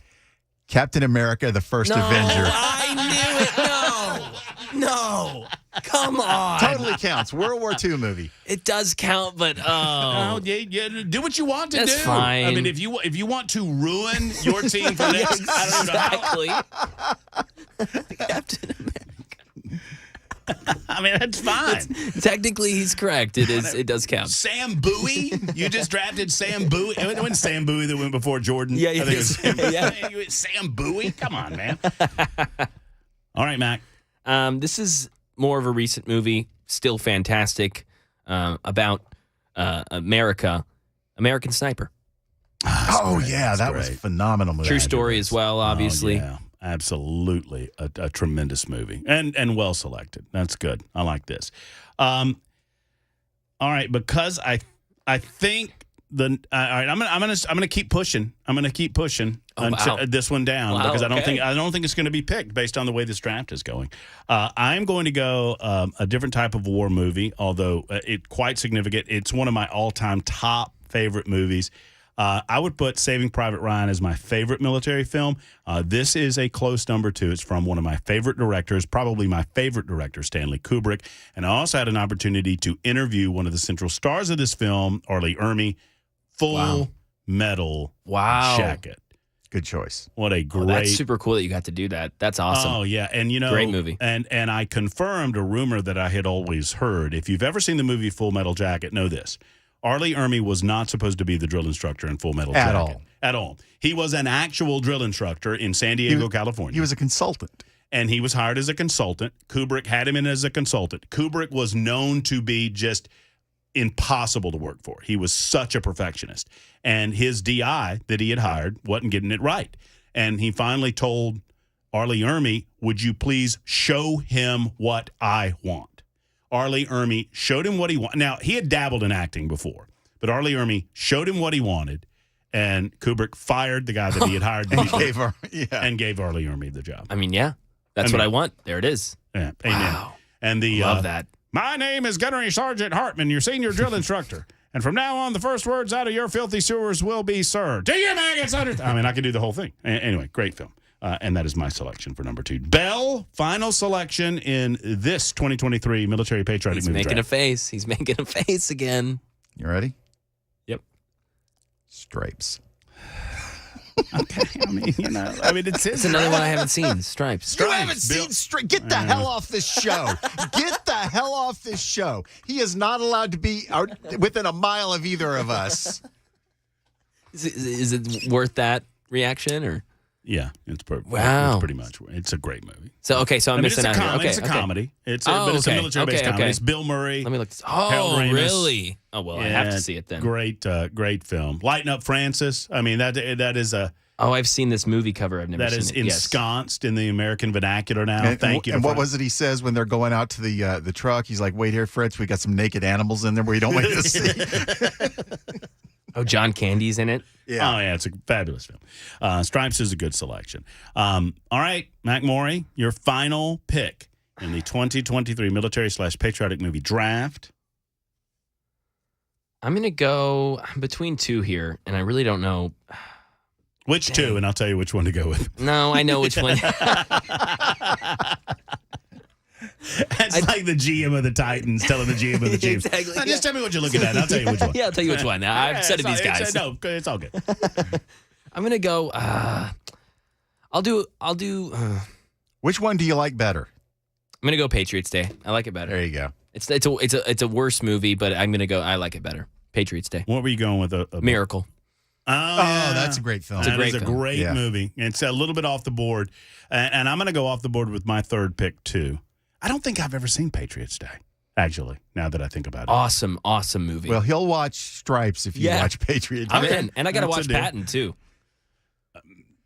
Captain America, the First Avenger. I knew it. No. Come on. Totally counts. World War II movie. It does count, but do what you want to do. That's fine. I mean, if you want to ruin your team for this, exactly. Captain America. I mean, that's fine. Technically, he's correct. It does count. Sam Bowie? You just drafted Sam Bowie? It wasn't Sam Bowie that went before Jordan. Yeah, I think it was Sam Bowie? Come on, man. All right, Mac. This is more of a recent movie, still fantastic, about American Sniper. Oh, yeah, that was a phenomenal movie. True story as well, obviously. Oh, yeah. Absolutely a tremendous movie and well selected. That's good. I like this. All right, because I think all right, I'm gonna keep pushing. I'm gonna keep pushing until this one down because I don't think it's going to be picked based on the way this draft is going. I'm going to go a different type of war movie, although it's quite significant. It's one of my all-time top favorite movies. I would put Saving Private Ryan as my favorite military film. This is a close number 2. It's from one of my favorite directors, probably my favorite director, Stanley Kubrick. And I also had an opportunity to interview one of the central stars of this film, Arlie Ermy, full metal jacket. Good choice. What a great... that's super cool that you got to do that. That's awesome. Oh, yeah. And, great movie. And I confirmed a rumor that I had always heard. If you've ever seen the movie Full Metal Jacket, know this. Arlie Ermy was not supposed to be the drill instructor in Full Metal Jacket. At all. He was an actual drill instructor in San Diego, California. He was a consultant. And he was hired as a consultant. Kubrick had him in as a consultant. Kubrick was known to be just impossible to work for. He was such a perfectionist. And his DI that he had hired wasn't getting it right. And he finally told Arlie Ermy, would you please show him what I want? Arlie Ermy showed him what he wanted. Now, he had dabbled in acting before, but Arlie Ermy showed him what he wanted, and Kubrick fired the guy that he had hired and gave Arlie Ermy the job. I mean, yeah, that's what I want. There it is. Yeah, amen. Wow. And love that. My name is Gunnery Sergeant Hartman, your senior drill instructor. And from now on, the first words out of your filthy sewers will be, sir. Do your maggots under... I mean, I could do the whole thing. Anyway, great film. And that is my selection for number 2. Bell, final selection in this 2023 Military Patriotic Movie He's making Draft. a face. He's making a face again. You ready? Yep. Stripes. Okay, it's another one I haven't seen. Stripes. You haven't seen Stripes. Get the hell off this show. Get the hell off this show. He is not allowed to be within a mile of either of us. Is it worth that reaction or? Yeah, it's pretty much. It's a great movie. So I'm missing out here. Okay, it's a comedy. It's a military-based comedy. It's Bill Murray. Let me look. Harold Ramis. Really? Oh well, I have to see it then. Great film. Lighten Up Francis. I mean that is a. Oh, I've seen this movie cover. I've never seen it. That is ensconced in the American vernacular now. Thank you. And what was it he says when they're going out to the truck? He's like, "Wait here, Fritz. We got some naked animals in there where you don't want to see." Oh, John Candy's in it? Yeah. Oh, yeah, it's a fabulous film. Stripes is a good selection. All right, Mac Morey, your final pick in the 2023 Military/Patriotic Movie Draft. I'm going to go between 2 here, and I really don't know. Which 2, and I'll tell you which one to go with. No, I know which one. It's like the GM of the Titans telling the GM of the Chiefs. Exactly. Just tell me what you're looking at. I'll tell you which one. Yeah, I'll tell you which one. I've said to these guys. No, it's all good. I'm gonna go. I'll do. Which one do you like better? I'm gonna go Patriots Day. I like it better. There you go. It's a worse movie, but I'm gonna go. I like it better. Patriots Day. What were you going with? A Miracle. Oh, yeah. That's a great film. It's a great movie. It's a little bit off the board, and I'm gonna go off the board with my third pick too. I don't think I've ever seen Patriots Day, actually, now that I think about it. Awesome movie. Well, he'll watch Stripes if you watch Patriots Day. I'm in. And I got to watch Patton, too.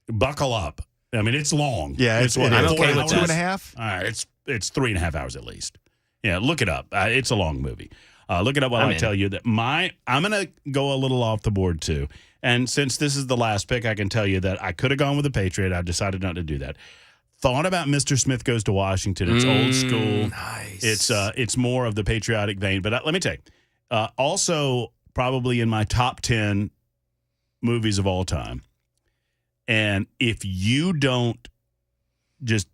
Buckle up. I mean, it's long. Yeah, it's I'm okay with 2.5. All right, it's 3.5 hours at least. Yeah, look it up. It's a long movie. Look it up while I tell you that I'm going to go a little off the board, too. And since this is the last pick, I can tell you that I could have gone with the Patriot. I decided not to do that. Thought about Mr. Smith Goes to Washington. It's old school. Nice. It's more of the patriotic vein. But let me tell you, also probably in my top 10 movies of all time. And if you don't just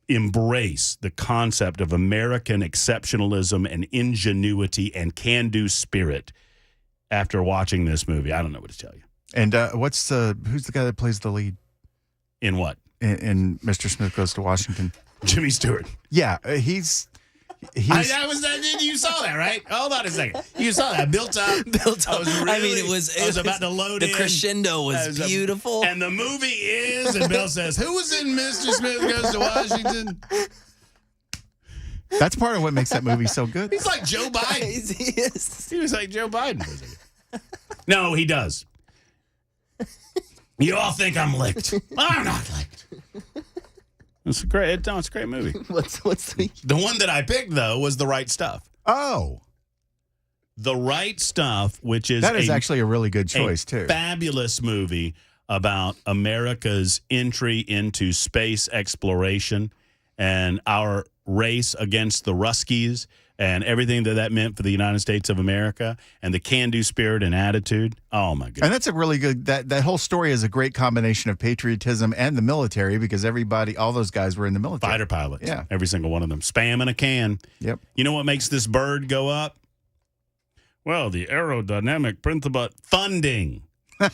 embrace the concept of American exceptionalism and ingenuity and can-do spirit after watching this movie, I don't know what to tell you. And who's the guy that plays the lead? In what? In Mr. Smith Goes to Washington. Jimmy Stewart. Yeah, you saw that, right? Hold on a second. You saw that built up. I was about to load the in. The crescendo was beautiful. And the movie is, and Bill says, who was in Mr. Smith Goes to Washington? That's part of what makes that movie so good. He's like Joe Biden. He was like Joe Biden. No, he does. You all think I'm licked. I'm not licked. It's a great movie. What's the one that I picked though was The Right Stuff. Oh, The Right Stuff, which is actually a really good choice too. Fabulous movie about America's entry into space exploration and our race against the Ruskies and everything that meant for the United States of America and the can-do spirit and attitude. Oh, my goodness. And that's a really good, that whole story is a great combination of patriotism and the military because all those guys were in the military. Fighter pilots. Yeah. Every single one of them. Spam in a can. Yep. You know what makes this bird go up? Well, the aerodynamic principle funding.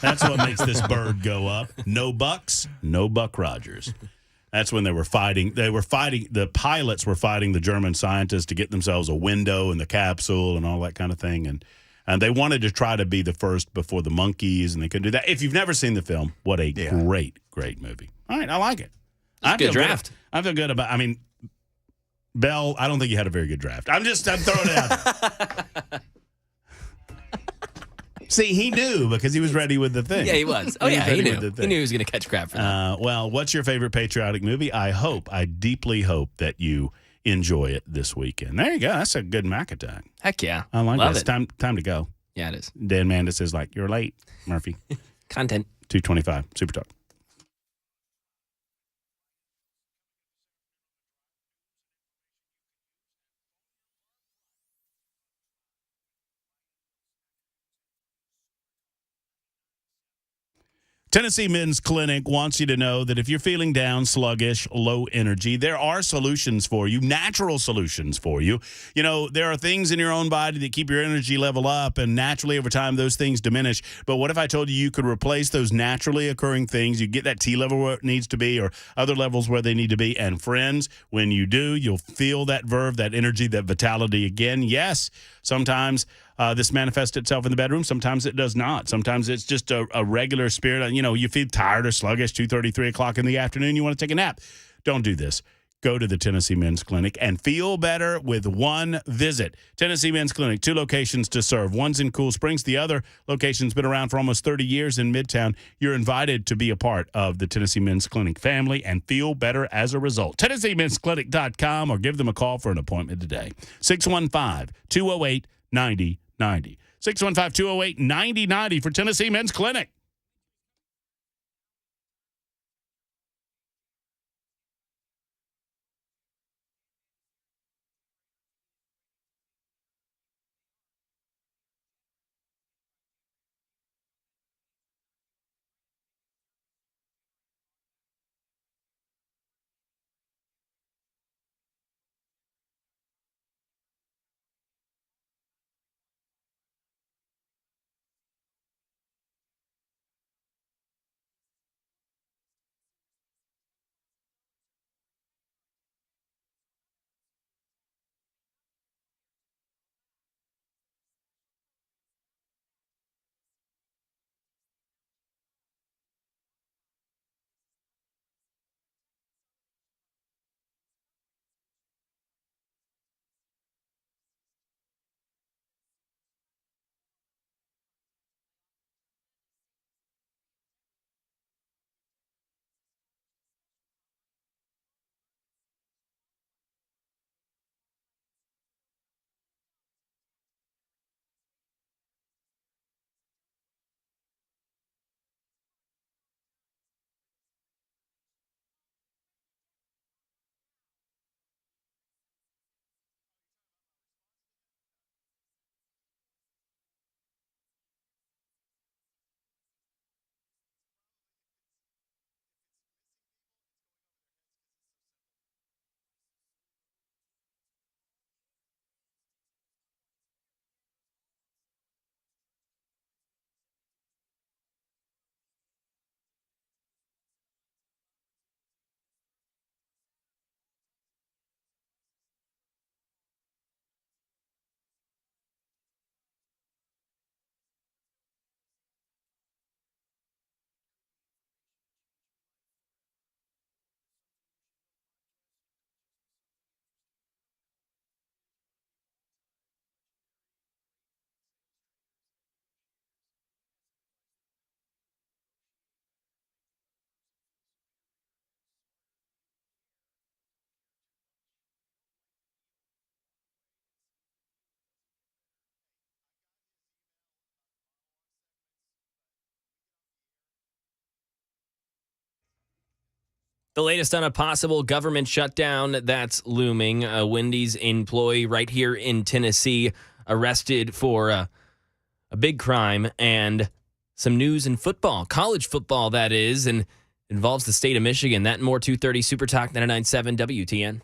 That's what makes this bird go up. No Bucks, no Buck Rogers. That's when they were fighting. The pilots were fighting the German scientists to get themselves a window in the capsule and all that kind of thing. And they wanted to try to be the first before the monkeys, and they couldn't do that. If you've never seen the film, what a great, great movie. All right, I like it. Good draft. I feel good about Bell, I don't think you had a very good draft. I'm throwing it out there. See, he knew because he was ready with the thing. Yeah, he was. Oh, yeah, he knew. He knew he was going to catch crap for that. Well, what's your favorite patriotic movie? I deeply hope that you enjoy it this weekend. There you go. That's a good Mac attack. Heck yeah. I like Love that. it. It's time to go. Yeah, it is. Dan Mandis is like, you're late, Murphy. Content. 225. Super Talk. Tennessee Men's Clinic wants you to know that if you're feeling down, sluggish, low energy, there are solutions for you, natural solutions for you. You know, there are things in your own body that keep your energy level up, and naturally over time those things diminish. But what if I told you could replace those naturally occurring things? You get that T level where it needs to be or other levels where they need to be. And friends, when you do, you'll feel that verve, that energy, that vitality again. Yes, sometimes this manifests itself in the bedroom. Sometimes it does not. Sometimes it's just a regular spirit. You know, you feel tired or sluggish, 2:30, 3 o'clock in the afternoon. You want to take a nap. Don't do this. Go to the Tennessee Men's Clinic and feel better with one visit. Tennessee Men's Clinic, 2 locations to serve. One's in Cool Springs. The other location's been around for almost 30 years in Midtown. You're invited to be a part of the Tennessee Men's Clinic family and feel better as a result. TennesseeMen'sClinic.com or give them a call for an appointment today. 615-208-9090. 615-208-9090 for Tennessee Men's Clinic. The latest on a possible government shutdown that's looming. A Wendy's employee right here in Tennessee arrested for a big crime, and some news in football, college football that is, and involves the state of Michigan. That and more. 2:30 Super Talk 99.7 WTN.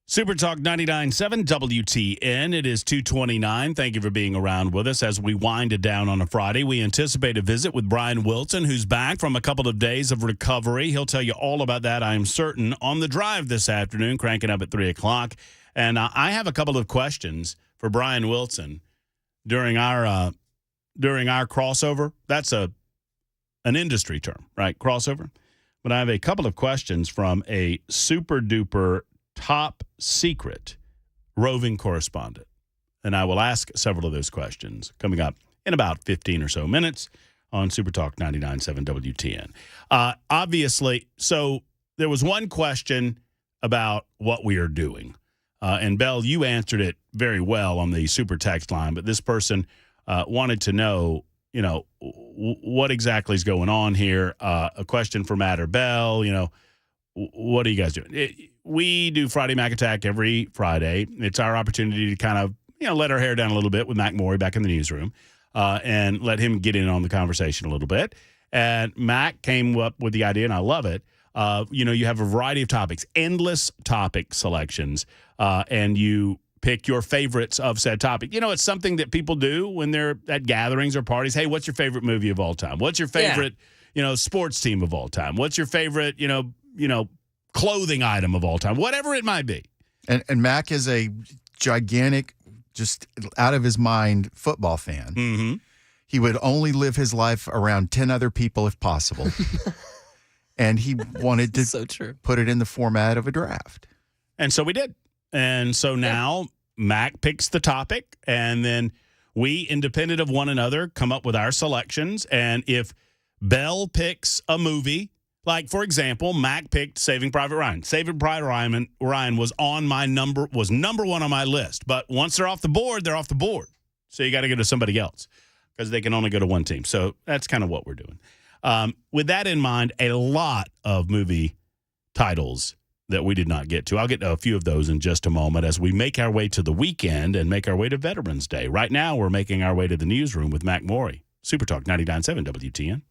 Super Talk 99.7 WTN. It is 2:29. Thank you for being around with us as we wind it down on a Friday. We anticipate a visit with Brian Wilson, who's back from a couple of days of recovery. He'll tell you all about that, I'm certain, on the drive this afternoon, cranking up at 3 o'clock. And I have a couple of questions for Brian Wilson during our crossover. That's an industry term, right? Crossover. But I have a couple of questions from a super duper top secret roving correspondent. And I will ask several of those questions coming up in about 15 or so minutes on Super Talk 99.7 WTN. Obviously, so there was one question about what we are doing. And, Bell, you answered it very well on the super text line, but this person wanted to know, what exactly is going on here. A question for Matt or Bell, what are you guys doing? we do Friday Mac Attack every Friday. It's our opportunity to kind of, let our hair down a little bit with Mac Morey back in the newsroom and let him get in on the conversation a little bit. And Mac came up with the idea, and I love it. You have a variety of topics, endless topic selections, and you pick your favorites of said topic. It's something that people do when they're at gatherings or parties. Hey, what's your favorite movie of all time? What's your favorite, sports team of all time? What's your favorite, clothing item of all time? Whatever it might be. And Mac is a gigantic, just out of his mind football fan. Mm-hmm. He would only live his life around 10 other people if possible. And he wanted to put it in the format of a draft. And so we did. And so now Mac picks the topic, and then we, independent of one another, come up with our selections. And if Bell picks a movie, like, for example, Mac picked Saving Private Ryan. Saving Private Ryan was number one on my list. But once they're off the board, they're off the board. So you got to go to somebody else because they can only go to one team. So that's kind of what we're doing. With that in mind, a lot of movie titles that we did not get to. I'll get to a few of those in just a moment as we make our way to the weekend and make our way to Veterans Day. Right now, we're making our way to the newsroom with Mac Morey. Super Talk 99.7 WTN.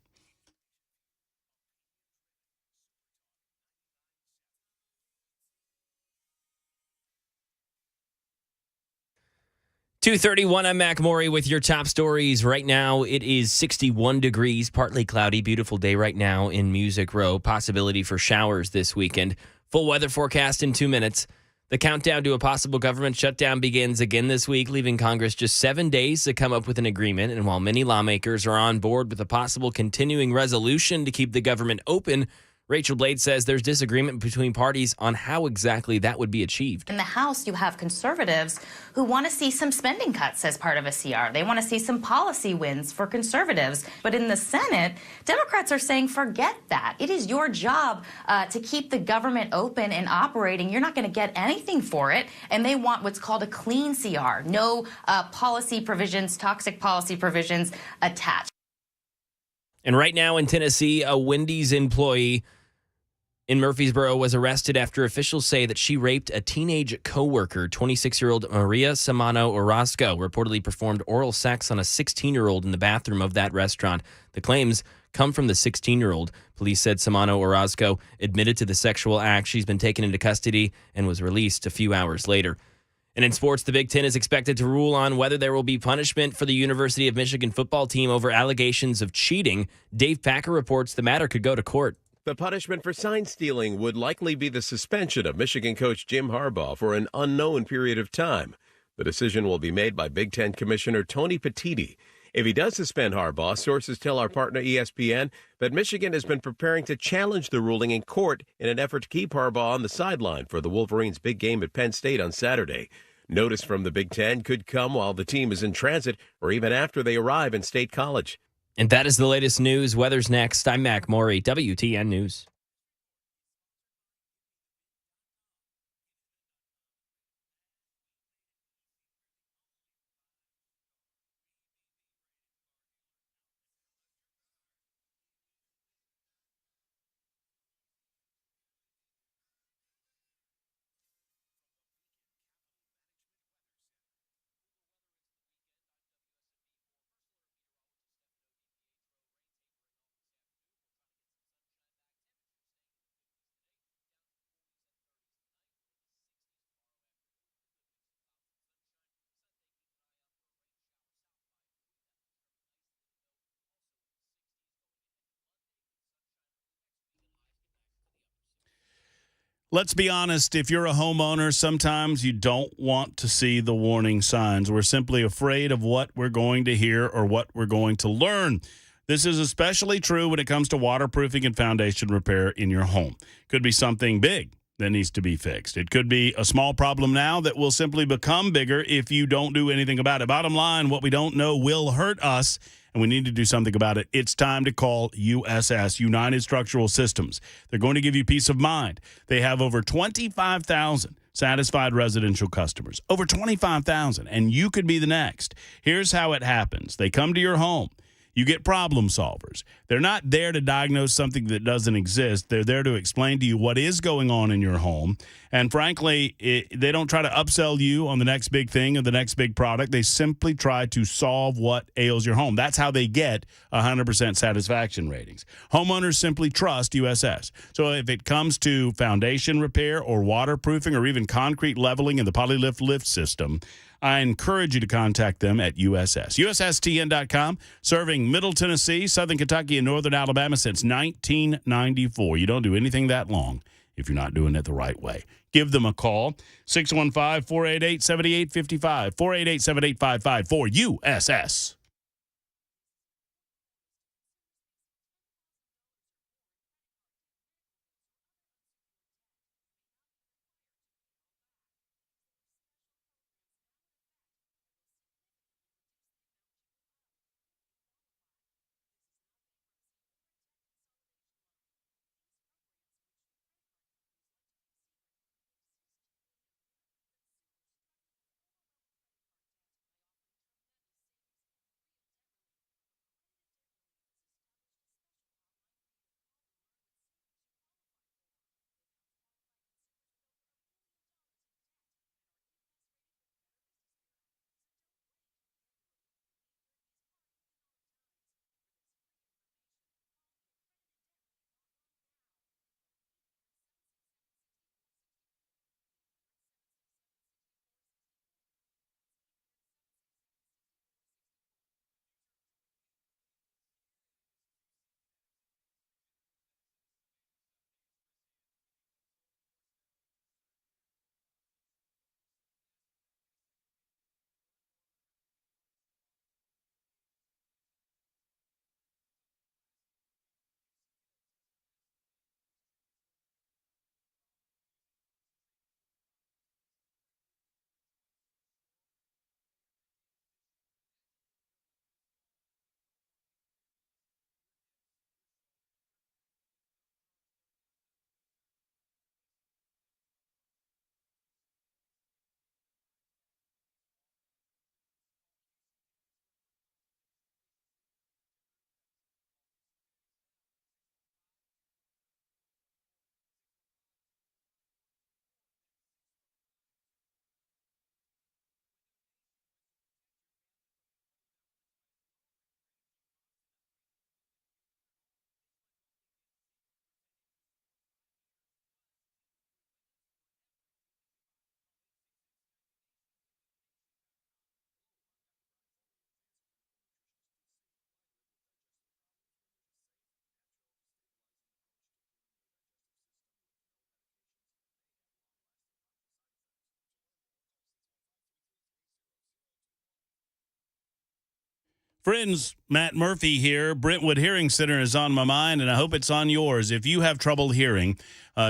.231, I'm Mac Morey with your top stories. Right now, it is 61 degrees, partly cloudy, beautiful day right now in Music Row. Possibility for showers this weekend. Full weather forecast in 2 minutes. The countdown to a possible government shutdown begins again this week, leaving Congress just 7 days to come up with an agreement. And while many lawmakers are on board with a possible continuing resolution to keep the government open, Rachel Blade says there's disagreement between parties on how exactly that would be achieved. In the House, you have conservatives who want to see some spending cuts as part of a CR. They want to see some policy wins for conservatives. But in the Senate, Democrats are saying, forget that. It is your job to keep the government open and operating. You're not going to get anything for it. And they want what's called a clean CR. No policy provisions, toxic policy provisions attached. And right now in Tennessee, a Wendy's employee in Murfreesboro was arrested after officials say that she raped a teenage coworker. 26-year-old Maria Samano Orozco reportedly performed oral sex on a 16-year-old in the bathroom of that restaurant. The claims come from the 16-year-old. Police said Samano Orozco admitted to the sexual act. She's been taken into custody and was released a few hours later. And in sports, the Big Ten is expected to rule on whether there will be punishment for the University of Michigan football team over allegations of cheating. Dave Packer reports the matter could go to court. The punishment for sign stealing would likely be the suspension of Michigan coach Jim Harbaugh for an unknown period of time. The decision will be made by Big Ten Commissioner Tony Petitti. If he does suspend Harbaugh, sources tell our partner ESPN that Michigan has been preparing to challenge the ruling in court in an effort to keep Harbaugh on the sideline for the Wolverines' big game at Penn State on Saturday. Notice from the Big Ten could come while the team is in transit or even after they arrive in State College. And that is the latest news. Weather's next. I'm Mac Morey, WTN News. Let's be honest, if you're a homeowner, sometimes you don't want to see the warning signs. We're simply afraid of what we're going to hear or what we're going to learn. This is especially true when it comes to waterproofing and foundation repair in your home. Could be something big that needs to be fixed. It could be a small problem now that will simply become bigger if you don't do anything about it. Bottom line, what we don't know will hurt us, and we need to do something about it. It's time to call USS, United Structural Systems. They're going to give you peace of mind. They have over 25,000 satisfied residential customers, over 25,000, and you could be the next. Here's how it happens. They come to your home. You get problem solvers. They're not there to diagnose something that doesn't exist. They're there to explain to you what is going on in your home. And frankly, they don't try to upsell you on the next big thing or the next big product. They simply try to solve what ails your home. That's how they get 100% satisfaction ratings. Homeowners simply trust USS. So if it comes to foundation repair or waterproofing or even concrete leveling in the Polylift lift system, I encourage you to contact them at USS. USSTN.com, serving Middle Tennessee, Southern Kentucky, and Northern Alabama since 1994. You don't do anything that long if you're not doing it the right way. Give them a call, 615-488-7855, 488-7855 for USS. Friends, Matt Murphy here. Brentwood Hearing Center is on my mind, and I hope it's on yours. If you have trouble hearing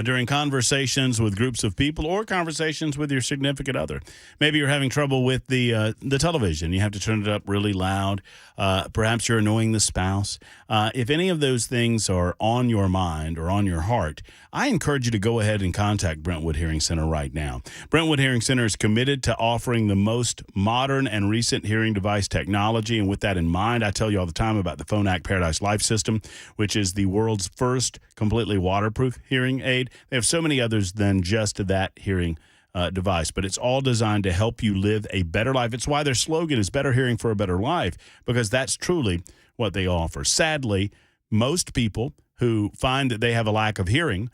during conversations with groups of people or conversations with your significant other, maybe you're having trouble with the television. You have to turn it up really loud. Perhaps you're annoying the spouse. If any of those things are on your mind or on your heart, I encourage you to go ahead and contact Brentwood Hearing Center right now. Brentwood Hearing Center is committed to offering the most modern and recent hearing device technology, and with that in mind, I tell you all the time about the Phonak Paradise Life System, which is the world's first completely waterproof hearing aid. They have so many others than just that hearing device, but it's all designed to help you live a better life. It's why their slogan is Better Hearing for a Better Life, because that's truly what they offer. Sadly, most people who find that they have a lack of hearing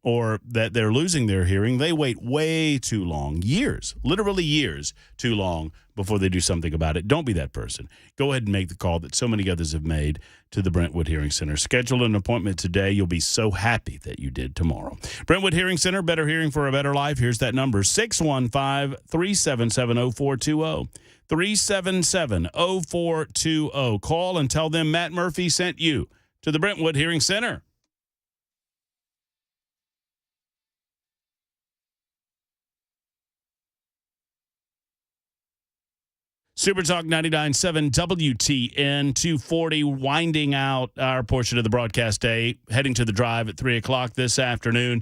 or that they're losing their hearing, they wait way too long, years, literally years too long before they do something about it. Don't be that person. Go ahead and make the call that so many others have made to the Brentwood Hearing Center. Schedule an appointment today. You'll be so happy that you did tomorrow. Brentwood Hearing Center, Better Hearing for a Better Life. Here's that number, 615-377-0420. 377-0420. Call and tell them Matt Murphy sent you to the Brentwood Hearing Center. Super Talk 99.7 WTN 240, winding out our portion of the broadcast day, heading to the drive at 3 o'clock this afternoon.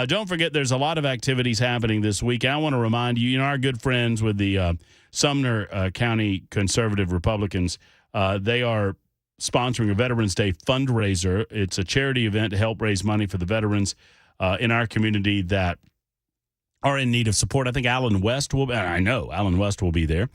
Don't forget, there's a lot of activities happening this week. I want to remind you, our good friends with the Sumner County Conservative Republicans They are sponsoring a Veterans Day fundraiser. It's a charity event to help raise money for the veterans in our community that are in need of support. I think Alan West will be there.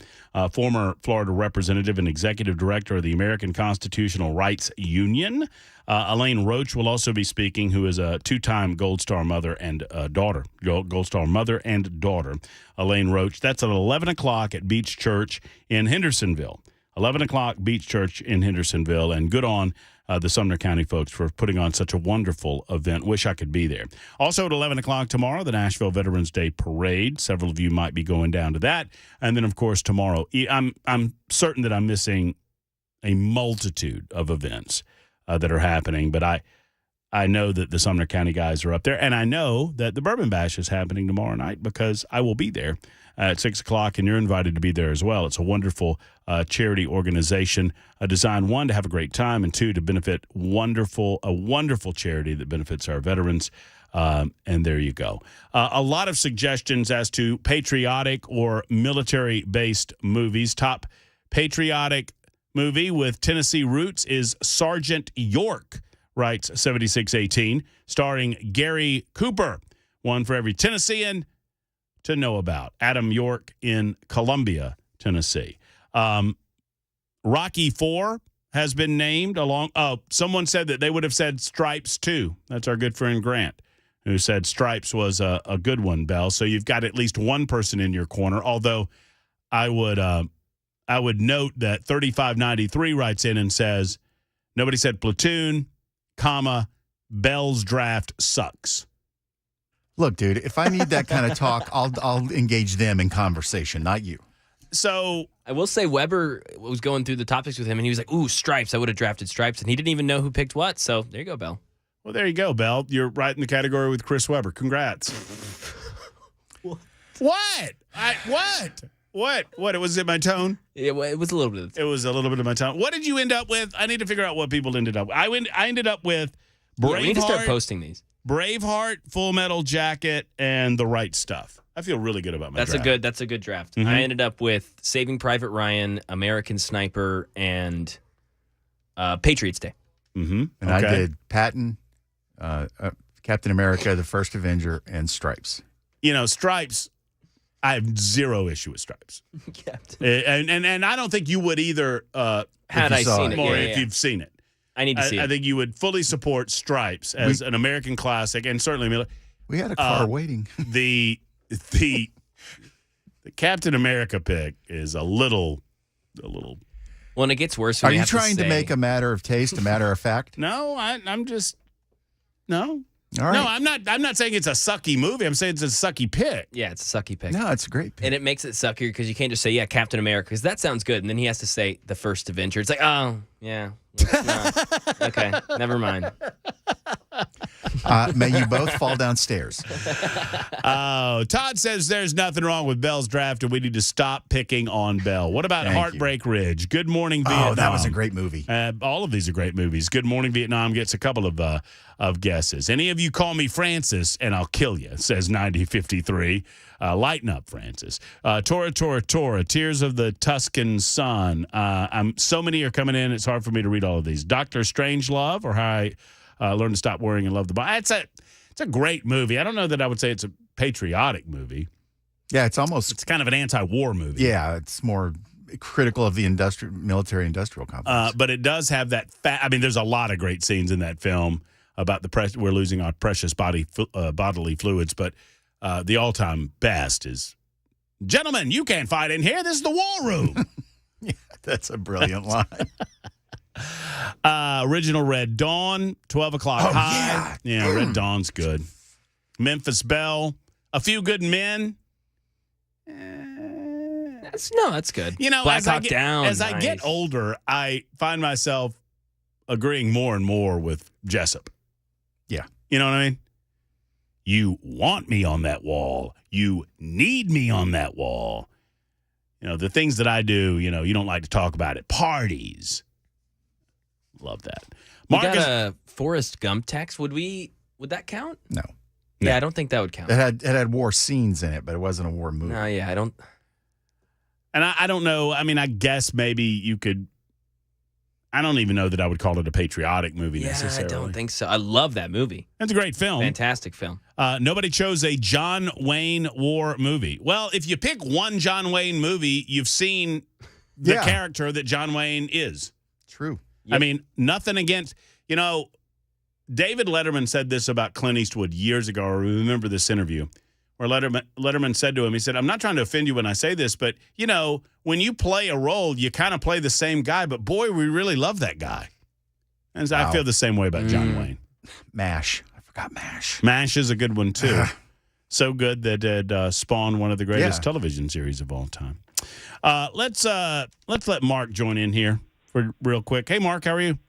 Former Florida representative and executive director of the American Constitutional Rights Union. Elaine Roach will also be speaking, who is a two-time Gold Star mother and daughter. Gold Star mother and daughter, Elaine Roach. That's at 11 o'clock at Beach Church in Hendersonville. 11 o'clock, Beach Church in Hendersonville. And good on the Sumner County folks for putting on such a wonderful event. Wish I could be there. Also at 11 o'clock tomorrow, the Nashville Veterans Day Parade. Several of you might be going down to that. And then, of course, tomorrow, I'm certain that I'm missing a multitude of events that are happening. But I know that the Sumner County guys are up there. And I know that the Bourbon Bash is happening tomorrow night because I will be there at 6 o'clock, and you're invited to be there as well. It's a wonderful charity organization designed, one, to have a great time, and two, to benefit a wonderful charity that benefits our veterans. And there you go. A lot of suggestions as to patriotic or military-based movies. Top patriotic movie with Tennessee roots is Sergeant York, writes 7618, starring Gary Cooper. One for every Tennessean to know about. Adam York in Columbia, Tennessee. Rocky IV has been named along. Someone said that they would have said Stripes too. That's our good friend Grant, who said Stripes was a good one, Bell. So you've got at least one person in your corner. Although I would note that 3593 writes in and says nobody said Platoon, Bell's draft sucks. Look, dude, if I need that kind of talk, I'll engage them in conversation, not you. So I will say Weber was going through the topics with him, and he was like, ooh, Stripes. I would have drafted Stripes. And he didn't even know who picked what. So there you go, Bell. Well, there you go, Bell. You're right in the category with Chris Weber. Congrats. What? What? It was in my tone? Yeah, well, it was a little bit. It was a little bit of my tone. What did you end up with? I need to figure out what people ended up with. I ended up with Braveheart. Yeah, we need to start posting these. Braveheart, Full Metal Jacket, and The Right Stuff. I feel really good about my draft. That's a good draft. Mm-hmm. I ended up with Saving Private Ryan, American Sniper, and Patriots Day. Mm-hmm. And I did Patton, Captain America, The First Avenger, and Stripes. You know, Stripes, I have zero issue with Stripes. And I don't think you would either had I seen it. Or Yeah, if you've seen it. I need to see it. I think you would fully support Stripes as an American classic, and certainly we had a car waiting. The Captain America pick is a little. Well, and it gets worse. Are you trying to make a matter of taste a matter of fact? No, I'm just no. All right. No, I'm not saying it's a sucky movie. I'm saying it's a sucky pick. Yeah, it's a sucky pick. No, it's a great pick. And it makes it suckier because you can't just say, yeah, Captain America, because that sounds good. And then he has to say the First Avenger. It's like, oh, yeah. It's not. Okay, never mind. May you both fall downstairs. Todd says there's nothing wrong with Bell's draft, and we need to stop picking on Bell. What about Heartbreak Ridge? Good Morning Vietnam. Oh, that was a great movie. All of these are great movies. Good Morning Vietnam gets a couple of guesses. Any of you call me Francis, and I'll kill you, says 9053. Lighten up, Francis. Tora, Tears of the Tuscan Sun. So many are coming in, it's hard for me to read all of these. Dr. Strangelove, or How I Learned to Stop Worrying and Love the Bible. It's a great movie. I don't know that I would say it's a patriotic movie. Yeah, it's kind of an anti-war movie. Yeah, it's more critical of the military-industrial complex. But it does have that there's a lot of great scenes in that film about we're losing our precious bodily fluids, but the all-time best is, gentlemen, you can't fight in here. This is the war room. Yeah, that's a brilliant line. Original Red Dawn, 12 O'Clock High. Yeah, Red Dawn's good. Memphis Belle, A Few Good Men. That's good. You know, Black Hawk Down. As I get older, I find myself agreeing more and more with Jessup. Yeah. You know what I mean? You want me on that wall. You need me on that wall. You know, the things that I do, you know, you don't like to talk about at parties. Love that. Marcus, we got a Forrest Gump text. Would that count? No. Yeah, I don't think that would count. It had war scenes in it, but it wasn't a war movie. No, yeah, I don't. And I don't know. I mean, I guess maybe you could I don't even know that I would call it a patriotic movie necessarily. I don't think so. I love that movie. It's a great film. Fantastic film. Nobody chose a John Wayne war movie. Well, if you pick one John Wayne movie, you've seen the character that John Wayne is. True. Yep. I mean, nothing against, David Letterman said this about Clint Eastwood years ago. I remember this interview where Letterman said to him, he said, I'm not trying to offend you when I say this, but, when you play a role, you kind of play the same guy, but boy, we really love that guy. And so I feel the same way about John Wayne. MASH. I forgot MASH. MASH is a good one, too. So good that it spawned one of the greatest television series of all time. Let's let Mark join in here for real quick. Hey, Mark, how are you?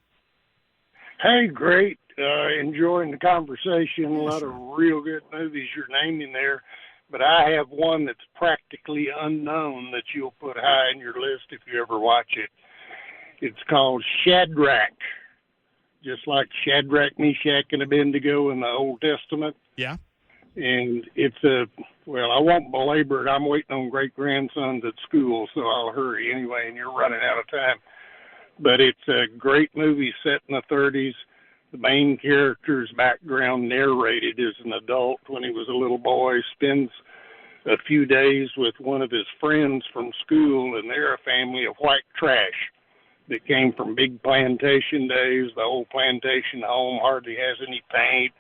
Hey, great. Enjoying the conversation. A lot of real good movies you're naming there. But I have one that's practically unknown that you'll put high in your list if you ever watch it. It's called Shadrach, just like Shadrach, Meshach, and Abednego in the Old Testament. Yeah. And it's I won't belabor it. I'm waiting on great-grandsons at school, so I'll hurry anyway, and you're running out of time. But it's a great movie set in the 30s. The main character's background narrated as an adult when he was a little boy, spends a few days with one of his friends from school, and they're a family of white trash that came from big plantation days. The old plantation home hardly has any paint,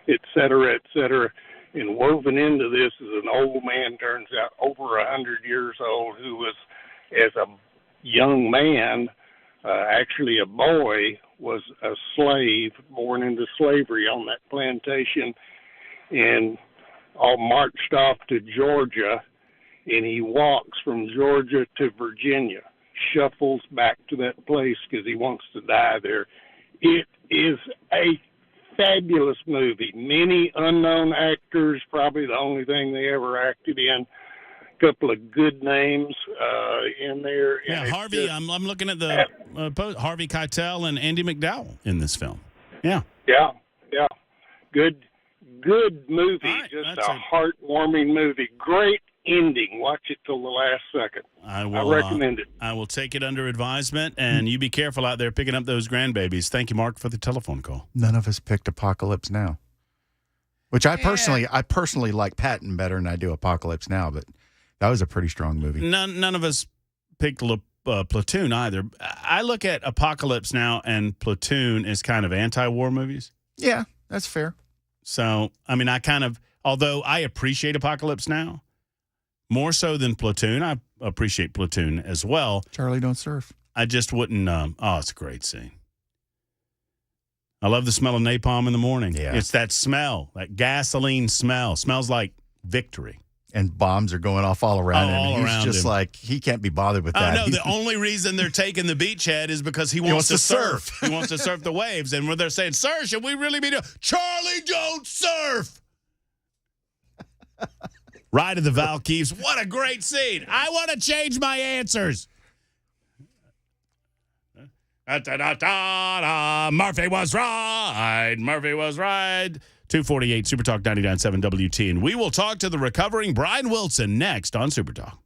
et cetera, et cetera. And woven into this is an old man, turns out over 100 years old, who was, as a young man, actually a boy, was a slave, born into slavery on that plantation, and all marched off to Georgia, and he walks from Georgia to Virginia, shuffles back to that place because he wants to die there. It is a fabulous movie. Many unknown actors, probably the only thing they ever acted in. Couple of good names in there. Yeah, Harvey. I'm looking at the post. Harvey Keitel and Andy McDowell in this film. Yeah. Yeah. Good movie. Right, just a heartwarming movie. Great ending. Watch it till the last second. I recommend it. I will take it under advisement, and you be careful out there picking up those grandbabies. Thank you, Mark, for the telephone call. None of us picked Apocalypse Now, which I personally like Patton better than I do Apocalypse Now, but that was a pretty strong movie. None of us picked Platoon either. I look at Apocalypse Now and Platoon as kind of anti-war movies. Yeah, that's fair. So, I mean, although I appreciate Apocalypse Now, more so than Platoon, I appreciate Platoon as well. Charlie Don't Surf. I just wouldn't, it's a great scene. I love the smell of napalm in the morning. Yeah. It's that smell, that gasoline smell. Smells like victory. And bombs are going off all around him. All He's around just him. like, he can't be bothered with that. No, the only reason they're taking the beachhead is because he wants to surf. He wants to surf the waves. And when they're saying, sir, should we really be doing Charlie, don't surf. Ride of the Valkeeps. What a great scene. I want to change my answers. Murphy was right. Murphy was right. 248 Super Talk 99.7 WT. And we will talk to the recovering Brian Wilson next on Super Talk.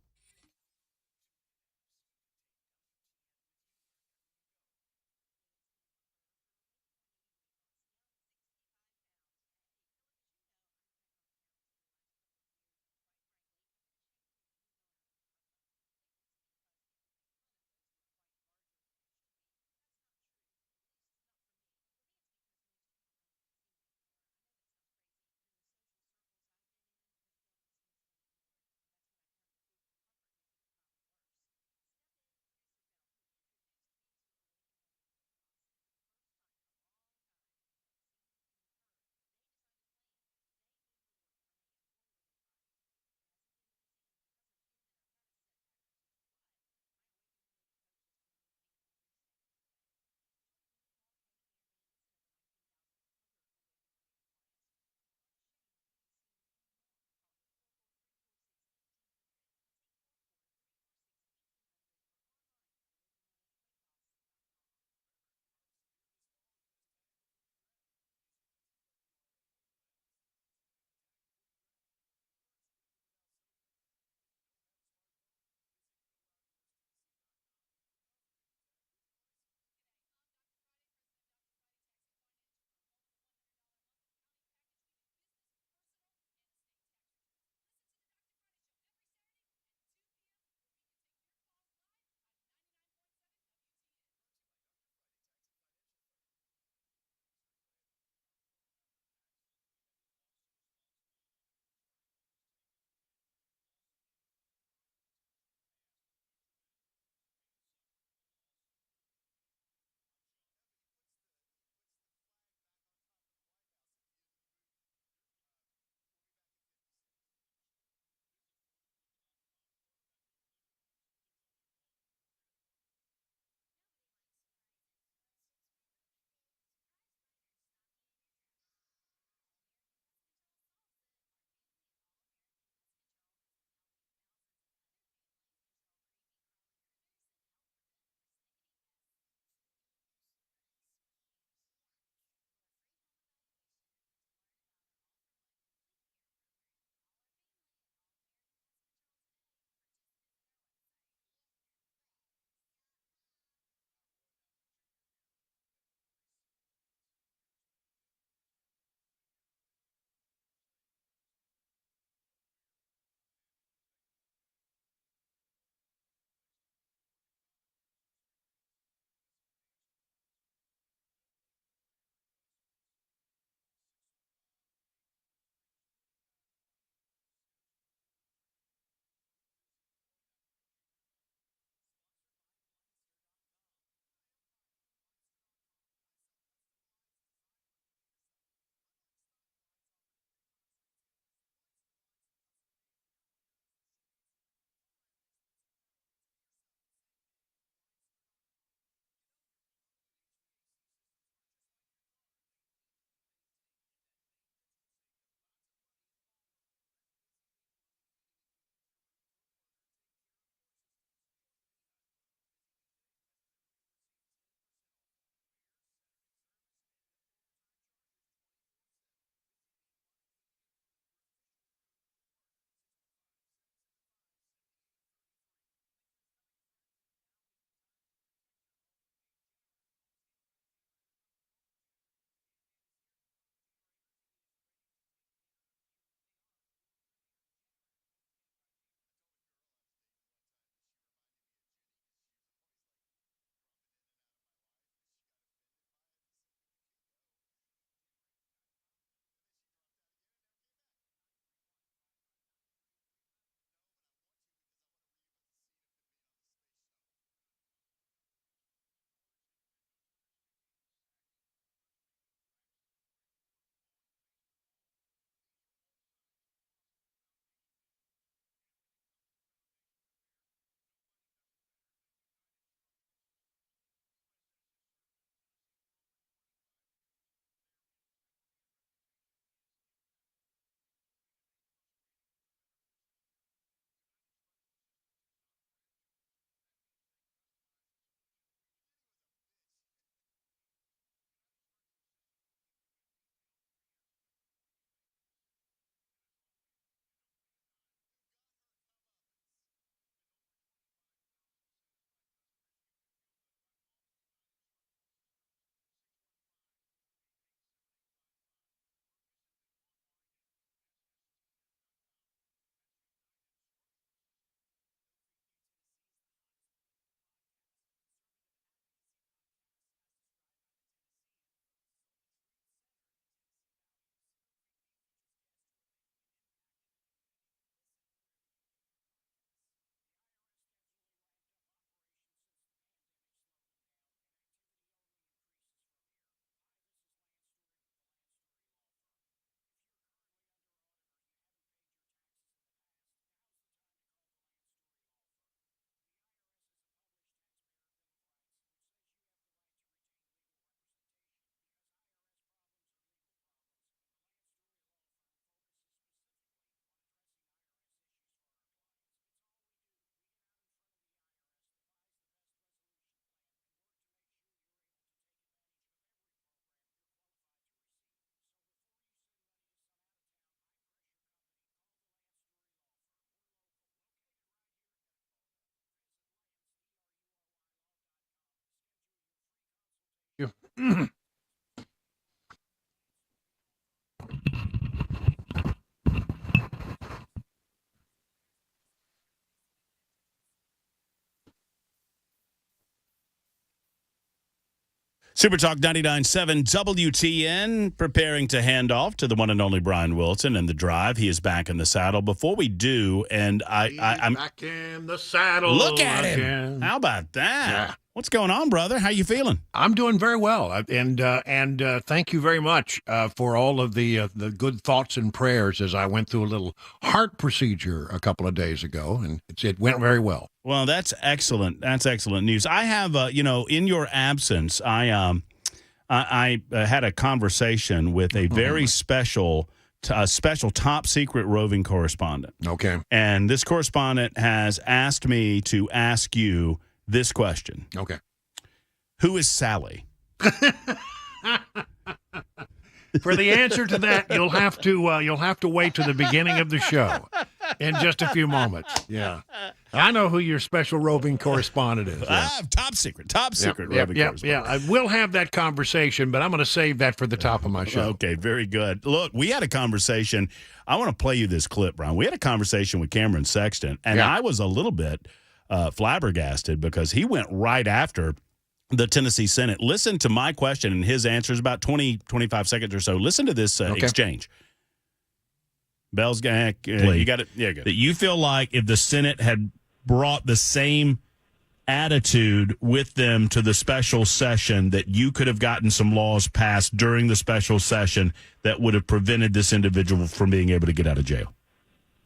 Super Talk 99.7 WTN preparing to hand off to the one and only Brian Wilson and the drive. He is back in the saddle. Before we do, and I'm back in the saddle. Look at him. Again. How about that? Yeah. What's going on, brother? How you feeling? I'm doing very well, and thank you very much for all of the good thoughts and prayers as I went through a little heart procedure a couple of days ago, and it went very well. Well, that's excellent. That's excellent news. I have, in your absence, I had a conversation with a very special top secret roving correspondent. Okay. And this correspondent has asked me to ask you this question. Okay. Who is Sally? For the answer to that, you'll have to wait to the beginning of the show in just a few moments. Yeah. I know who your special roving correspondent is. Yeah. Top secret roving correspondent. Yeah, I will have that conversation, but I'm going to save that for the top of my show. Okay, very good. Look, we had a conversation. I want to play you this clip, Brian. We had a conversation with Cameron Sexton, and I was a little bit flabbergasted because he went right after the Tennessee Senate. Listen to my question and his answers, about 20, 25 seconds or so. Listen to this exchange. Bell's gang, you got it. Yeah, good. That you feel like if the Senate had brought the same attitude with them to the special session, that you could have gotten some laws passed during the special session that would have prevented this individual from being able to get out of jail.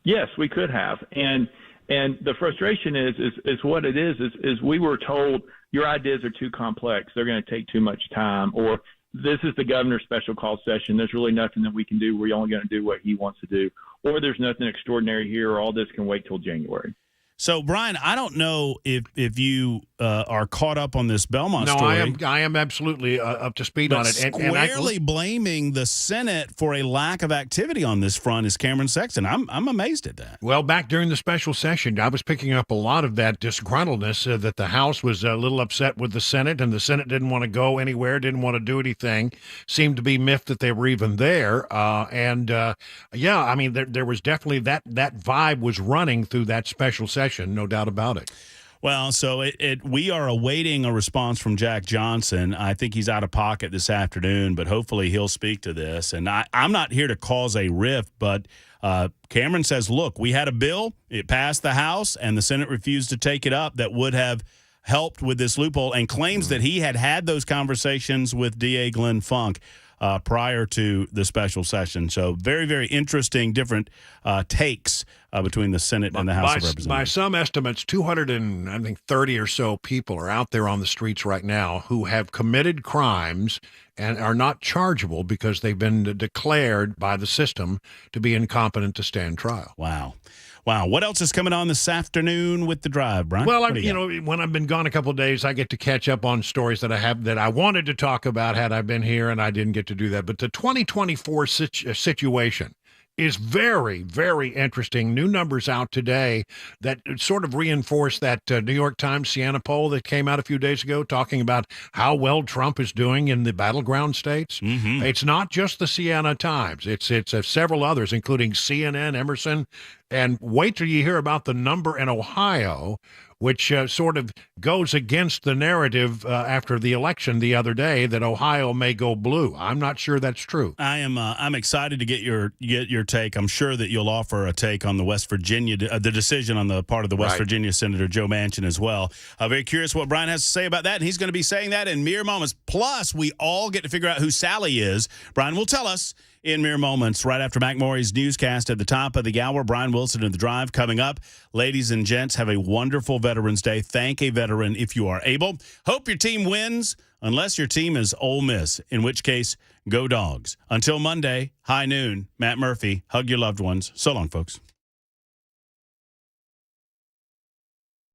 Yes, we could have. And the frustration is what it is we were told your ideas are too complex. They're going to take too much time, or this is the governor's special call session. There's really nothing that we can do. We're only going to do what he wants to do, or there's nothing extraordinary here, or all this can wait till January. So, Brian, I don't know if you are caught up on this Belmont story. No, I am absolutely up to speed on it. Squarely blaming the Senate for a lack of activity on this front is Cameron Sexton. I'm amazed at that. Well, back during the special session, I was picking up a lot of that disgruntledness that the House was a little upset with the Senate, and the Senate didn't want to go anywhere, didn't want to do anything, seemed to be miffed that they were even there. I mean, there was definitely that vibe was running through that special session. No doubt about it. Well, so we are awaiting a response from Jack Johnson. I think he's out of pocket this afternoon, but hopefully he'll speak to this. And I'm not here to cause a rift, but Cameron says, look, we had a bill. It passed the House, and the Senate refused to take it up that would have helped with this loophole, and claims that he had those conversations with DA Glenn Funk prior to the special session. So very, very interesting, different takes between the Senate and the House of Representatives. By some estimates, 230 or so people are out there on the streets right now who have committed crimes and are not chargeable because they've been declared by the system to be incompetent to stand trial. Wow. What else is coming on this afternoon with the drive, Brian? Well, when I've been gone a couple of days, I get to catch up on stories that I wanted to talk about had I been here, and I didn't get to do that. But the 2024 situation is very, very interesting. New numbers out today that sort of reinforce that New York Times Siena poll that came out a few days ago talking about how well Trump is doing in the battleground states. Mm-hmm. It's not just the Siena Times. It's several others, including CNN, Emerson. And wait till you hear about the number in Ohio, which sort of goes against the narrative after the election the other day that Ohio may go blue. I'm not sure that's true. I'm excited to get your take. I'm sure that you'll offer a take on the West Virginia the decision on the part of the West Virginia Senator Joe Manchin as well. Very curious what Brian has to say about that, and he's going to be saying that in mere moments. Plus, we all get to figure out who Sally is. Brian will tell us in mere moments, right after Mac Maury's newscast at the top of the hour. Brian Wilson in the drive coming up. Ladies and gents, have a wonderful Veterans Day. Thank a veteran if you are able. Hope your team wins, unless your team is Ole Miss, in which case, go Dogs. Until Monday, high noon, Matt Murphy, hug your loved ones. So long, folks.